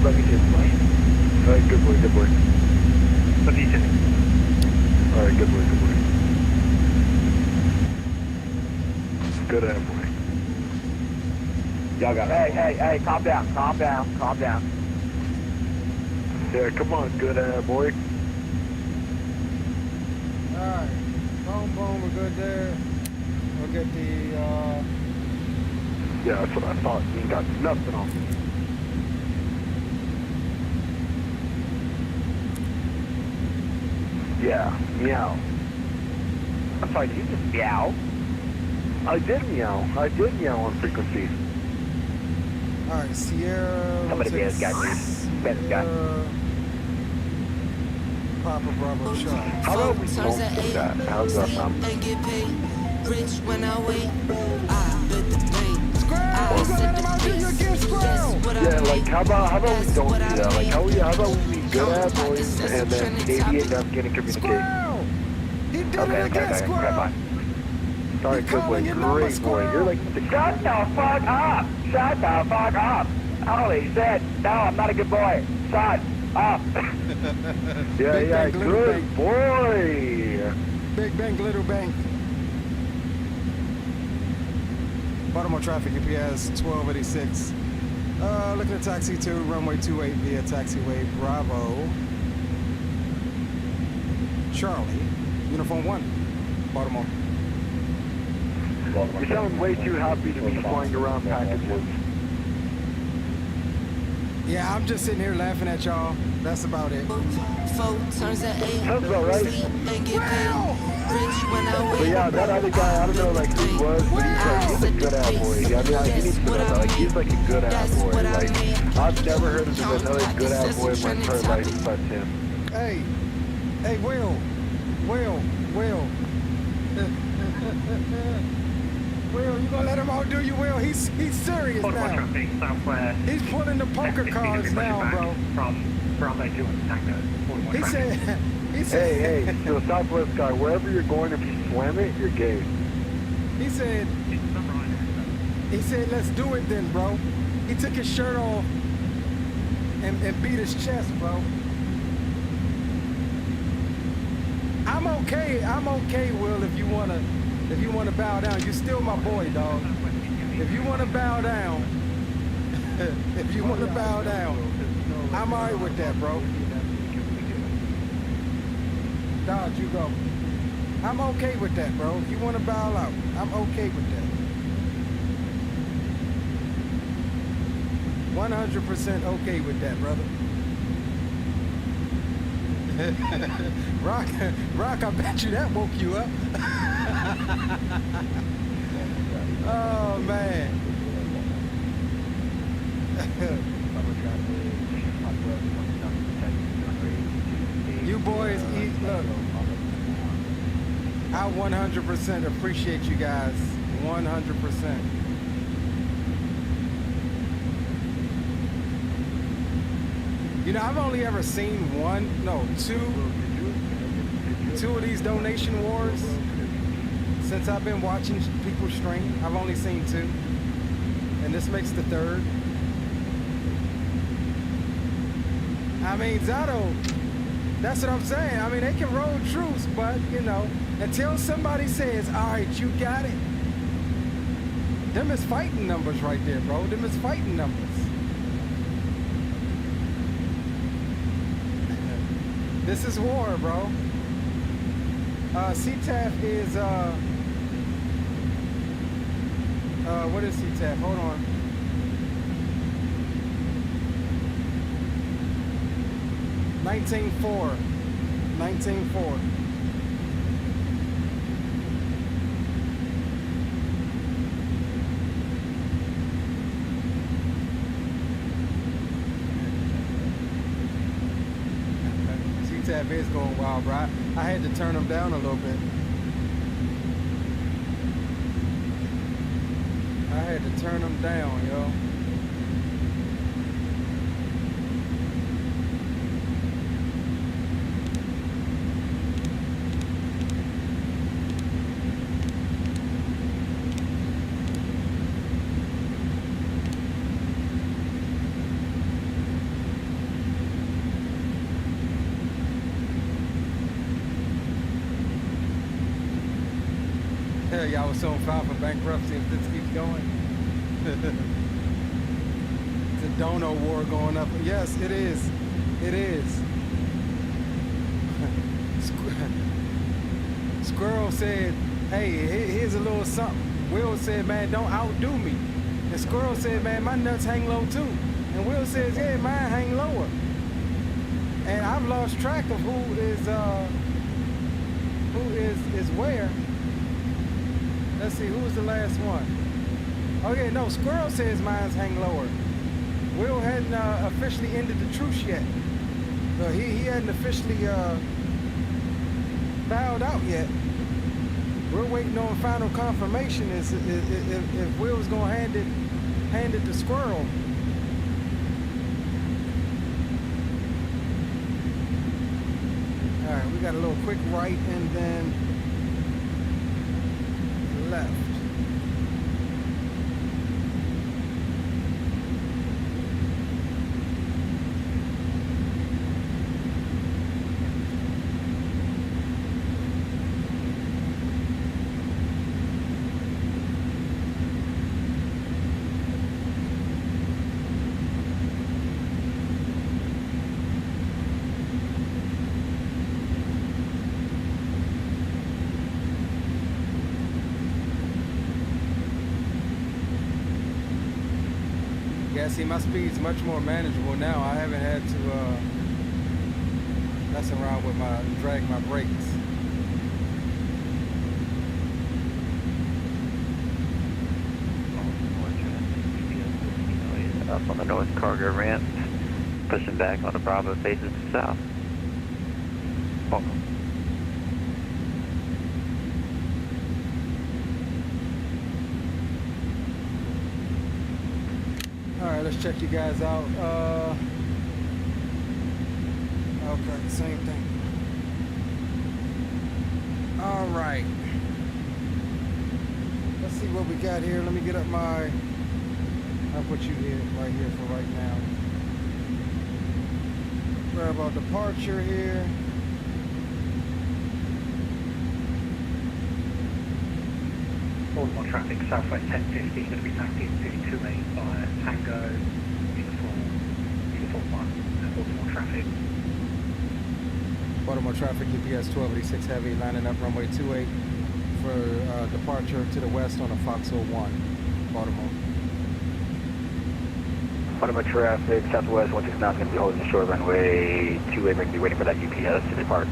Let me see. All right, good boy, good boy. What do you think? All right, good boy, good boy. Good ass boy. Y'all got it. Hey, calm down. Yeah, come on, good ass boy. All right, boom, we're good there. We'll get the, Yeah, that's what I thought. You ain't got nothing on me. Yeah, meow. I'm sorry, did you just meow? I did meow on frequency. all right, Sierra. Somebody we'll got me. Better guy. Papa Bravo Charlie. How about we don't do that? How's that sound? Rich when I wait, I bet the pain. Squirrel, you gonna let him out do you again, Squirrel? Yeah, like how about we don't do that? Like how about we be good ass boys and then aviate navigating communication? Squirrel! He did it again, Squirrel! Sorry, good boy, great boy. You're like the Shut the fuck up! Holy shit! No, I'm not a good boy. Shut up! yeah, good boy. Big bang, little bang. Baltimore traffic, UPS 1286. Looking at taxi to runway 28 via taxiway Bravo. Charlie, uniform 1, Baltimore. You sound way too happy to be flying around packages. Yeah, I'm just sitting here laughing at y'all. That's about it. 4 turns at 8. Sounds about right. Sleep and get paid. Rich when I wait. But yeah, that other guy, I don't know like who he was, but he's a good ass boy. I mean, he needs to know that. Like, he's like a good ass boy. Like, I've never heard of another good ass boy in my entire life besides him. Hey, Will. Will, you gonna let him outdo you, Will? He's serious Baltimore now. traffic, southwest. He's pulling the poker cards now, bro. From Bravo 2 and Tango. He said, Hey, so Southwest guy, wherever you're going, if you slam it, you're gay. He said, let's do it then, bro. He took his shirt off and beat his chest, bro. I'm okay, Will, if you wanna bow down. You're still my boy, dog. If you wanna bow down, If you want to bow down, I'm all right with that, bro. Dodge, you go. I'm okay with that, bro. If you want to bow out, I'm okay with that. 100% okay with that, brother. Rock, I bet you that woke you up. Oh, man. You boys eat, look. I 100% appreciate you guys. 100%. You know, I've only ever seen two of these donation wars since I've been watching people stream. I've only seen two, and this makes the third. I mean, Zato, that's what I'm saying. I mean, they can roll truce, but, you know, until somebody says, all right, you got it. Them is fighting numbers right there, bro. Them is fighting numbers. This is war, bro. CTAF is, what is CTAF? Hold on. $19.4. CTAF is going wild, bro. I had to turn them down a little bit. I had to turn them down, yo. Y'all was so filed for bankruptcy if this keeps going. The dono war going up. Yes, it is. It is. Squirrel said, hey, here's a little something. Will said, man, don't outdo me. And Squirrel said, man, my nuts hang low too. And Will says, yeah, mine hang lower. And I've lost track of who is where. Let's see, who was the last one? Oh yeah, no, Squirrel says mine's hang lower. Will hadn't officially ended the truce yet. So he hadn't officially bowed out yet. We're waiting on final confirmation if Will's gonna hand it to Squirrel. All right, we got a little quick right and then left. See, my speed's much more manageable now. I haven't had to mess around with drag my brakes. Up on the north cargo ramp, pushing back on the Bravo faces to south. Oh. Alright, let's check you guys out. Okay, same thing. Alright. Let's see what we got here. Let me get up I'll put you here, right here for right now. Grab our departure here. Baltimore traffic, southwest 1050, going to be taxi 328 via Tango, Uniform 1, Baltimore traffic. Baltimore traffic, UPS 1286 heavy, lining up runway 28 for departure to the west on a Foxhole 1, Baltimore. Baltimore traffic, southwest 169 is going to be holding short runway 28. We're going to be waiting for that UPS to depart.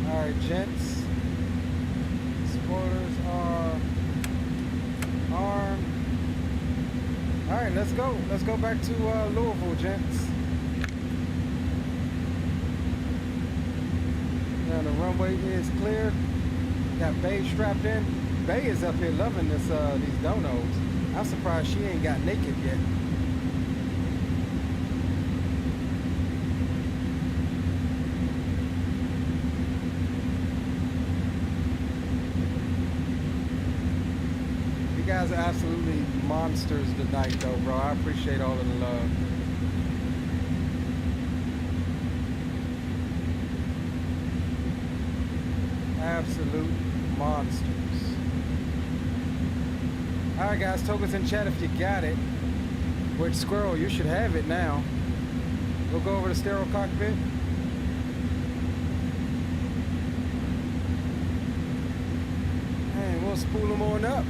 Alright, gents. Spoilers are armed. Alright, let's go. Let's go back to Louisville, gents. Now the runway is clear. Got Bay strapped in. Bay is up here loving this these donos. I'm surprised she ain't got naked yet. You guys are absolutely monsters tonight though, bro. I appreciate all of the love. Absolute monsters. Alright guys, Toga's in chat if you got it. Which Squirrel, you should have it now. We'll go over to Stereo Cockpit. And we'll spool them on up.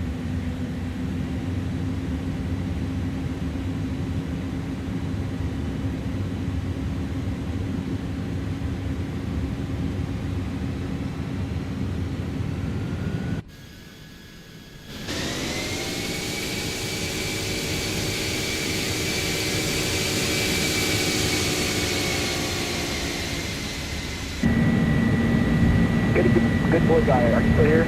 Good boy guy, are you still here?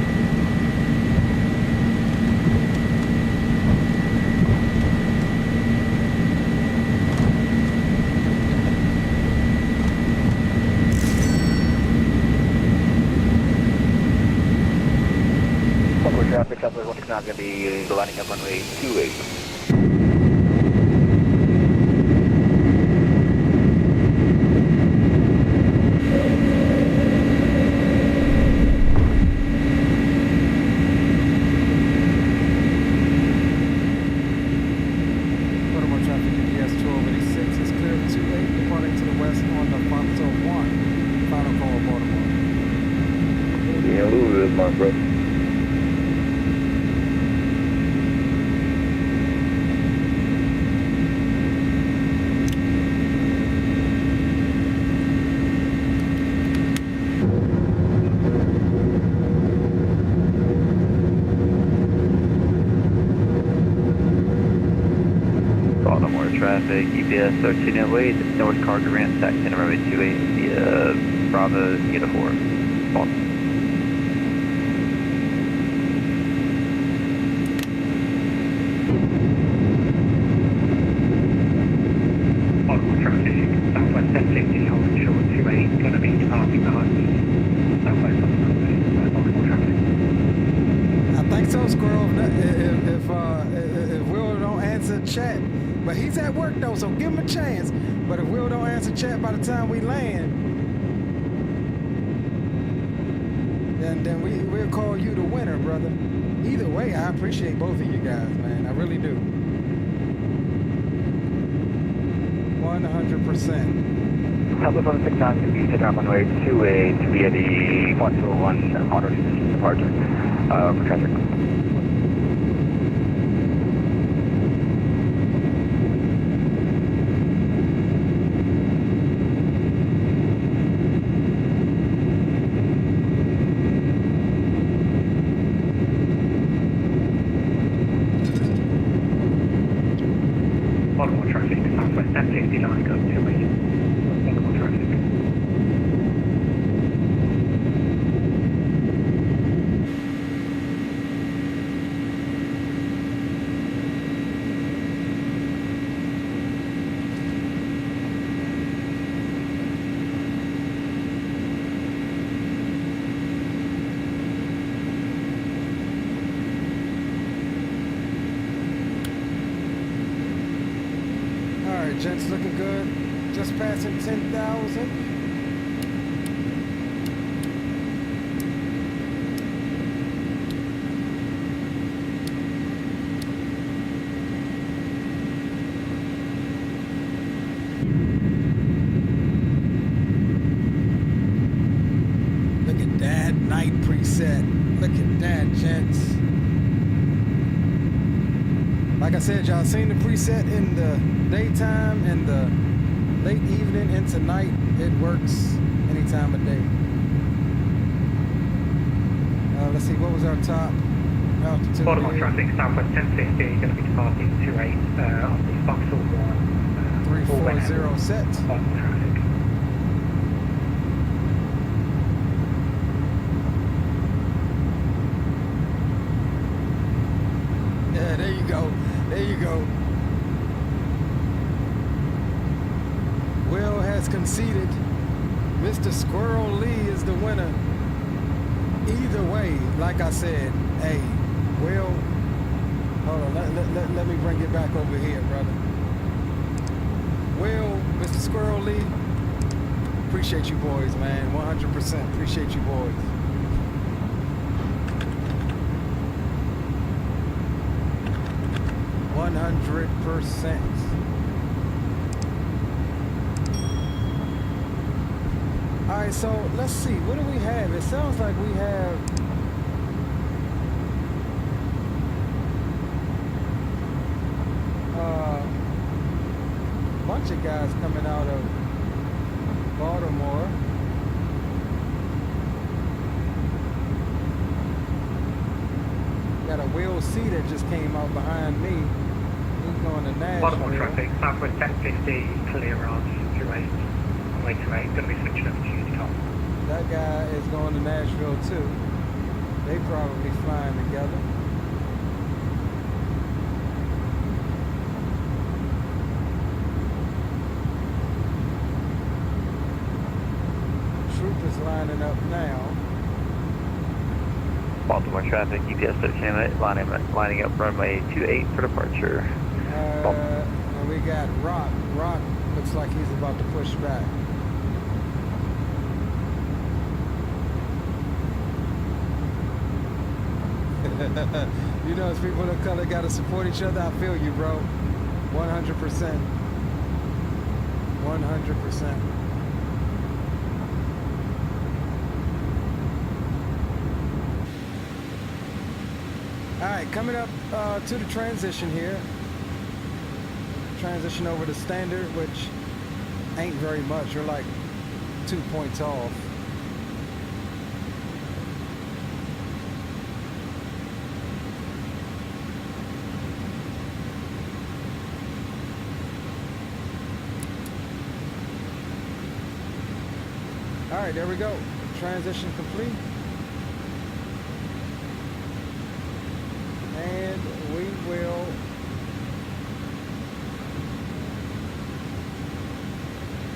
Baltimore traffic, southwest 169 is going to be lining up runway 28. Traffic, UPS 1308, North Cargo Ramp, taxi to runway 28 via Bravo Uniform. Baltimore. Baltimore traffic, southwest 1050, holding short 28, going to be departing behind southwest on the runway, Baltimore traffic. I think so, Squirrel. If Will don't answer chat, but he's at work though, so give him a chance. But if Will don't answer chat by the time we land, then we'll call you the winner, brother. Either way, I appreciate both of you guys, man. I really do. 100%. Southwest 169 is going to be taking off on runway 28 to be at the Foxhole 1 auto departure for traffic. Baltimore traffic, southwest 1050 line, go 28. Baltimore traffic. gents, looking good. Just passing 10,000. Look at that night preset. Look at that, gents. Like I said, y'all seen the preset in the daytime and the late evening into night. It works any time of day. Let's see, what was our top altitude? Baltimore traffic, southwest 1050, going to be departing 28 on the Vauxhall 1. 340 set. Baltimore traffic. Yeah, there you go. There you go. Will has conceded. Mr. Squirrel Lee is the winner. Either way, like I said, hey, Will, hold on, let me bring it back over here, brother. Will, Mr. Squirrel Lee, appreciate you boys, man, 100%, appreciate you boys. %. All right, so let's see. What do we have? It sounds like we have a bunch of guys coming out of Baltimore. Got a Will C that just came out behind me. He's going to Nashville. Baltimore traffic, southwest 1050, clear on 28. On way 28, going to be switching over to Ski. That guy is going to Nashville too. They probably flying together. Troop is lining up now. Baltimore traffic, UPS 13 lining up runway 28 for departure. And we got Rock. Rock looks like he's about to push back. You know, as people of color got to support each other. I feel you, bro. 100%. 100%. All right, coming up to the transition here. Transition over to standard, which ain't very much. You're like 2 points off. All right, there we go. Transition complete. And we will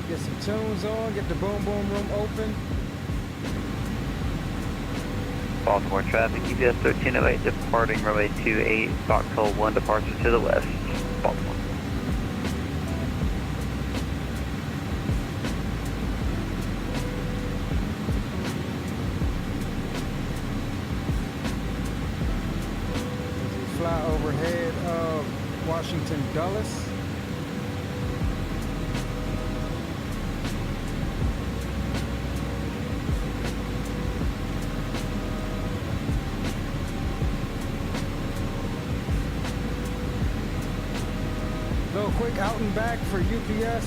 get some tunes on, get the boom boom room open. Baltimore traffic, UPS 1308 departing runway 28, Vauxhall 1 departure to the west. Baltimore. Fly overhead of Washington Dulles. Little quick out and back for UPS.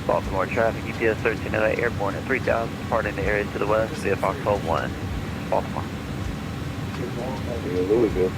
Baltimore traffic, UPS 1308 airborne at 3000, departing the area to the west via Foxhole 1, Baltimore. Louisville.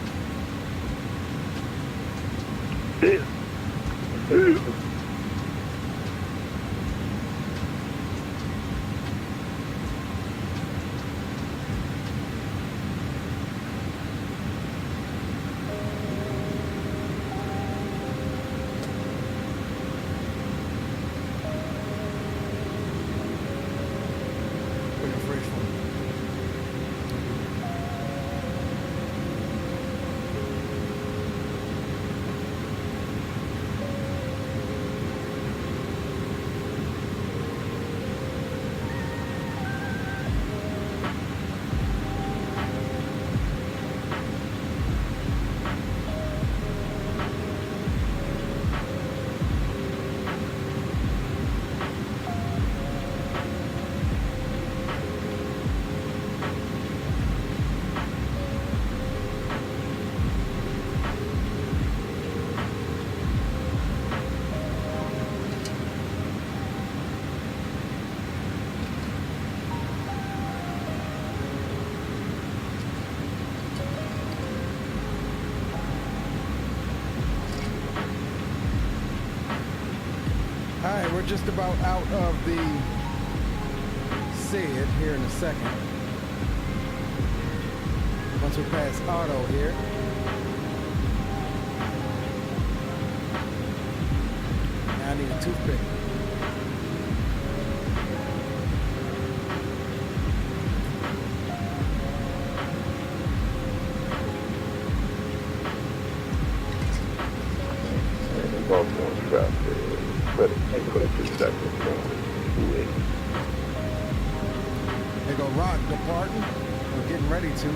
Alright, we're just about out of the SID here in a second. Once we pass Auto here. Now I need a toothpick. Baltimore traffic. Ready to put it to second. There go Rock departing. We're getting ready to.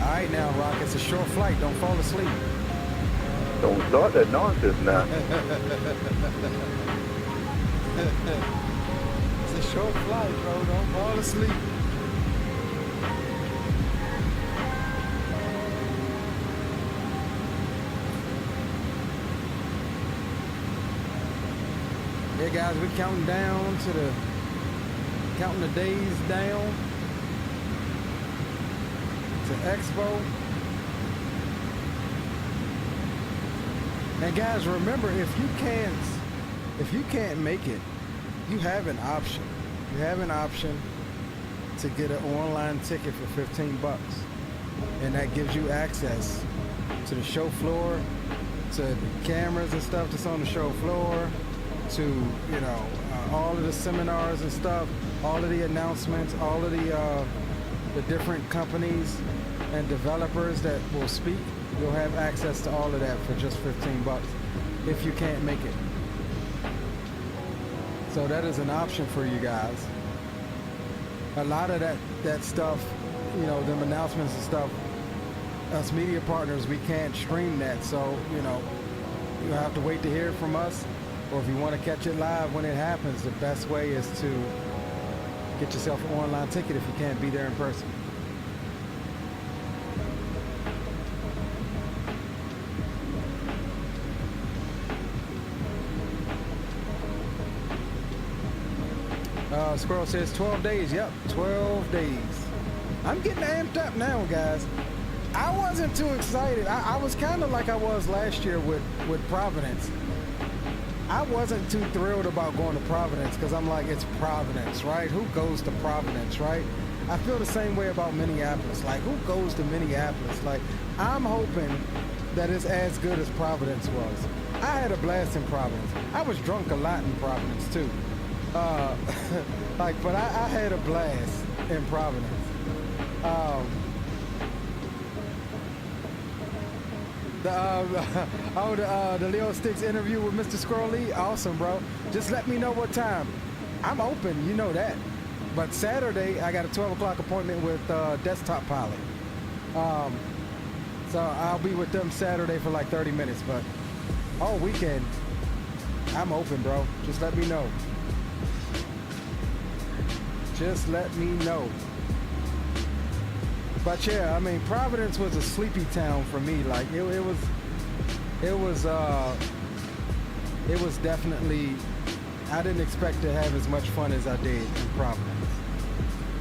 Alright now, Rock, it's a short flight. Don't fall asleep. Don't start that nonsense now. It's a short flight, bro. Don't fall asleep. Yeah, guys, we're counting down to counting the days down to Expo. And guys, remember, if you can't make it, you have an option. You have an option to get an online ticket for 15 bucks. And that gives you access to the show floor, to the cameras and stuff that's on the show floor, to, you know, all of the seminars and stuff, all of the announcements, all of the different companies and developers that will speak. You'll have access to all of that for just 15 bucks if you can't make it. So that is an option for you guys. A lot of that stuff, you know, them announcements and stuff, us media partners, we can't stream that. So, you know, you have to wait to hear from us. Or if you want to catch it live when it happens, the best way is to get yourself an online ticket if you can't be there in person. Squirrel says 12 days. Yep, 12 days. I'm getting amped up now, guys. I wasn't too excited. I was kind of like I was last year with Providence. I wasn't too thrilled about going to Providence because I'm like, it's Providence, right? Who goes to Providence, right? I feel the same way about Minneapolis. Like, who goes to Minneapolis? Like, I'm hoping that it's as good as Providence was. I had a blast in Providence. I was drunk a lot in Providence, too. But I had a blast in Providence. The Leo Sticks interview with Mr. Squirrel Lee, awesome, bro. Just let me know what time. I'm open, you know that. But Saturday, I got a 12 o'clock appointment with Desktop Pilot. So I'll be with them Saturday for like 30 minutes, but all weekend, I'm open, bro. Just let me know. Just let me know. But yeah, I mean, Providence was a sleepy town for me. Like, it It was definitely, I didn't expect to have as much fun as I did in Providence.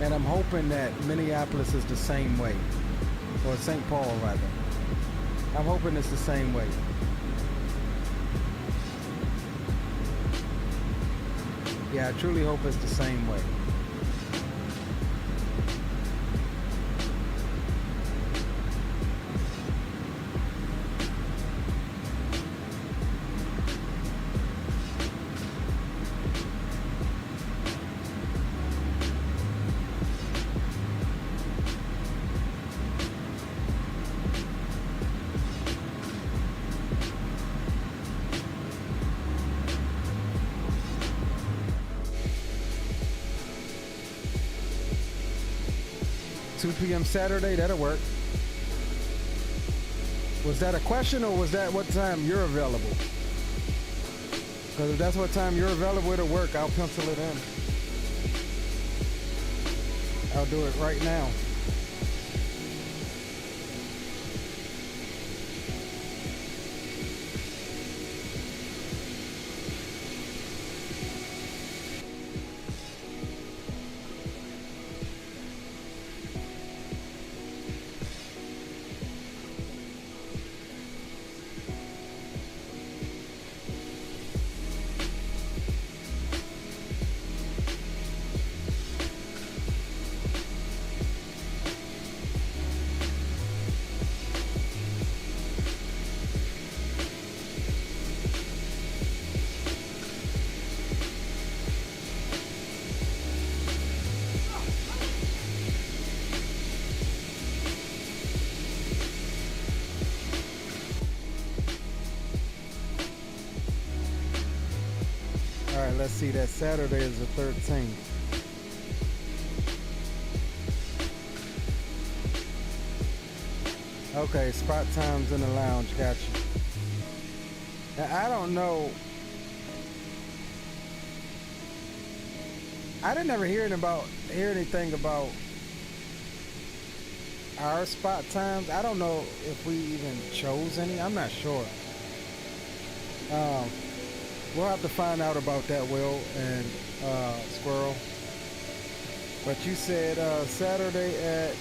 And I'm hoping that Minneapolis is the same way, or St. Paul rather. I'm hoping it's the same way. Yeah, I truly hope it's the same way. PM Saturday, that'll work. Was that a question, or was that what time you're available? Because if that's what time you're available, it'll work. I'll pencil it in. I'll do it right now. Let's see, that Saturday is the 13th. Okay, spot times in the lounge, gotcha. Now, I don't know. I didn't ever hear anything about our spot times. I don't know if we even chose any. I'm not sure. We'll have to find out about that, Will and Squirrel. But you said Saturday at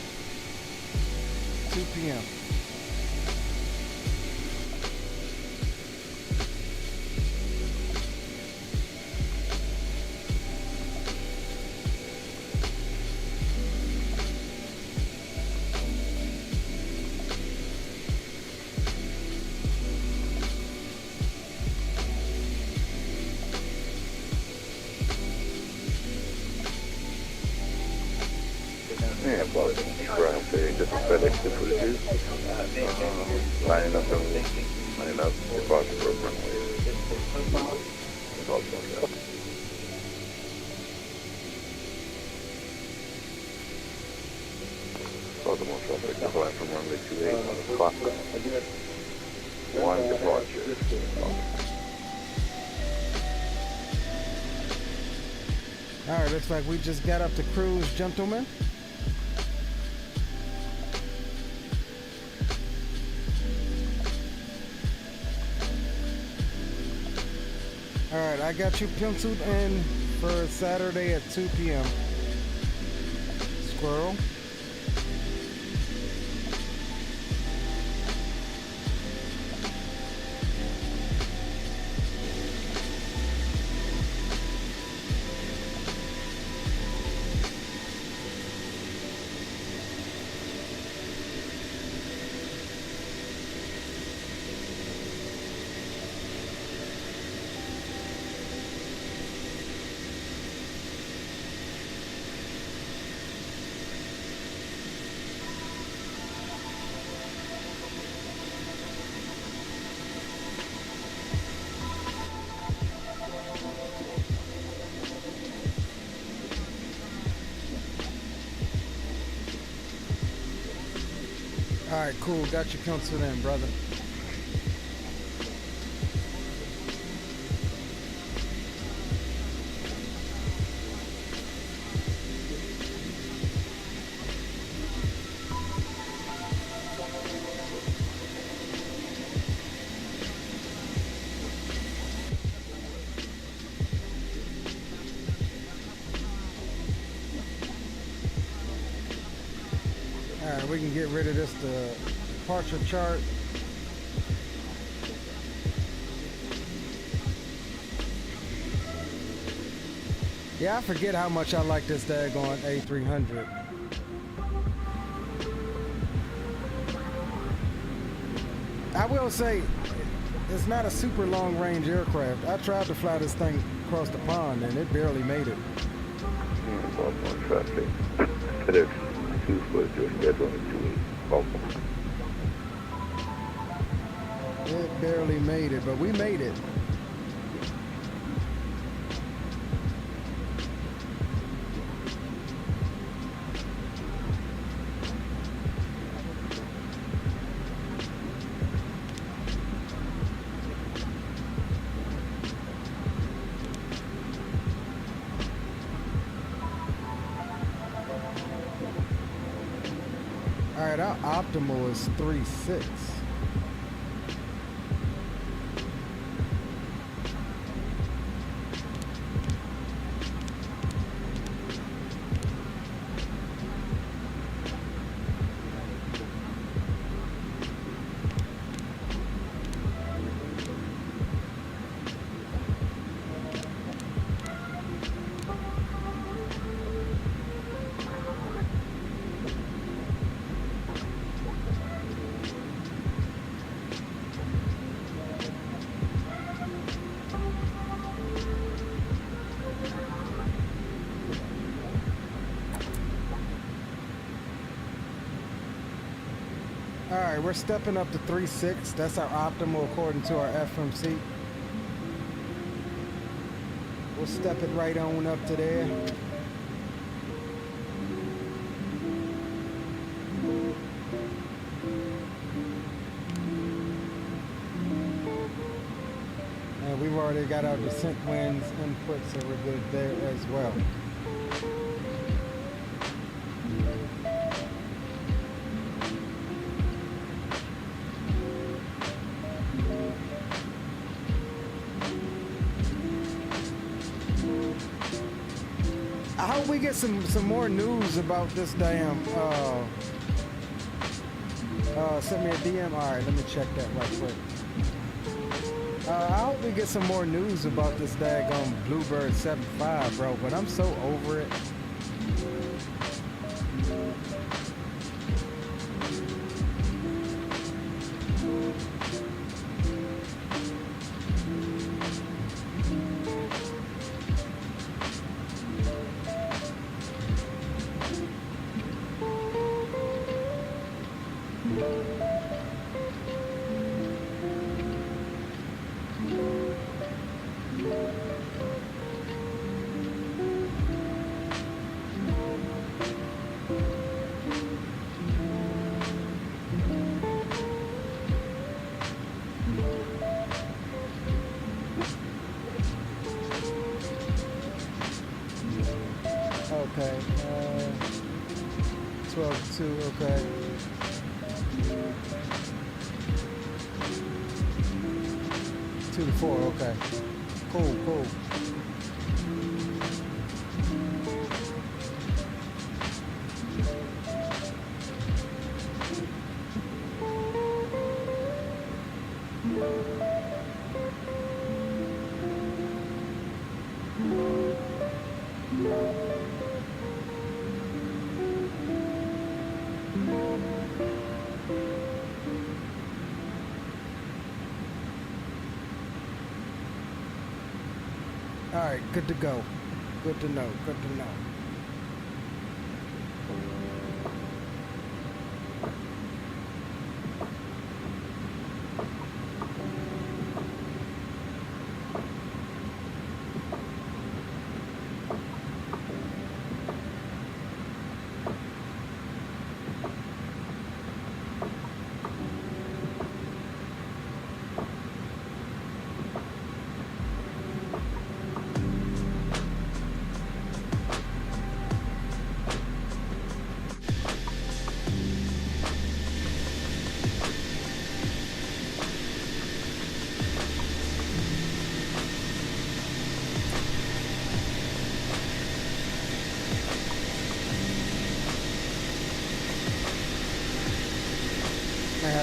2 p.m. Lining up departure program. Baltimore traffic, fly from runway 28 on the clock. 1 departure. Alright, looks like we just got up to cruise, gentlemen. Alright, I got you penciled in for Saturday at 2 p.m. Squirrel. All right, cool. Got you penciled in, brother. we can get rid of this departure chart. Yeah, I forget how much I like this daggone A300. I will say, it's not a super long range aircraft. I tried to fly this thing across the pond and it barely made it. Baltimore traffic. FedEx 2 was your schedule in 28 Baltimore. It barely made it, but we made it. Alright, our optimal is 3.6. Alright, we're stepping up to 3.6. That's our optimal according to our FMC. We'll step it right on up to there. And we've already got our descent winds input, so we're good there as well. I hope we get some more news about this damn send me a DM. Alright, let me check that right quick. I hope we get some more news about this daggone Bluebird 7.5, bro, but I'm so over it. Okay, 12-2, okay. Two to 4, okay. Cool, cool. All right, good to go. Good to know, good to know.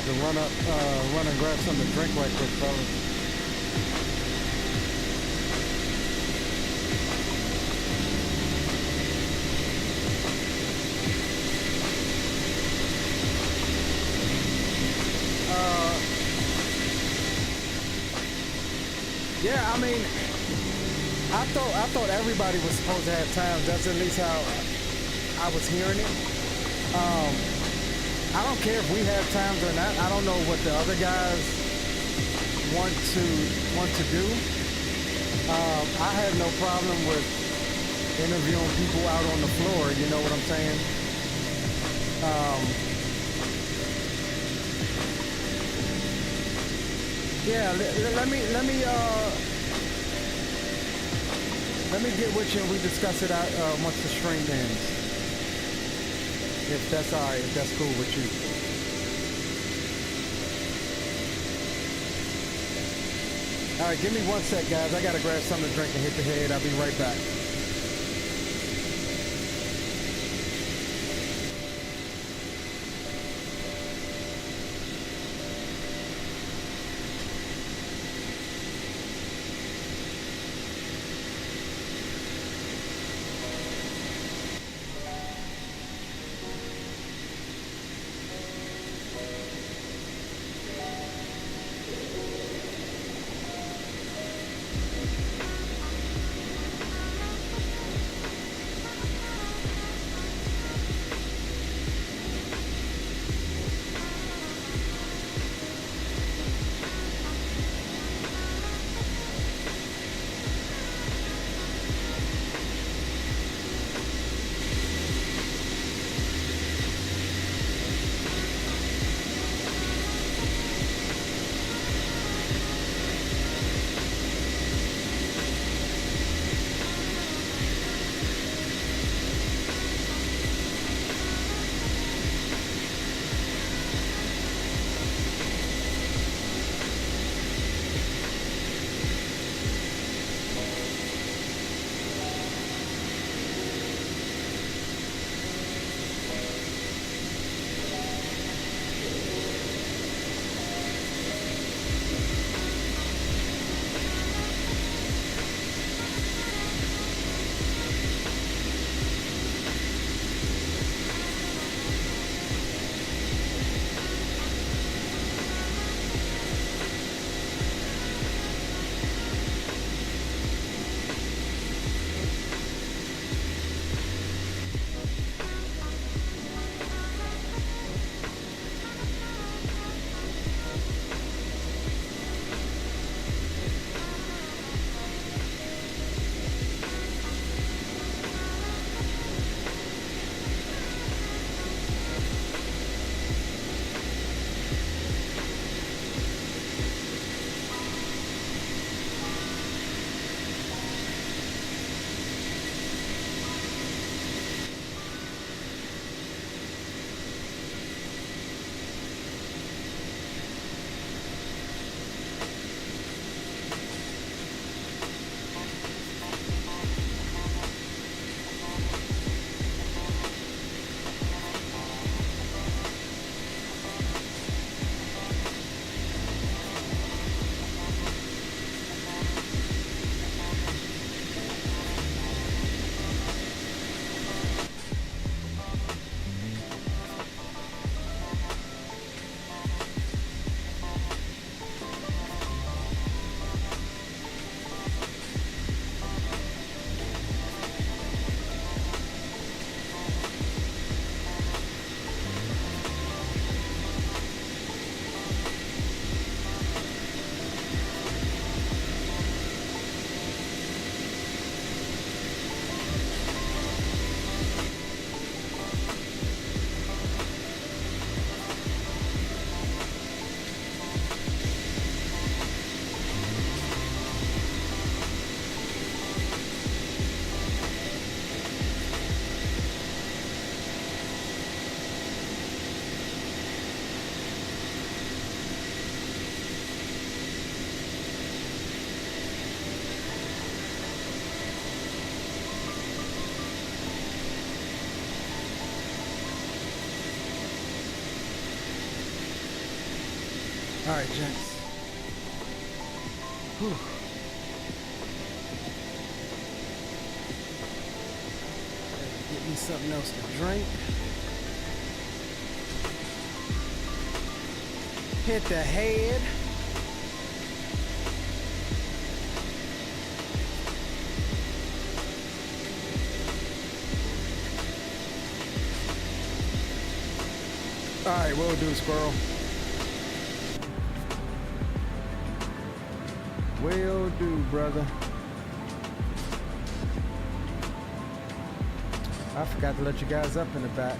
had to run and grab something to drink right quick, fellas. Yeah, I mean, I thought everybody was supposed to have times. That's at least how I was hearing it. I don't care if we have times or not. I don't know what the other guys want to do. I have no problem with interviewing people out on the floor. You know what I'm saying? Yeah, let me get with you and we discuss it out once the stream ends. If that's all right, if that's cool with you. All right, give me 1 sec, guys. I gotta grab something to drink and hit the head. I'll be right back. All right, gents. Whew. Get me something else to drink. Hit the head. All right, will do, squirrel. Will do, brother. I forgot to let you guys up in the back.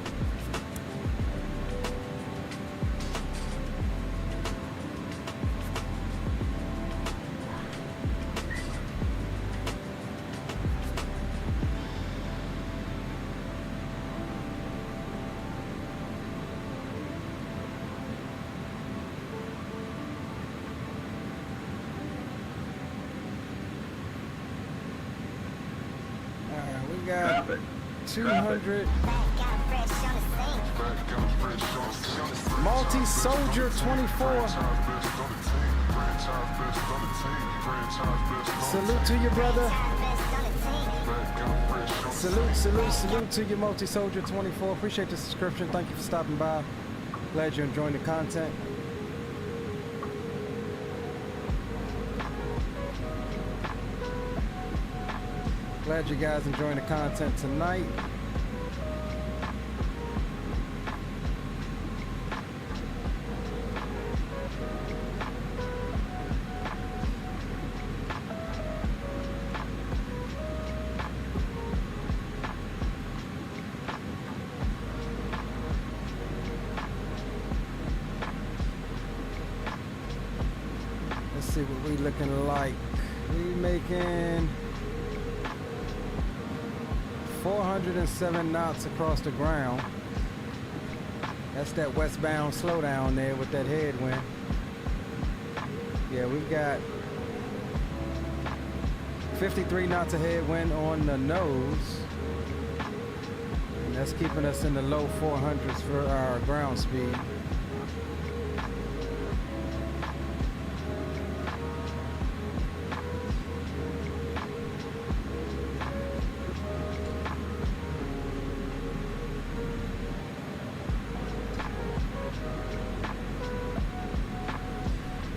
Traffic. 200 multi-soldier 24. Salute to you, brother. Salute to you, multi-soldier 24. Appreciate the subscription. Thank you for stopping by. Glad you're enjoying the content. Glad you guys enjoying the content tonight. Let's see what we looking like. We making 407 knots across the ground. That's that westbound slowdown there with that headwind. Yeah, we've got 53 knots of headwind on the nose. And that's keeping us in the low 400s for our ground speed.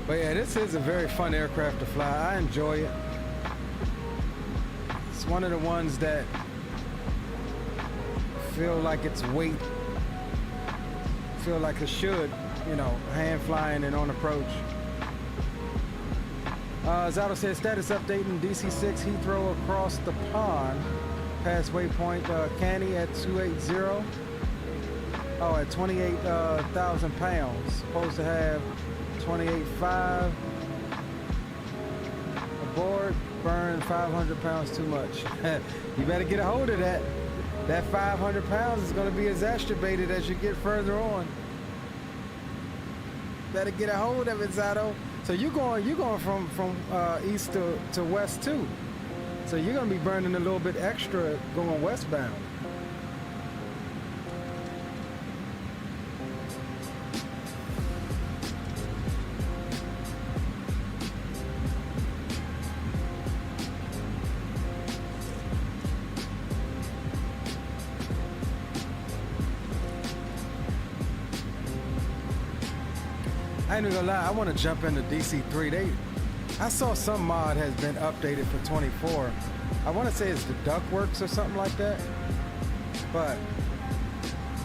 But yeah, this is a very fun aircraft to fly. I enjoy it. It's one of the ones that feel like its weight, feel like it should, you know, hand flying and on approach. Zato says status updating DC-6 Heathrow across the pond. Past waypoint Canny at 280. Oh, at 28,000 pounds. Supposed to have 28.5 aboard. Burn 500 pounds too much. You better get a hold of that. That 500 pounds is going to be exacerbated as you get further on. Better get a hold of it, Zato. So you're going from east to west too. So you're going to be burning a little bit extra going westbound. I ain't even gonna lie, I want to jump into DC-3. I saw some mod has been updated for 24. I want to say it's the Duckworks or something like that. But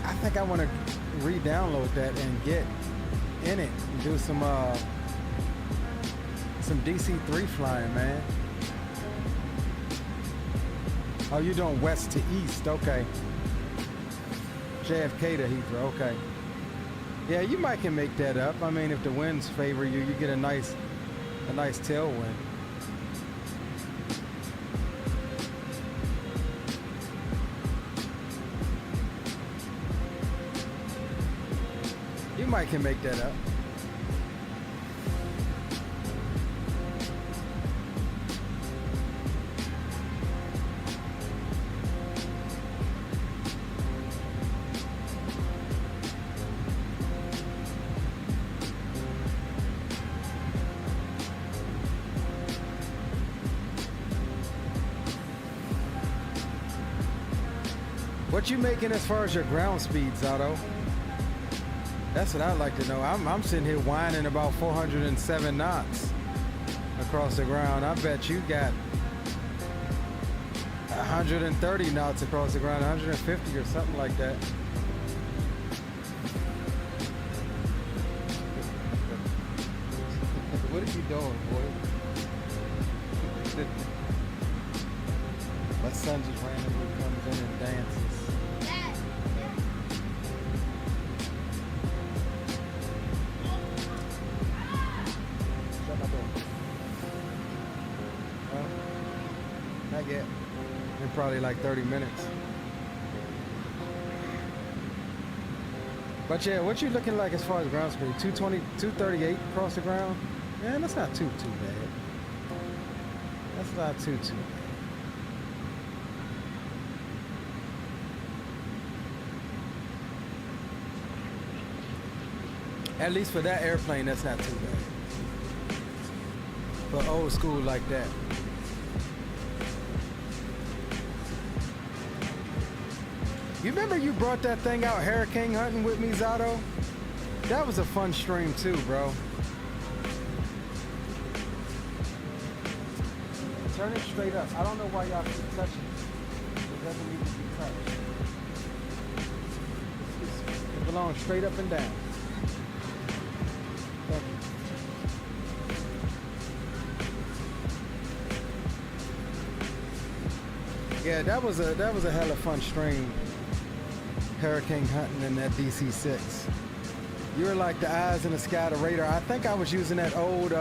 I think I want to re-download that and get in it and do some DC-3 flying, man. Oh, you're doing west to east, okay. JFK to Heathrow, okay. Yeah, you might can make that up. I mean, if the winds favor you, you get a nice tailwind. You might can make that up. What you making as far as your ground speeds, Otto? That's what I'd like to know. I'm sitting here whining about 407 knots across the ground. I bet you got 130 knots across the ground, 150 or something like that. What are you doing, boy? My son just randomly comes in and dances. Shut my door. Not yet. In probably like 30 minutes. But yeah, what you looking like as far as ground speed? 220, 238 across the ground? Man, that's not too bad. That's not too bad. At least for that airplane, that's not too bad. For old school like that. You remember you brought that thing out hurricane hunting with me, Zato? That was a fun stream too, bro. Turn it straight up. I don't know why y'all keep touching it. It doesn't need to be touched. It belongs straight up and down. Thank you. Yeah, that was a hella fun stream. Hurricane hunting in that DC-6. You were like the eyes in the sky, the radar. I think I was using that old,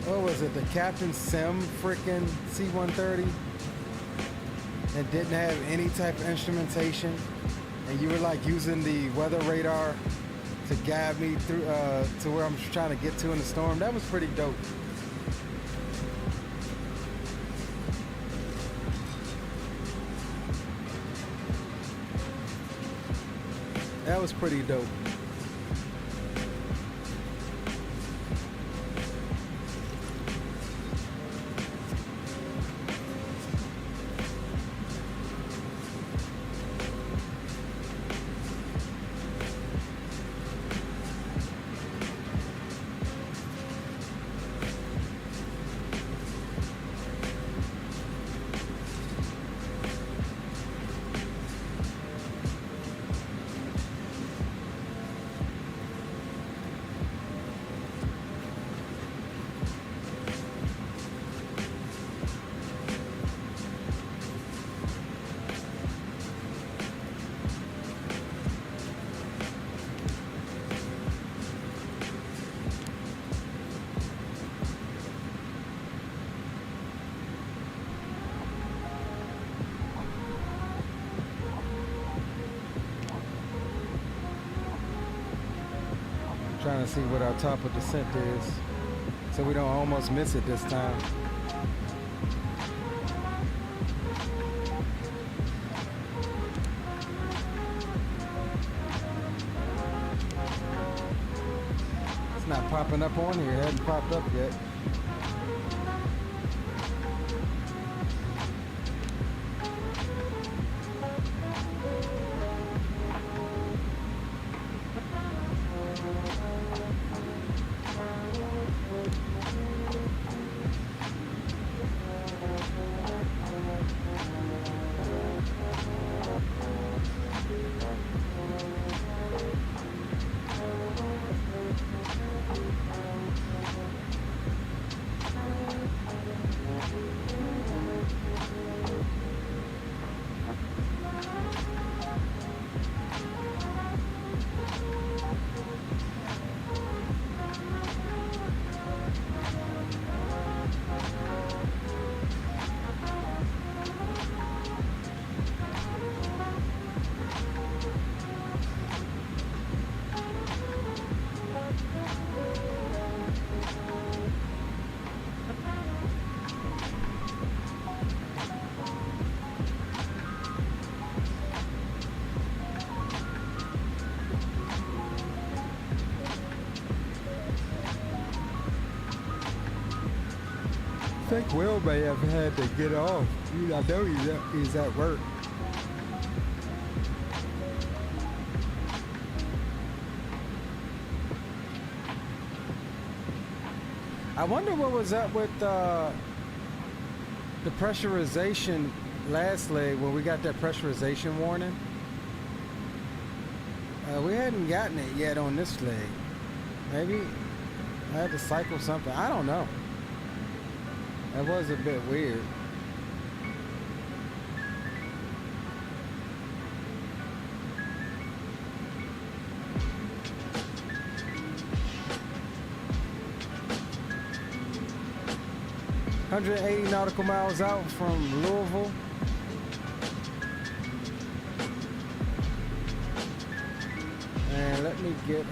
what was it, the Captain Sim freaking C-130, and didn't have any type of instrumentation. And you were like using the weather radar to guide me through to where I'm trying to get to in the storm. That was pretty dope. That was pretty dope. Trying to see what our top of descent is, so we don't almost miss it this time. It's not popping up on here. It hasn't popped up yet. think Will may have had to get off. I know he's at work. I wonder what was up with the pressurization last leg when we got that pressurization warning. We hadn't gotten it yet on this leg. Maybe I had to cycle something. I don't know. That was a bit weird. $180 nautical miles out from Louisville. And let me get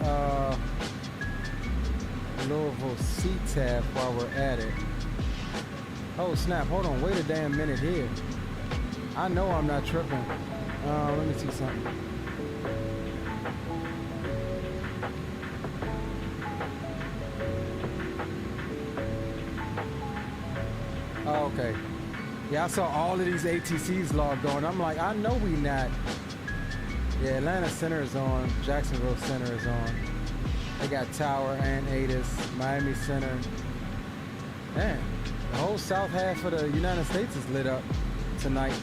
Louisville C-tab while we're at it. Oh snap, hold on, wait a damn minute here. I know I'm not tripping. Let me see something. Oh, okay. Yeah, I saw all of these ATCs logged on. I'm like, I know we not. Yeah, Atlanta Center is on. Jacksonville Center is on. They got Tower and Atis. Miami Center. Man, the whole south half of the United States is lit up tonight.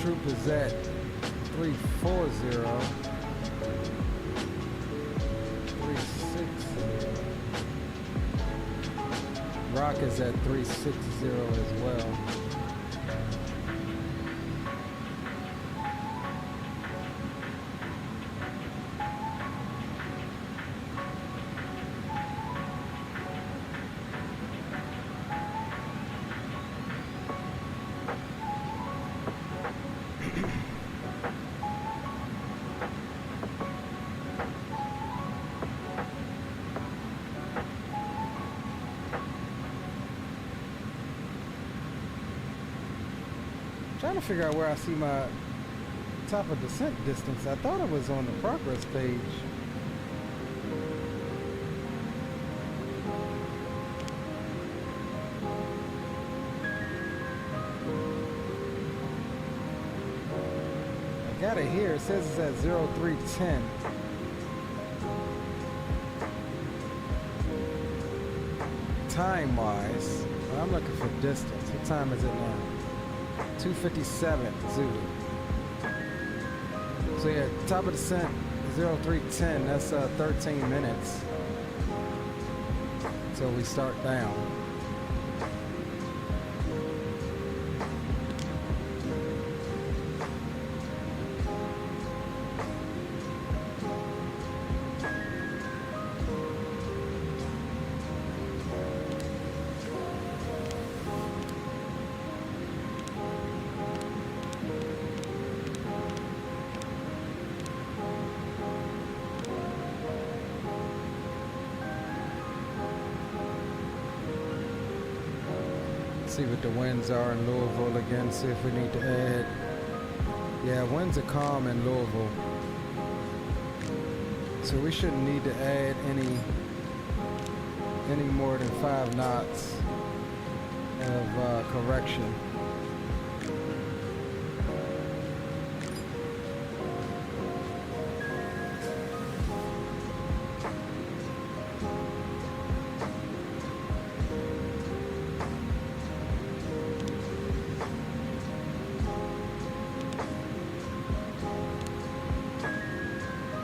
Troop is at 340. 360. Rock is at 360 as well. Trying to figure out where I see my top of descent distance. I thought it was on the progress page. I got it here. It says it's at 0310. Time-wise, I'm looking for distance. What time is it now? 257 Zulu. So yeah, top of descent 0310. That's 13 minutes until we start down. See what the winds are in Louisville again, see if we need to add. Yeah, winds are calm in Louisville, so we shouldn't need to add any more than 5 knots of correction.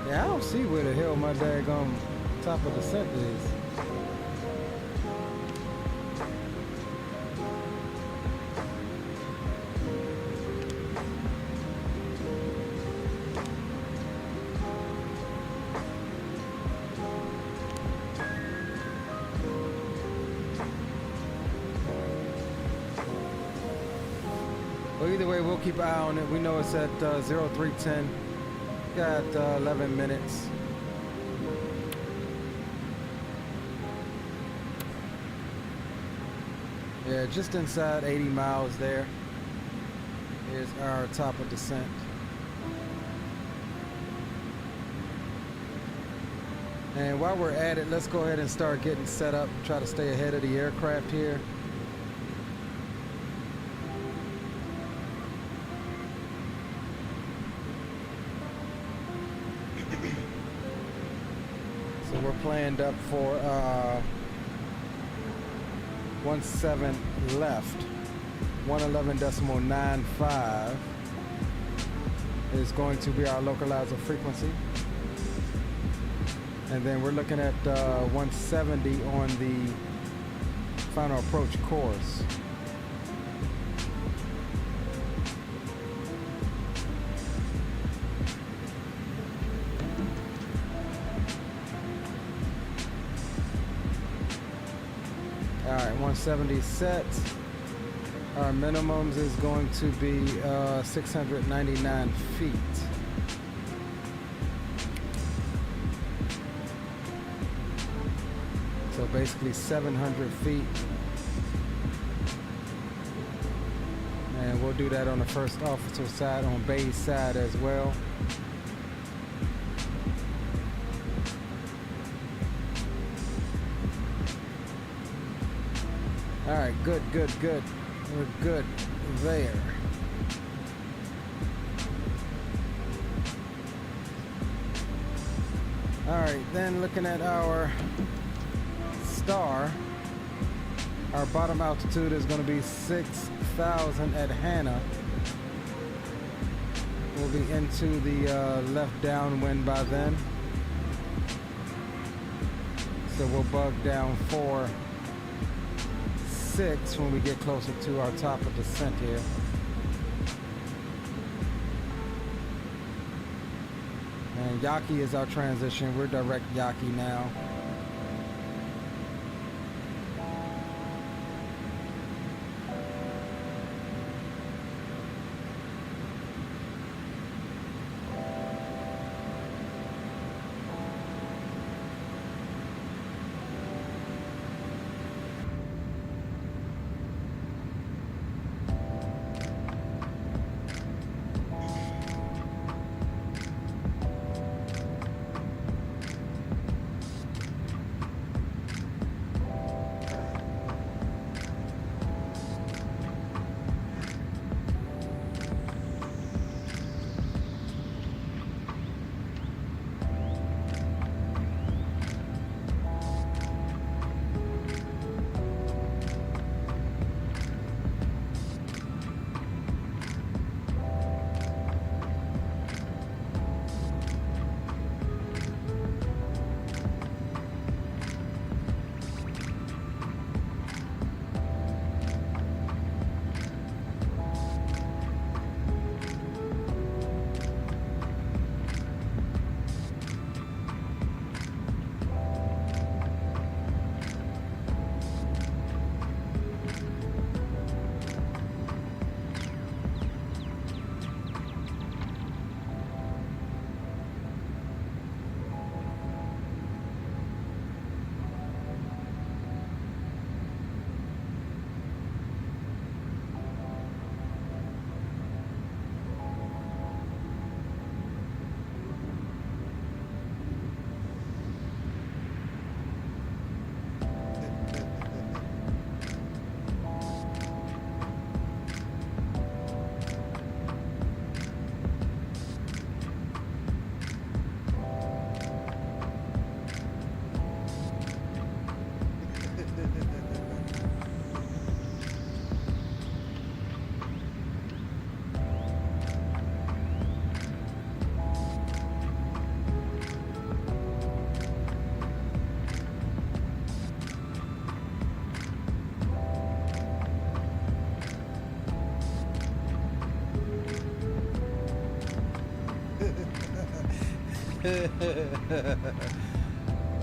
I don't see where the hell my daggone top of descent is. Well, either way, we'll keep an eye on it. We know it's at 0310. Got 11 minutes. Yeah, just inside 80 miles there. Here's our top of descent. And while we're at it, let's go ahead and start getting set up. Try to stay ahead of the aircraft here. So we're planned up for 17 left. 111.95 is going to be our localizer frequency. And then we're looking at 170 on the final approach course. All right, 170 set. Our minimums is going to be 699 feet. So basically 700 feet. And we'll do that on the first officer side, on Bay's side as well. All right, good. We're good there. All right, then looking at our star, our bottom altitude is going to be 6,000 at Hannah. We'll be into the left downwind by then. So we'll bug down 4.6 when we get closer to our top of descent here. And Yaki is our transition. We're direct Yaki now.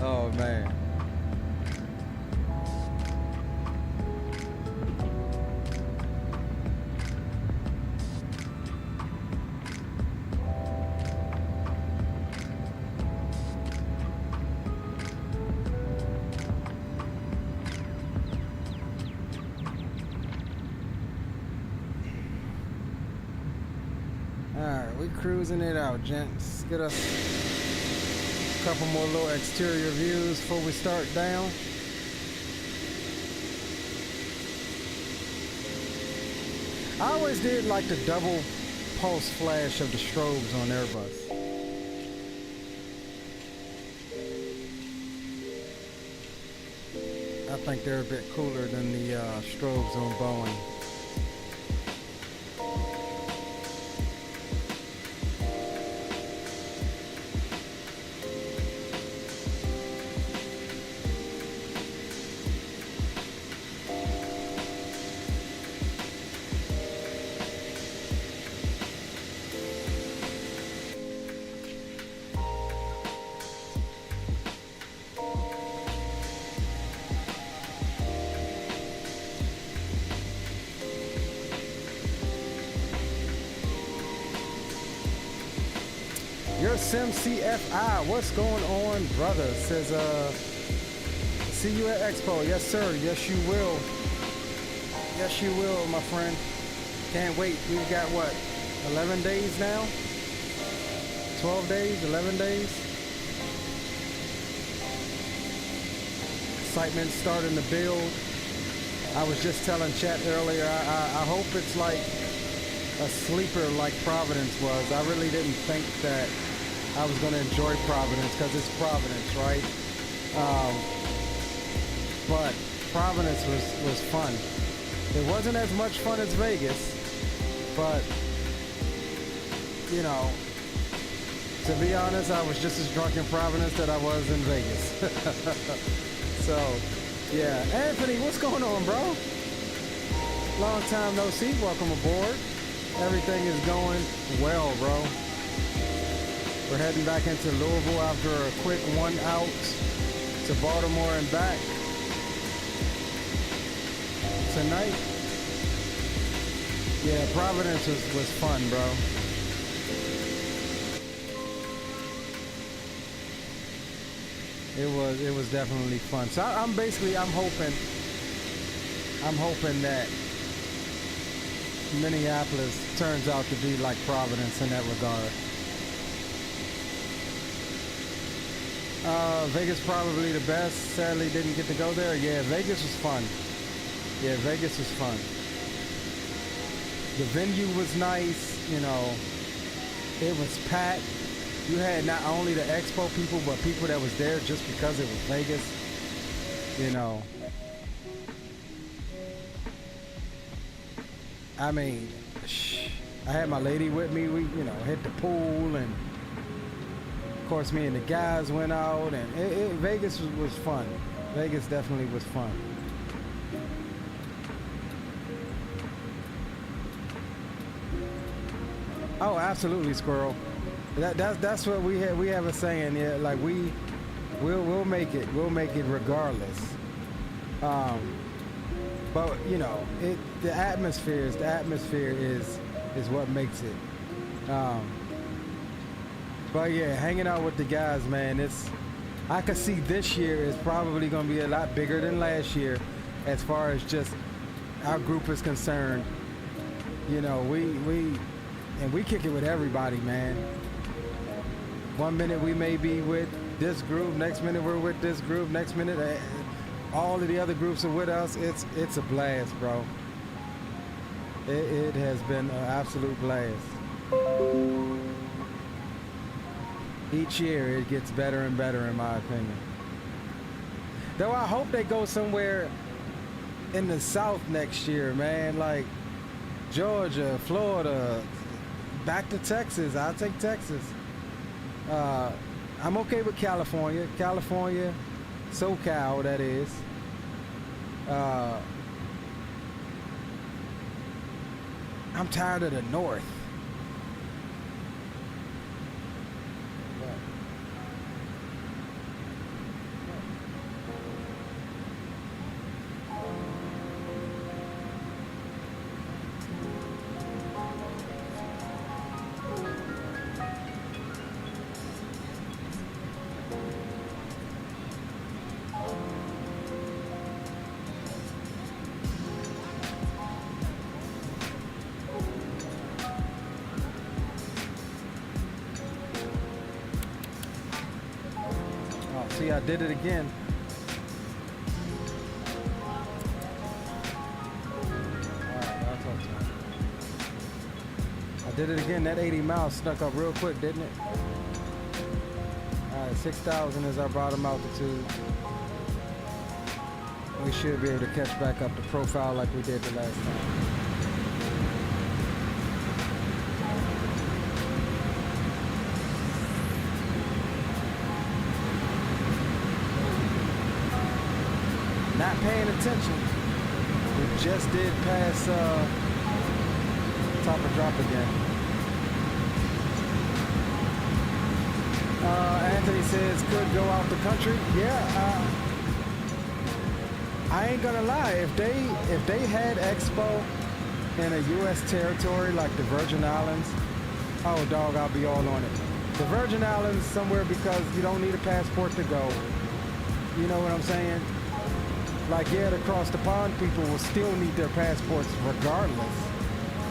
Oh man. cruising it out, gents. Get us a couple more little exterior views before we start down. I always did like the double pulse flash of the strobes on Airbus. I think they're a bit cooler than the strobes on Boeing. Your SimCFI, what's going on, brother? Says, see you at Expo. Yes, sir. Yes, you will. Yes, you will, my friend. Can't wait. We've got, what, 11 days now? 12 days, 11 days? Excitement starting to build. I was just telling chat earlier, I hope it's like a sleeper like Providence was. I really didn't think that I was going to enjoy Providence because it's Providence, right? But Providence was fun. It wasn't as much fun as Vegas, but, you know, to be honest, I was just as drunk in Providence that I was in Vegas. So, yeah. Anthony, what's going on, bro? Long time no see. Welcome aboard. Everything is going well, bro. We're heading back into Louisville after a quick one out to Baltimore and back tonight. Yeah, Providence was fun, bro. It was definitely fun. So I'm hoping that Minneapolis turns out to be like Providence in that regard. Vegas probably the best. Sadly didn't get to go there. Yeah, Vegas was fun. Yeah, Vegas was fun. The venue was nice, you know. It was packed. You had not only the expo people, but people that was there just because it was Vegas, you know. I mean, I had my lady with me. We, you know, hit the pool, and of course me and the guys went out, and Vegas was fun. Vegas definitely was fun. Oh, absolutely, Squirrel. That's what we have. We have a saying, yeah, like we'll make it. We'll make it regardless. But you know, the atmosphere is what makes it. But yeah, hanging out with the guys, man, I could see this year is probably gonna be a lot bigger than last year as far as just our group is concerned. You know, we kick it with everybody, man. One minute we may be with this group, next minute we're with this group, next minute all of the other groups are with us. It's a blast, bro. It has been an absolute blast. Each year it gets better and better, in my opinion. Though I hope they go somewhere in the South next year, man, like Georgia, Florida, back to Texas. I'll take Texas. I'm okay with California, SoCal, that is. I'm tired of the North. See, I did it again. I did it again. That 80 miles snuck up real quick, didn't it? All right, 6,000 is our bottom altitude. We should be able to catch back up the profile like we did the last time. Not paying attention. We just did pass top of drop again. Anthony says could go out the country. Yeah, I ain't gonna lie. If they had Expo in a U.S. territory like the Virgin Islands, oh dog, I'll be all on it. The Virgin Islands somewhere because you don't need a passport to go. You know what I'm saying? Like, yeah, to cross the pond, people will still need their passports regardless.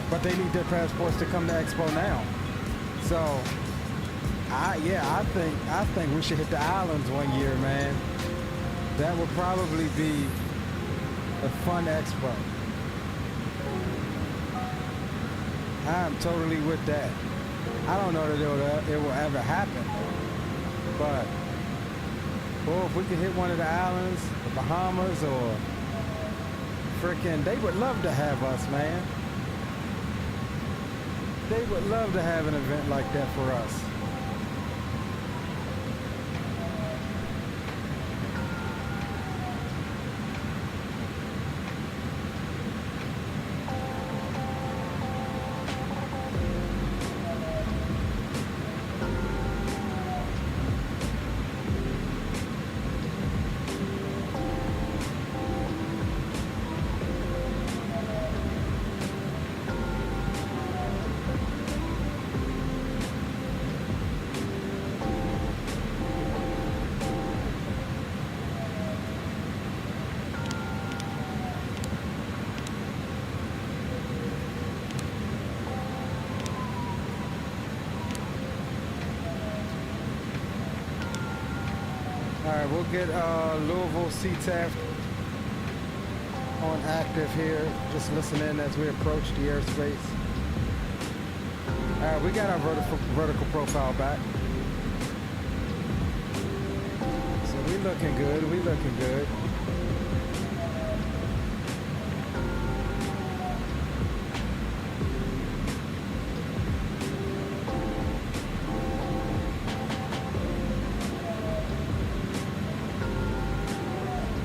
But they need their passports to come to Expo now. So, I think we should hit the islands one year, man. That would probably be a fun Expo. I'm totally with that. I don't know that it will ever happen, but well, if we could hit one of the islands, the Bahamas, or frickin', they would love to have us, man. They would love to have an event like that for us. We'll get Louisville C-Taft on active here. Just listen in as we approach the airspace. All right, we got our vertical profile back. So we looking good. We looking good.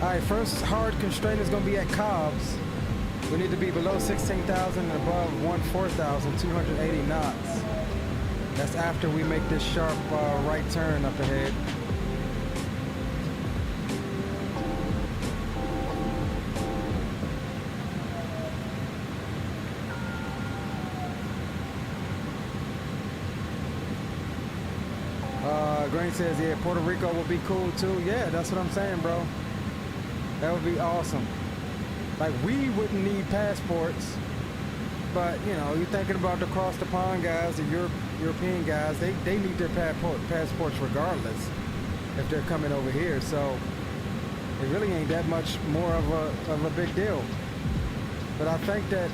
All right, first hard constraint is going to be at Cobbs. We need to be below 16,000 and above 4,280 knots. That's after we make this sharp right turn up ahead. Green says, yeah, Puerto Rico will be cool too. Yeah, that's what I'm saying, bro. That would be awesome. Like, we wouldn't need passports, but, you know, you're thinking about the cross the pond guys, the European guys, they need their passports regardless if they're coming over here. So it really ain't that much more of a big deal. But I think that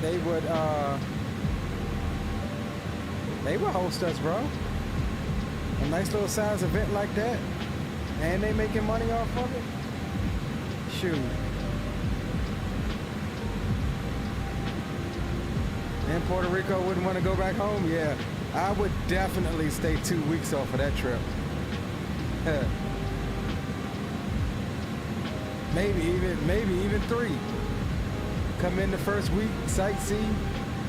they would host us, bro. A nice little size event like that. And they making money off of it? Shoot. And Puerto Rico wouldn't want to go back home? Yeah. I would definitely stay 2 weeks off of that trip. maybe even 3. Come in the first week, sightsee.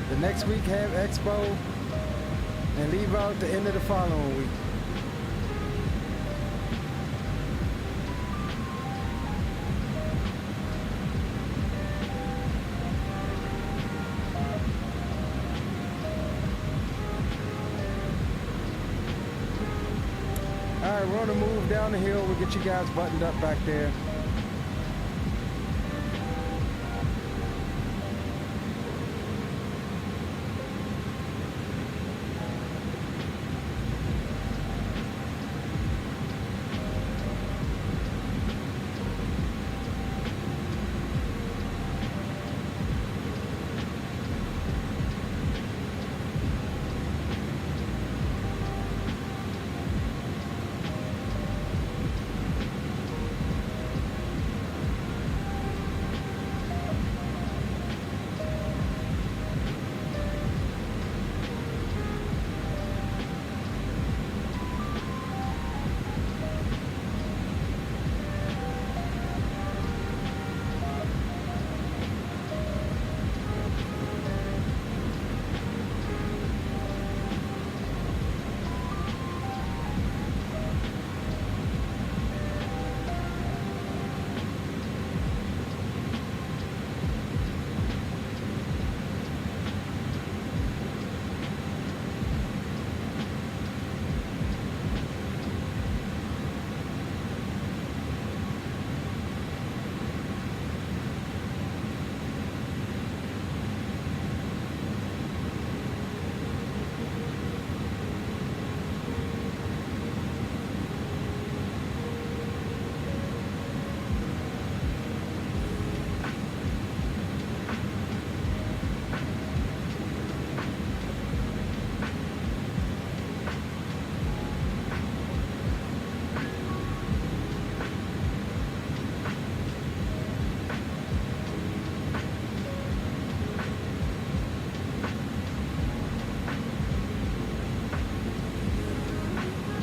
The next week have Expo. And leave out the end of the following week. Alright, we're gonna move down the hill. We'll get you guys buttoned up back there.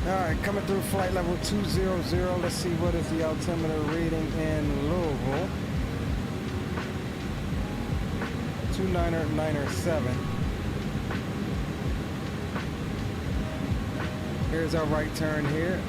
Alright, coming through flight level 200. Let's see what is the altimeter reading in Louisville. 290-907. Here's our right turn here.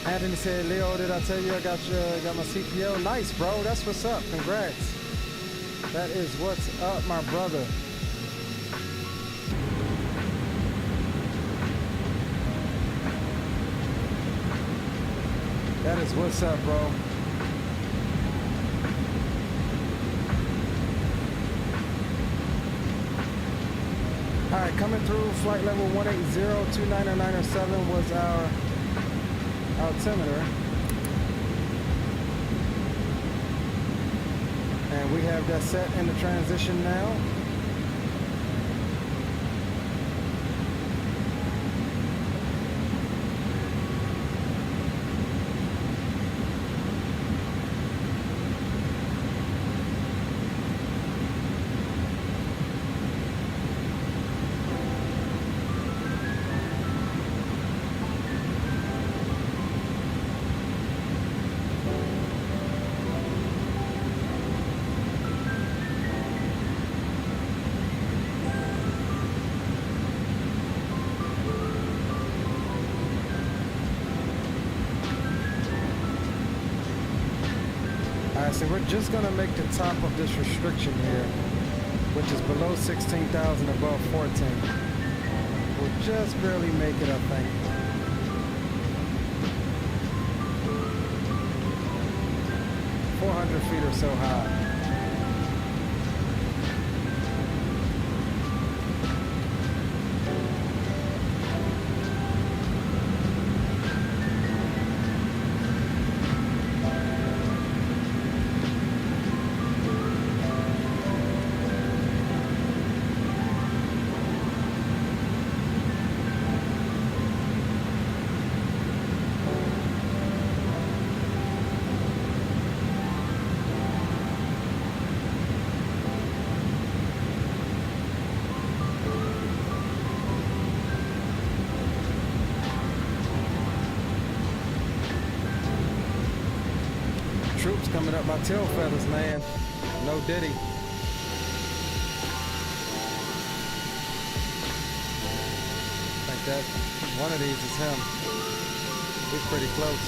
Anthony said, Leo, did I tell you I got my CPO? Nice, bro. That's what's up. Congrats. That is what's up, my brother. That is what's up, bro. All right, coming through flight level 180, 290-907 was our altimeter, and we have that set in the transition now. So we're just going to make the top of this restriction here, which is below 16,000, above 14. We'll just barely make it, I think. .400 feet or so high. Troops coming up my tail feathers, man. No diddy. I think that one of these is him. He's pretty close.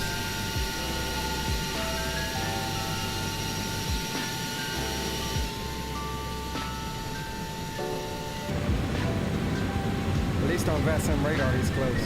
At least on VASM radar, he's close.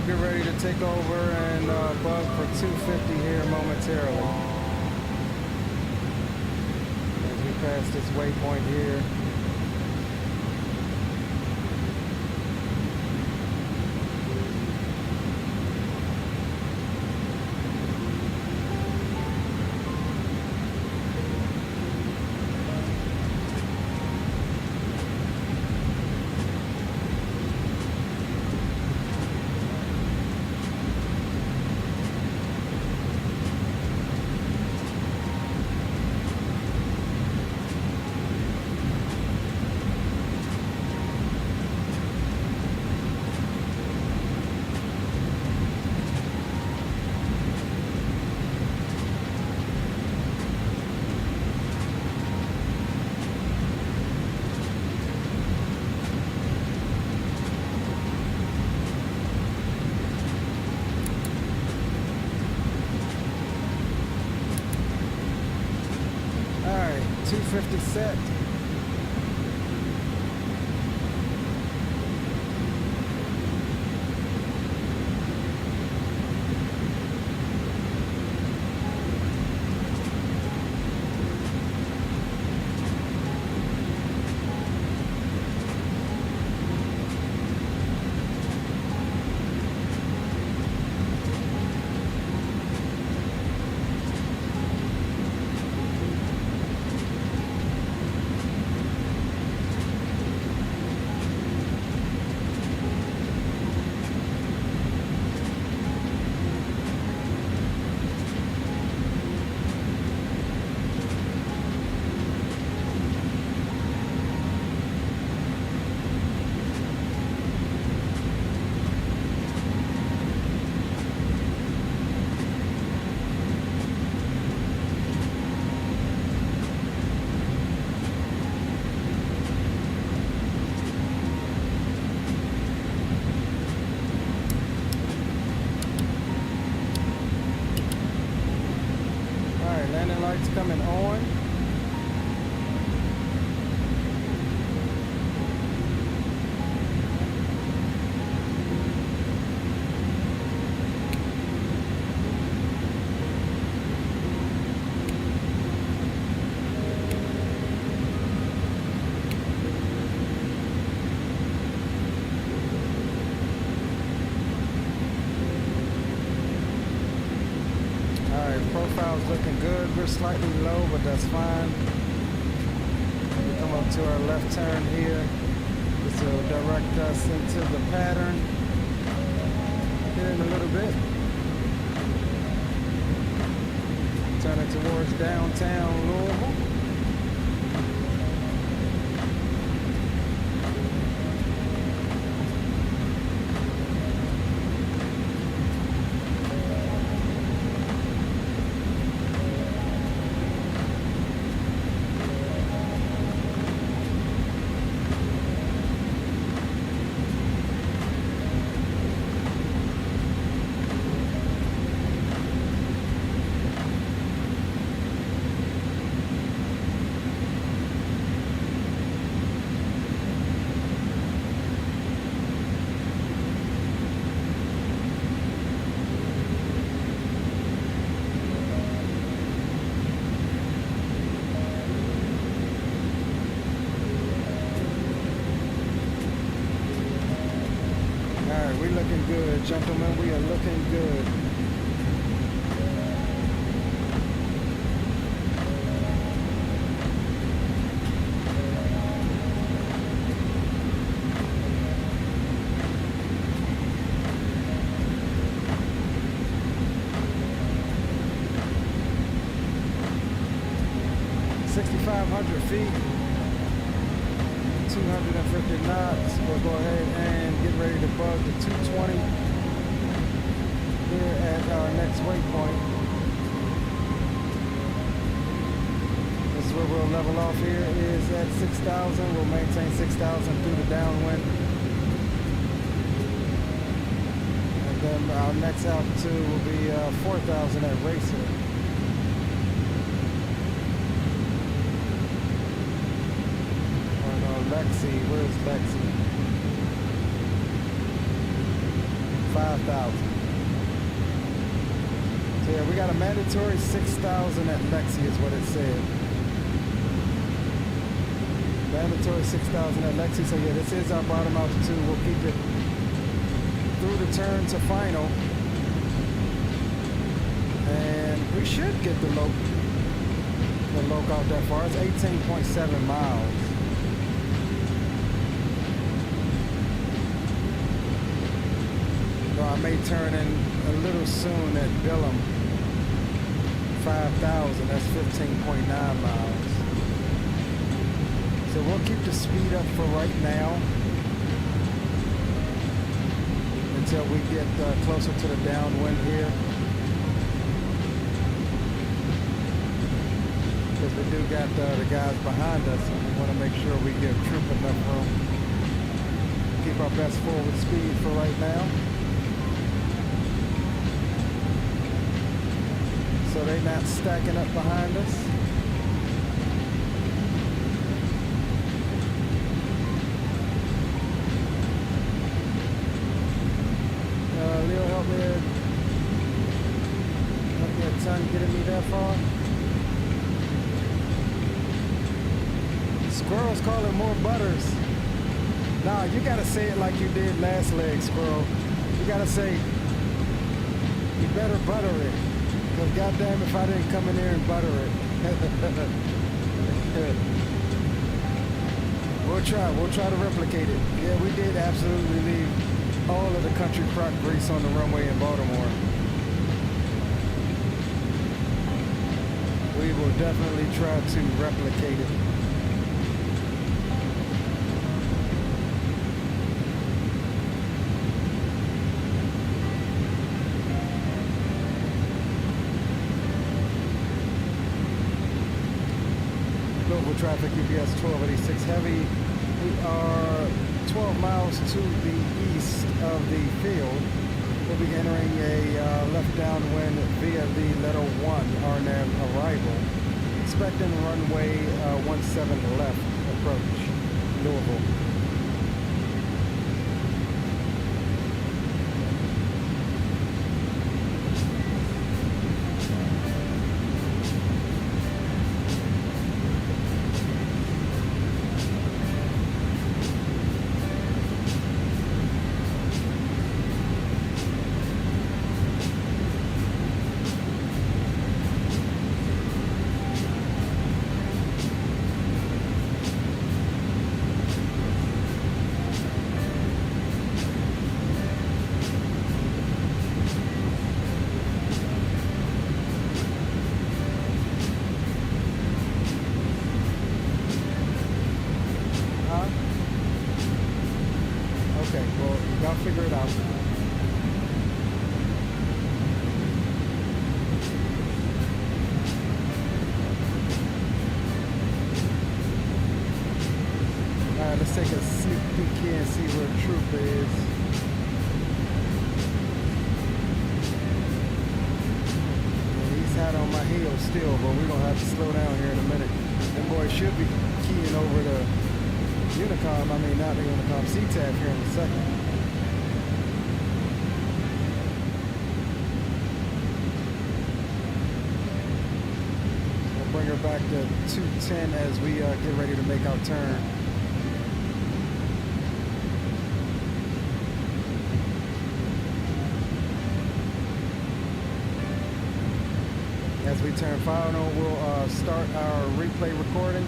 Get ready to take over and bug for 250 here momentarily. As we pass this waypoint here. 250 set. Lights coming on. Profile's looking good. We're slightly low, but that's fine. We come up to our left turn here. This will direct us into the pattern. Get in a little bit. Turning towards downtown Louisville. Good, gentlemen, we are looking good. Feet, 250 knots. We'll go ahead and get ready to bug the 220 here at our next waypoint. This is where we'll level off here, is at 6,000. We'll maintain 6,000 through the downwind. And then our next altitude will be 4,000 at Racer. Lexi, where's Lexi? 5,000. So yeah, we got a mandatory 6,000 at Lexi is what it said. Mandatory 6,000 at Lexi. So yeah, this is our bottom altitude. We'll keep it through the turn to final. And we should get the loc out that far. It's 18.7 miles. I may turn in a little soon at Billum. 5,000, that's 15.9 miles. So we'll keep the speed up for right now until we get closer to the downwind here. Because we do got the guys behind us, and we want to make sure we give Troop enough room. Keep our best forward speed for right now. So they're not stacking up behind us. Squirrel's calling more butters. Nah, you gotta say it like you did last leg, Squirrel. You gotta say, you better butter it. Because goddamn if I didn't come in there and butter it. We'll try to replicate it. Yeah, we did absolutely leave all of the country crock grease on the runway in Baltimore. We will definitely try to replicate it. Global traffic, UPS 1286 heavy. We are 12 miles to the east of the field. We'll be entering a left downwind via the letter 1 RNAV arrival. Expecting runway 17 left approach, Louisville. Figure it out. Alright, let's take a sneak peek here and see where Trooper is. And he's hot on my heels still, but we're gonna have to slow down here in a minute. Them boys should be keying over the Unicom, I mean not the Unicom, C-Tab here in a second. Bring her back to 210 as we get ready to make our turn. As we turn final, we'll start our replay recording.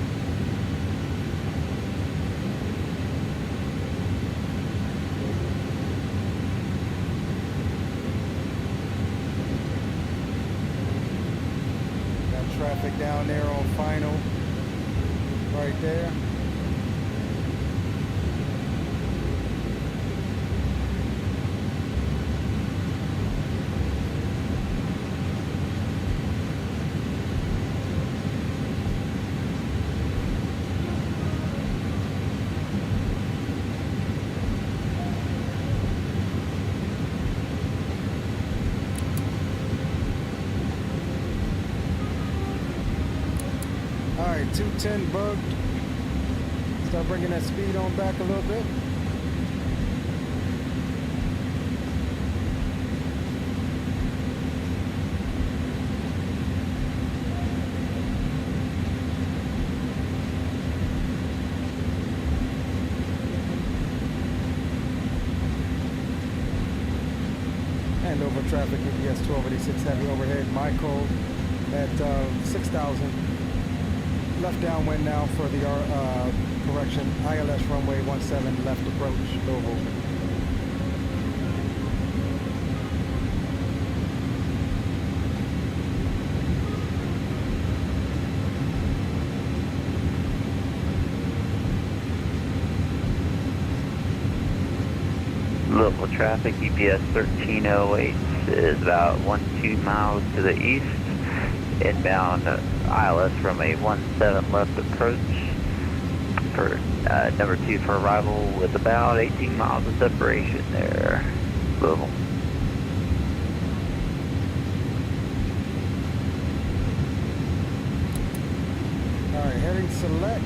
Traffic down there on final, right there. Alright, 210 bugged. Start bringing that speed on back a little bit. And over traffic, UPS 1286 heavy overhead, Michael at 6,000. Left downwind now for the correction, ILS runway 17 left approach, Louisville. Local traffic, UPS 1308 is about 12 miles to the east. Inbound ILS from a 17 left approach for number 2 for arrival with about 18 miles of separation there, Louisville. Alright, heading select.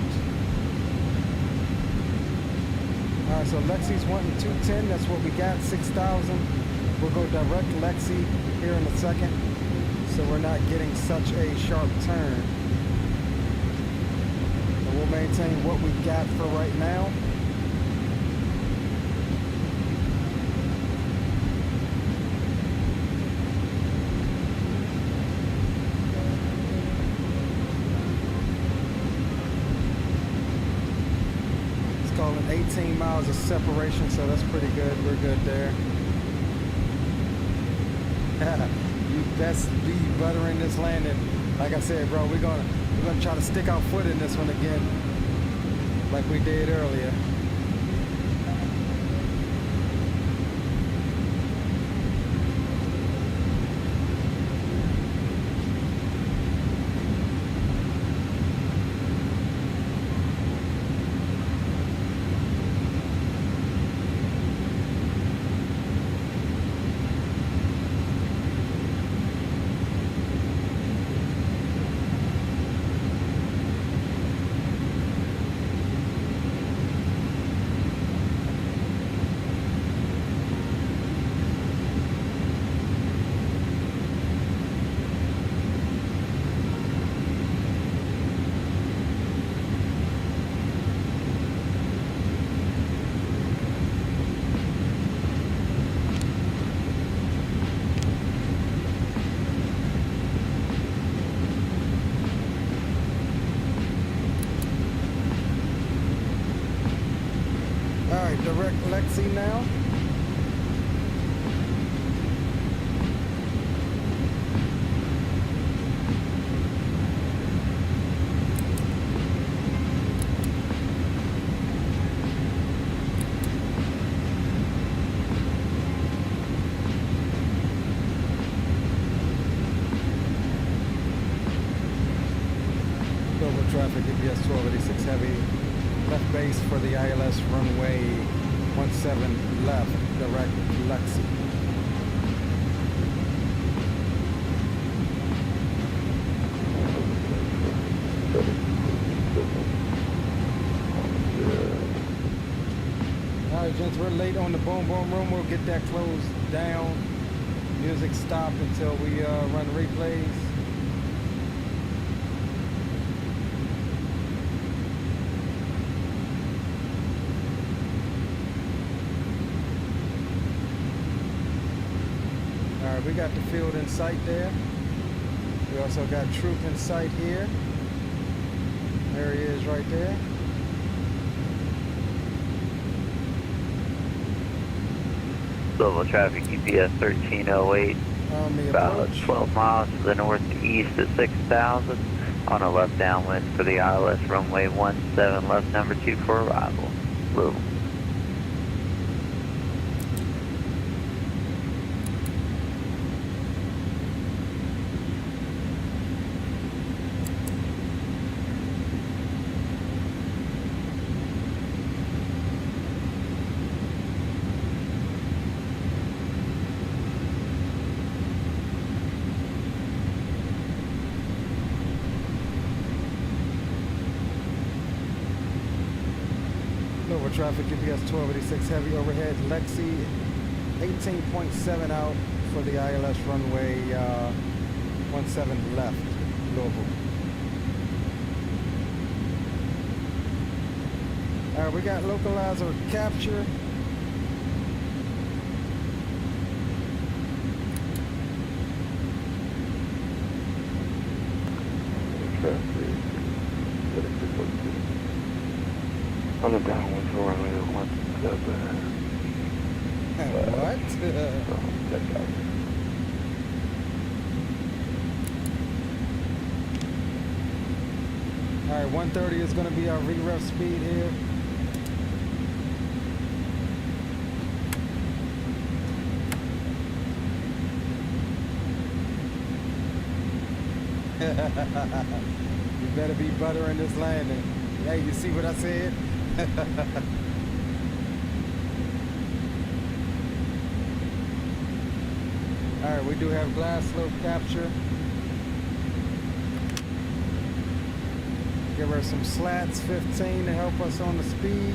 Alright, so Lexi's wanting 210, that's what we got, 6,000. We'll go direct Lexi here in a second, so we're not getting such a sharp turn. So we'll maintain what we got for right now. It's calling 18 miles of separation, so that's pretty good. We're good there. You best be buttering this landing. Like I said, bro, we're gonna try to stick our foot in this one again, like we did earlier. Direct Lexi now. Global traffic, EPS 1286 heavy. Left base for the ILS runway 17 left, direct Lexi. Alright gents, we're late on the boom boom room. We'll get that closed down. Music stopped until we run replays. We got the field in sight there. We also got troop in sight here. There he is right there. Global traffic EPS 1308. About 12 miles to the northeast at 6,000 on a left downwind for the ILS runway 17 left number 2 for arrival. Louisville. Traffic EPS 1286 heavy overhead Lexi 18.7 out for the ILS runway 17 left Louisville. Alright, we got localizer capture. On the downwind for runway 17. What? Alright, 130 is going to be our re-ref speed here. You better be buttering this landing. Hey, you see what I said? Alright, we do have glass slope capture. Give her some slats 15 to help us on the speed.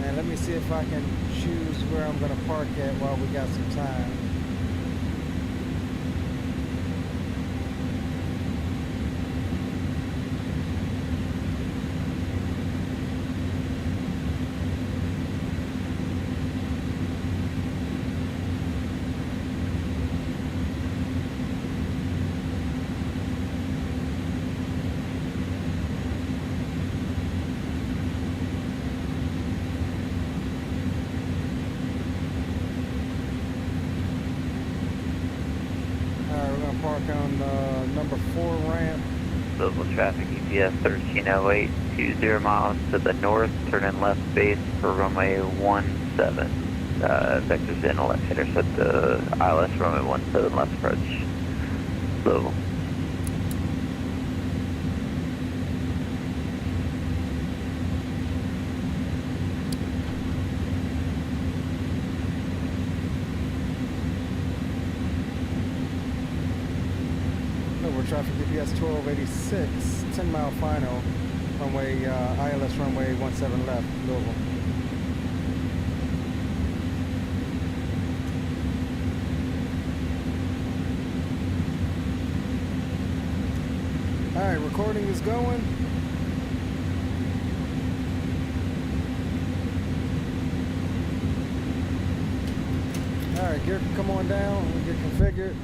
And let me see if I can choose where I'm going to park at while we got some time. on number 4 ramp. Louisville traffic, EPS 1308, 20 miles to the north, turn in left base for runway 17. Vectors in elevator, set the ILS runway 17 left approach. Louisville. Traffic EPS 1286, 10 mile final, runway, ILS runway 17 left, Louisville. All right, recording is going. All right, gear, come on down, we'll get configured.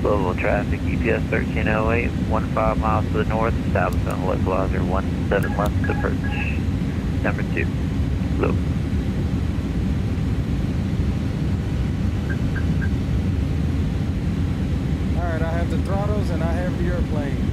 Louisville traffic, EPS 1308, 15 miles to the north, establishment localizer 17 left approach. Number 2, Louisville. Alright, I have the throttles and I have the airplane.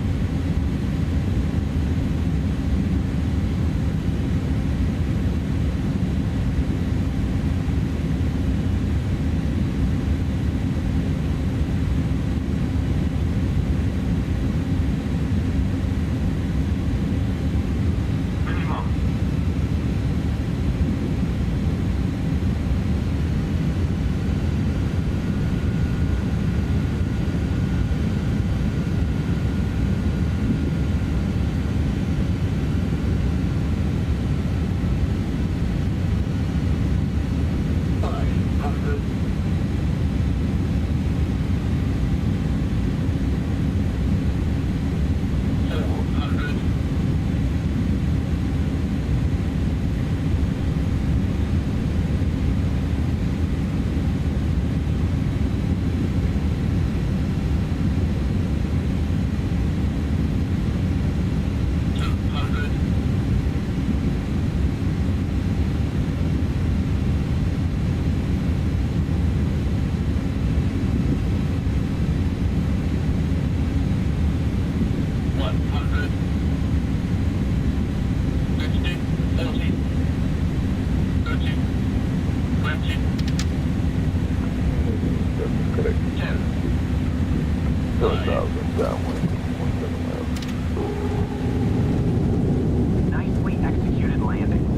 Nicely executed landing.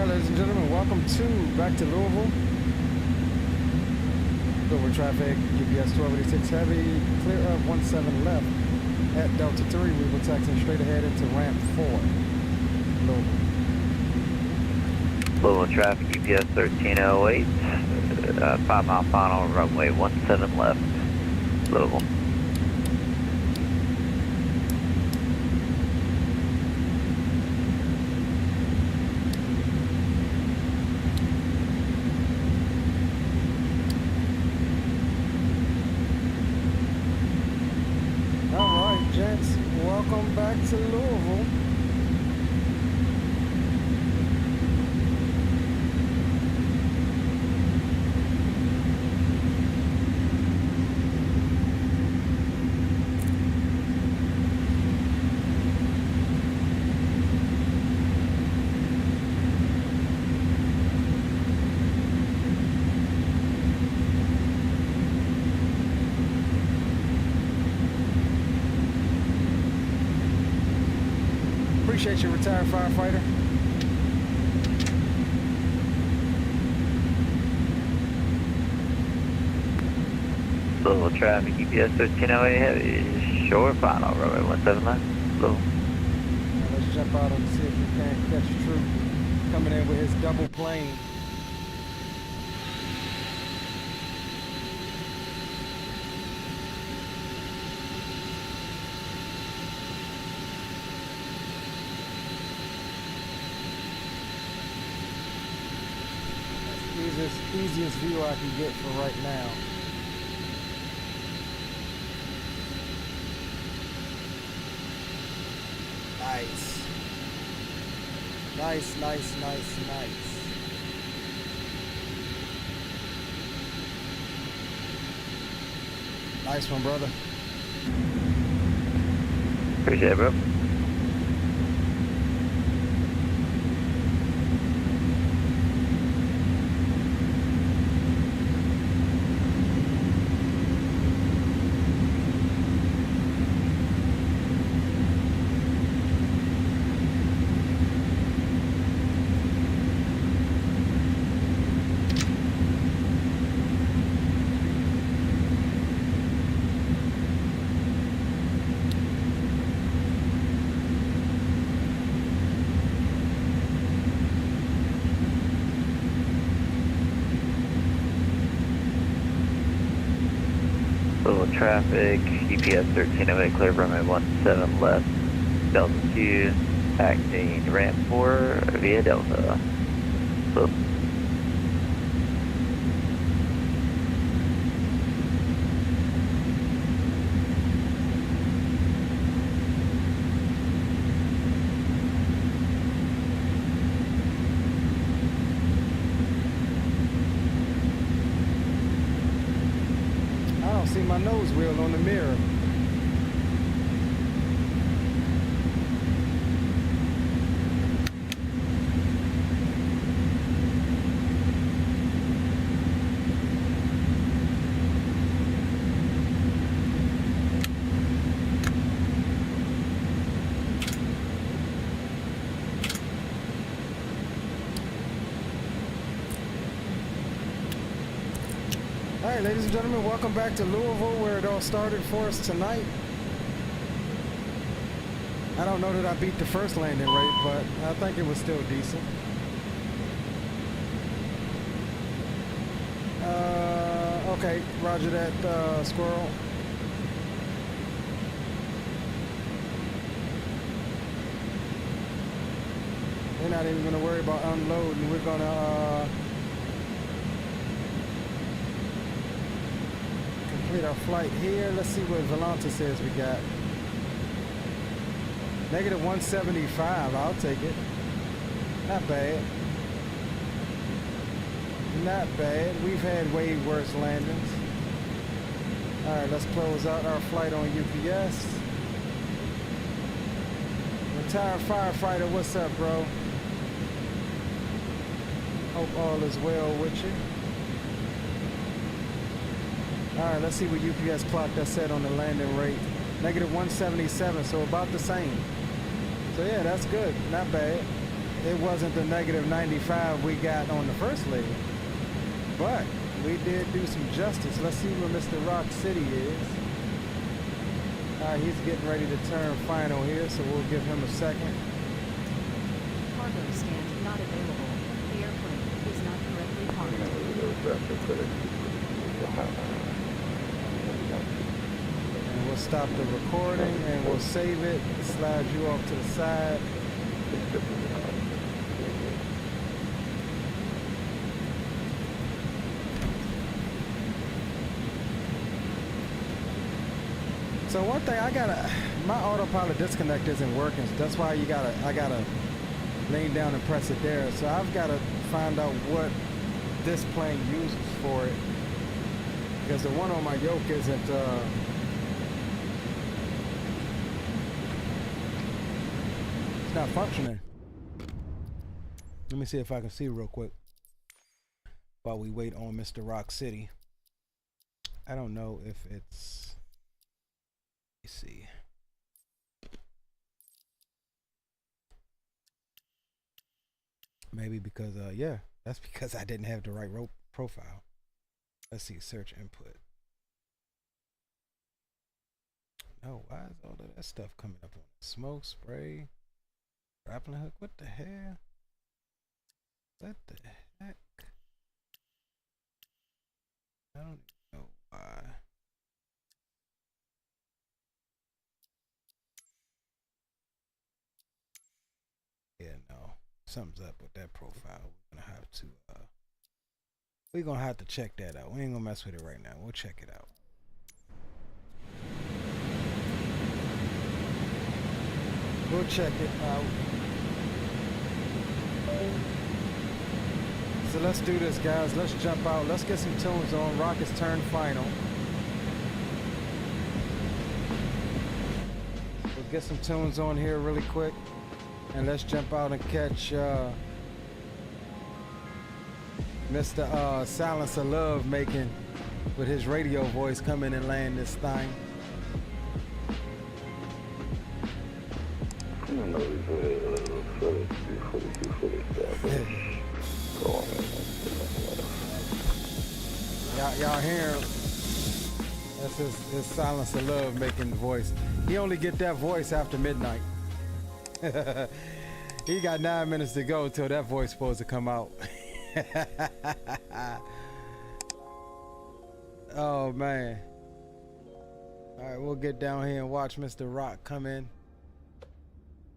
Ladies and gentlemen, welcome back to Louisville. Louisville traffic, UPS 1286 heavy, clear up 17 left At Delta 3, we will taxi straight ahead into ramp 4. Louisville. Louisville traffic, UPS 1308, 5 mile final, runway 17 left, Louisville. Welcome back to Louisville. Appreciate you, retired firefighter. Louisville traffic, UPS 1308 heavy, short final, runway 17 left, Louisville. Now let's jump out and see if we can catch Troop coming in with his double plane. Easiest view I can get for right now. Nice. Nice, nice, nice, nice. Nice one, brother. Appreciate it, bro. Traffic, UPS 1308, clear runway 17 left, Delta 2, taxiing ramp 4 via Delta. Boop. See my nose wheel on the mirror. Alright, ladies and gentlemen, welcome back to Louisville, where it all started for us tonight. I don't know that I beat the first landing rate, but I think it was still decent. Okay, roger that, Squirrel. We're not even going to worry about unloading. We're going to complete our flight here. Let's see what Volanta says we got. Negative 175, I'll take it. Not bad. Not bad. We've had way worse landings. Alright, let's close out our flight on UPS. Retired firefighter, what's up, bro? Hope all is well with you. Alright, let's see what UPS clock that said on the landing rate. Negative 177, so about the same. So yeah, that's good. Not bad. It wasn't the negative 95 we got on the first leg, but we did do some justice. Let's see where Mr. Rock City is. Alright, he's getting ready to turn final here, so we'll give him a second. Cargo stand not available. The airplane is not correctly parked. And we'll stop the recording and we'll save it, slide you off to the side. So one thing my autopilot disconnect isn't working. So that's why I gotta lean down and press it there. So I've gotta find out what this plane uses for it. Because the one on my yoke isn't it's not functioning. Let me see if I can see real quick while we wait on Mr. Rock City. I don't know if it's, let's see. Maybe because yeah, that's because I didn't have the right profile. Let's see, search input. No, why is all of that stuff coming up on it? Smoke, spray, grappling hook, what the hell? What the heck? I don't know why. Yeah, no, something's up with that profile. We're gonna have to check that out. We ain't gonna mess with it right now. We'll check it out. We'll check it out. So let's do this, guys. Let's jump out. Let's get some tunes on. Rocket's turn final. We'll get some tunes on here really quick. And let's jump out and catch Mr. Silence of Love making with his radio voice coming and land this thing. Y'all hear him? That's his Silence of Love making voice. He only get that voice after midnight. He got 9 minutes to go till that voice supposed to come out. Oh man. Alright, we'll get down here and watch Mr. Rock come in.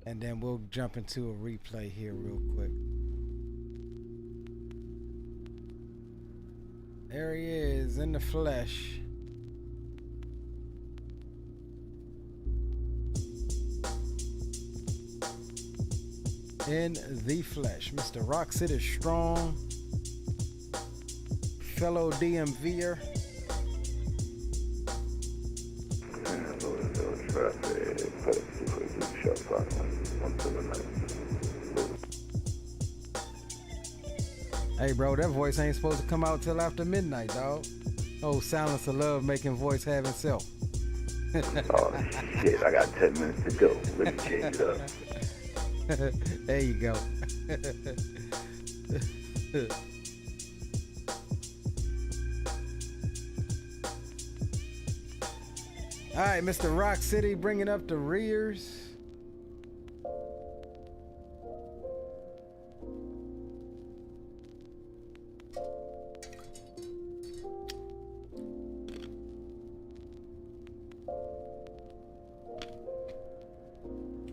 And then we'll jump into a replay here real quick. There he is in the flesh. In the flesh, Mr. Rock City Strong, fellow DMVer. Hey bro, that voice ain't supposed to come out till after midnight, dog. Oh, Silence of Love making voice have itself. Oh shit, I got 10 minutes to go. Let me change it up. There you go. All right, Mr. Rock City bringing up the rears.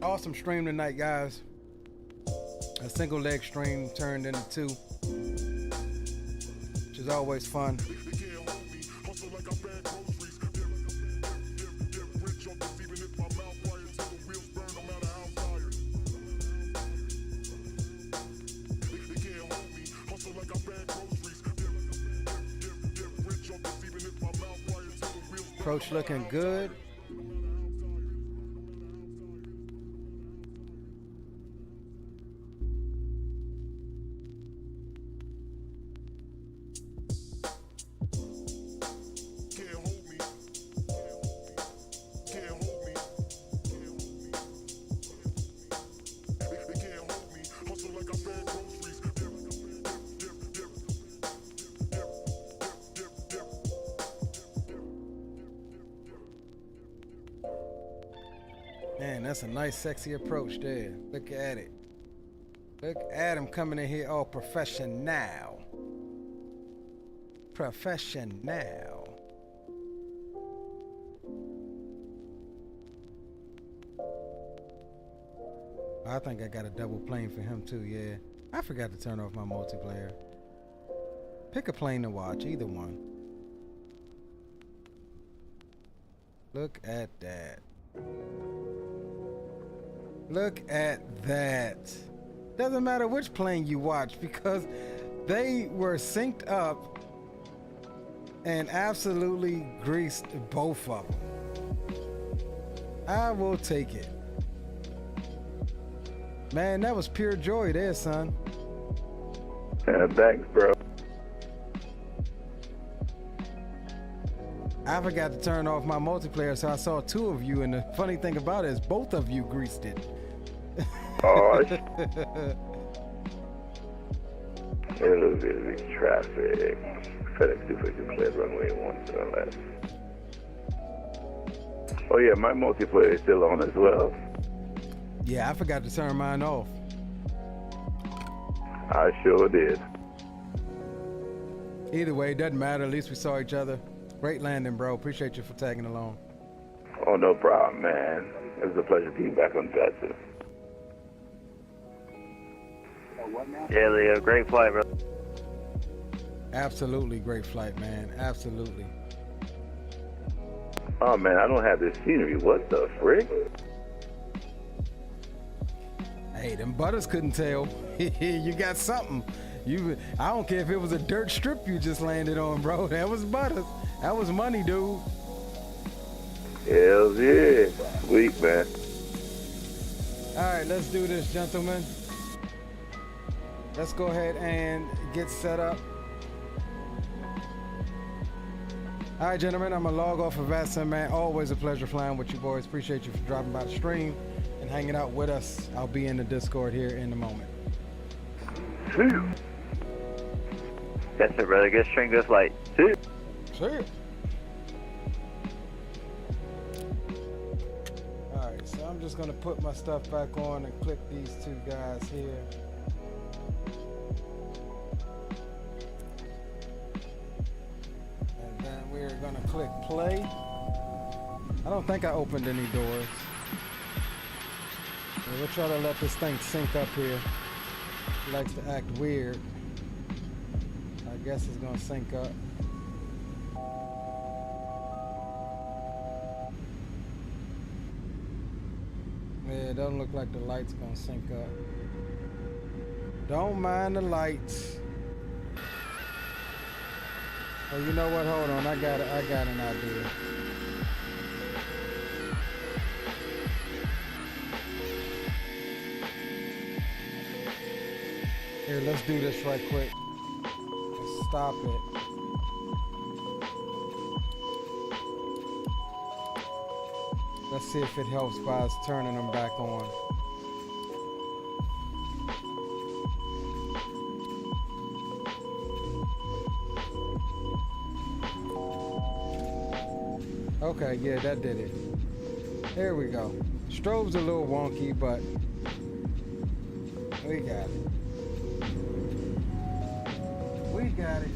Awesome stream tonight, guys. A single leg stream turned into two, which is always fun. Approach looking good. Man, that's a nice, sexy approach there. Look at it. Look at him coming in here all professional. Professional. I think I got a double plane for him too, yeah. I forgot to turn off my multiplayer. Pick a plane to watch, either one. Look at that. Look at that. Doesn't matter which plane you watch because they were synced up and absolutely greased both of them. I will take it. Man, that was pure joy there, son. Yeah, thanks, bro. I forgot to turn off my multiplayer, so I saw two of you, and the funny thing about it is both of you greased it. Oh, Louisville traffic. FedEx 250 cleared runway 17 left. Oh yeah, my multiplayer is still on as well. Yeah, I forgot to turn mine off. I sure did. Either way, it doesn't matter. At least we saw each other. Great landing, bro. Appreciate you for tagging along. Oh, no problem, man. It was a pleasure being back on Tatsu. Yeah, Leo, great flight, bro. Absolutely great flight, man. Absolutely. Oh, man, I don't have this scenery. What the frick? Hey, them butters couldn't tell. You got something. I don't care if it was a dirt strip you just landed on, bro. That was butters. That was money, dude. Hell yeah. Sweet, man. All right, let's do this, gentlemen. Let's go ahead and get set up. All right, gentlemen, I'm going to log off of Vatson, man. Always a pleasure flying with you boys. Appreciate you for dropping by the stream and hanging out with us. I'll be in the Discord here in a moment. See you. That's it, brother. Good string, good flight. See you. See you. All right, so I'm just going to put my stuff back on and click these two guys here. And then we're going to click play. I don't think I opened any doors. So we'll try to let this thing sync up here. It likes to act weird. I guess it's going to sync up. Yeah, it doesn't look like the light's gonna sync up. Don't mind the lights. Oh, you know what? Hold on, I got an idea. Here, let's do this right quick. Let's stop it. Let's see if it helps by us turning them back on. Okay, yeah, that did it. There we go. Strobe's a little wonky, but we got it. We got it.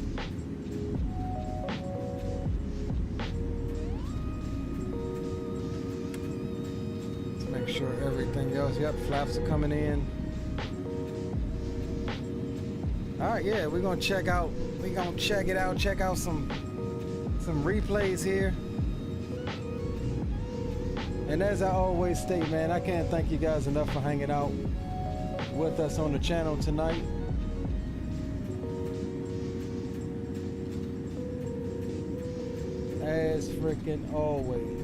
Make sure everything else, yep, flaps are coming in. All right, yeah, we're gonna check it out, check out some replays here. And as I always state, man, I can't thank you guys enough for hanging out with us on the channel tonight. As freaking always.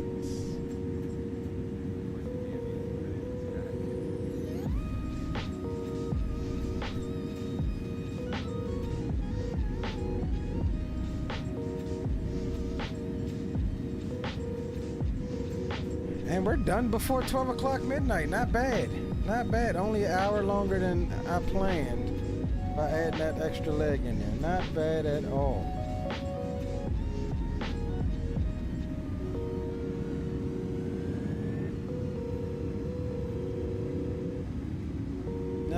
And we're done before 12 o'clock midnight. Not bad. Not bad. Only an hour longer than I planned by adding that extra leg in there. Not bad at all.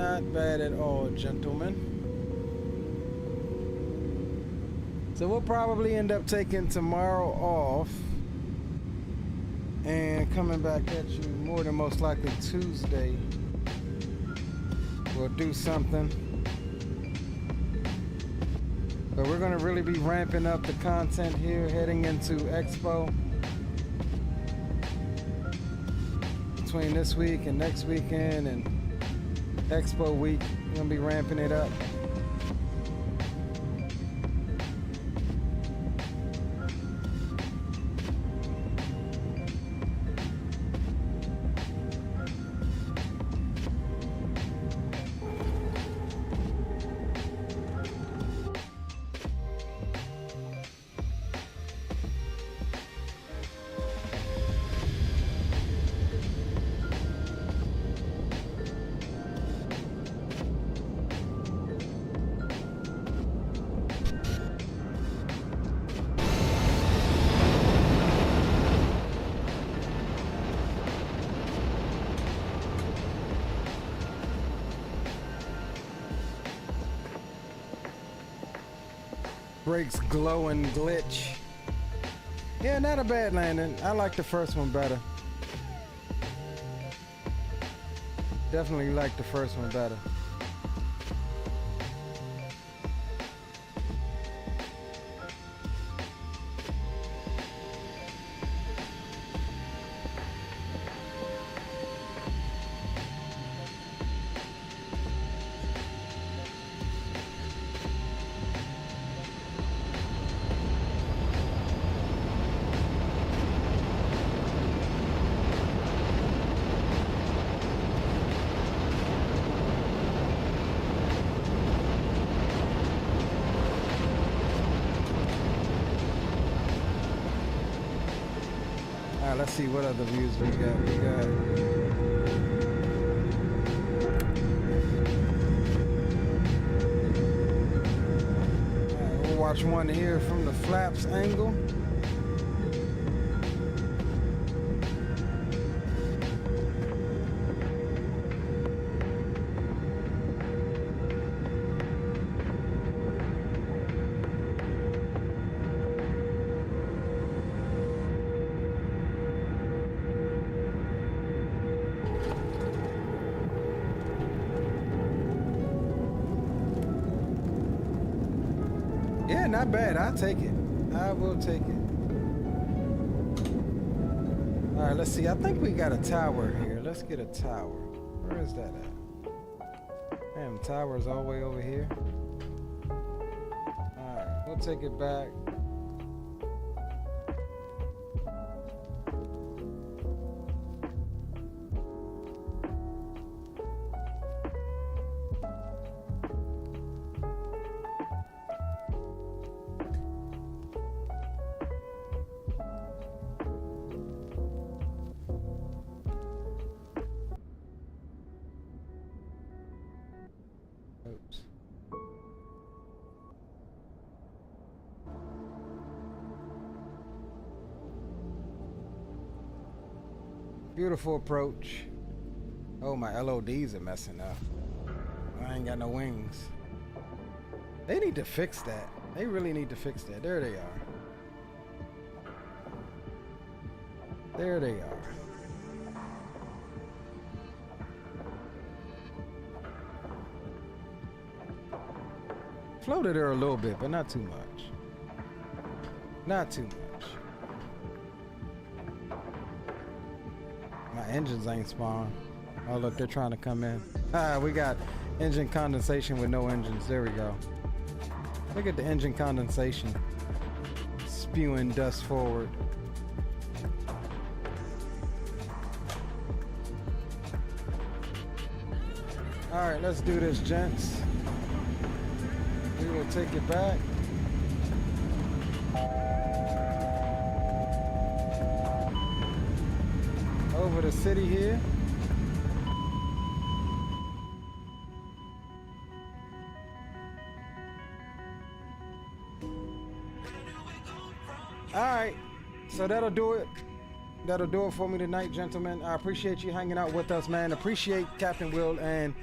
Not bad at all, gentlemen. So we'll probably end up taking tomorrow off and coming back at you more than most likely Tuesday. We'll do something. But we're going to really be ramping up the content here heading into Expo. Between this week and next weekend and Expo week, we're going to be ramping it up. Brakes glow and glitch. Yeah, not a bad landing. I like the first one better. Definitely like the first one better. Let's see what other views we got. We'll watch one here from the flaps angle. Yeah, not bad. I'll take it. I will take it. All right, let's see. I think we got a tower here. Let's get a tower. Where is that at? Damn, tower's all the way over here. All right, we'll take it back. Oops. Beautiful approach. Oh, my LODs are messing up. I ain't got no wings. They need to fix that. They really need to fix that. There they are. There they are. Floated her a little bit, but not too much. Not too much. My engines ain't spawned. Oh, look, they're trying to come in. Ah, we got engine condensation with no engines. There we go. Look at the engine condensation. Spewing dust forward. All right, let's do this, gents. We will take it back. Over the city here. All right, so that'll do it. That'll do it for me tonight, gentlemen. I appreciate you hanging out with us, man. Appreciate Captain Will and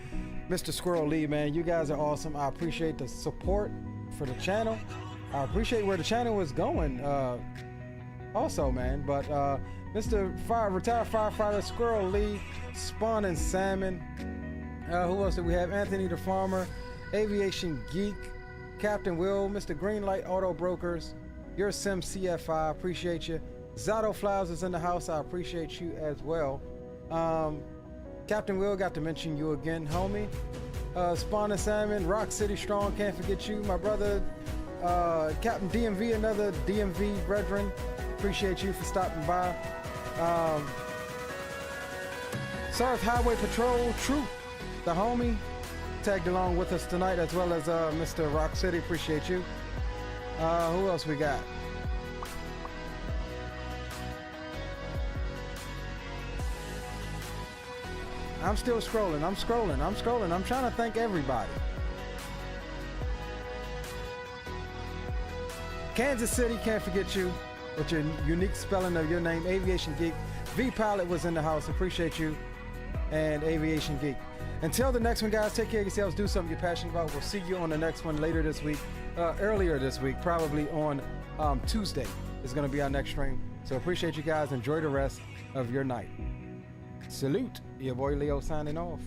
Mr. Squirrel Lee, man. You guys are awesome. I appreciate the support for the channel. I appreciate where the channel was going also, man. But Mr. Retired Firefighter Squirrel Lee, Spawn and Salmon. Who else do we have? Anthony the Farmer, Aviation Geek, Captain Will, Mr. Greenlight Auto Brokers, Your Sim CFI, appreciate you. Zato Flowers is in the house, I appreciate you as well. Captain Will, got to mention you again, homie. Spawn and Salmon, Rock City Strong, can't forget you. My brother, Captain DMV, another DMV brethren, appreciate you for stopping by. Surf Highway Patrol, Troop, the homie, tagged along with us tonight, as well as Mr. Rock City, appreciate you. Who else we got? I'm still scrolling. I'm trying to thank everybody. Kansas City, can't forget you with your unique spelling of your name. Aviation Geek. V Pilot was in the house. Appreciate you. And Aviation Geek. Until the next one, guys, take care of yourselves. Do something you're passionate about. We'll see you on the next one later this week. Earlier this week, probably on Tuesday is going to be our next stream. So appreciate you guys. Enjoy the rest of your night. Salute. Your boy Leo signing off.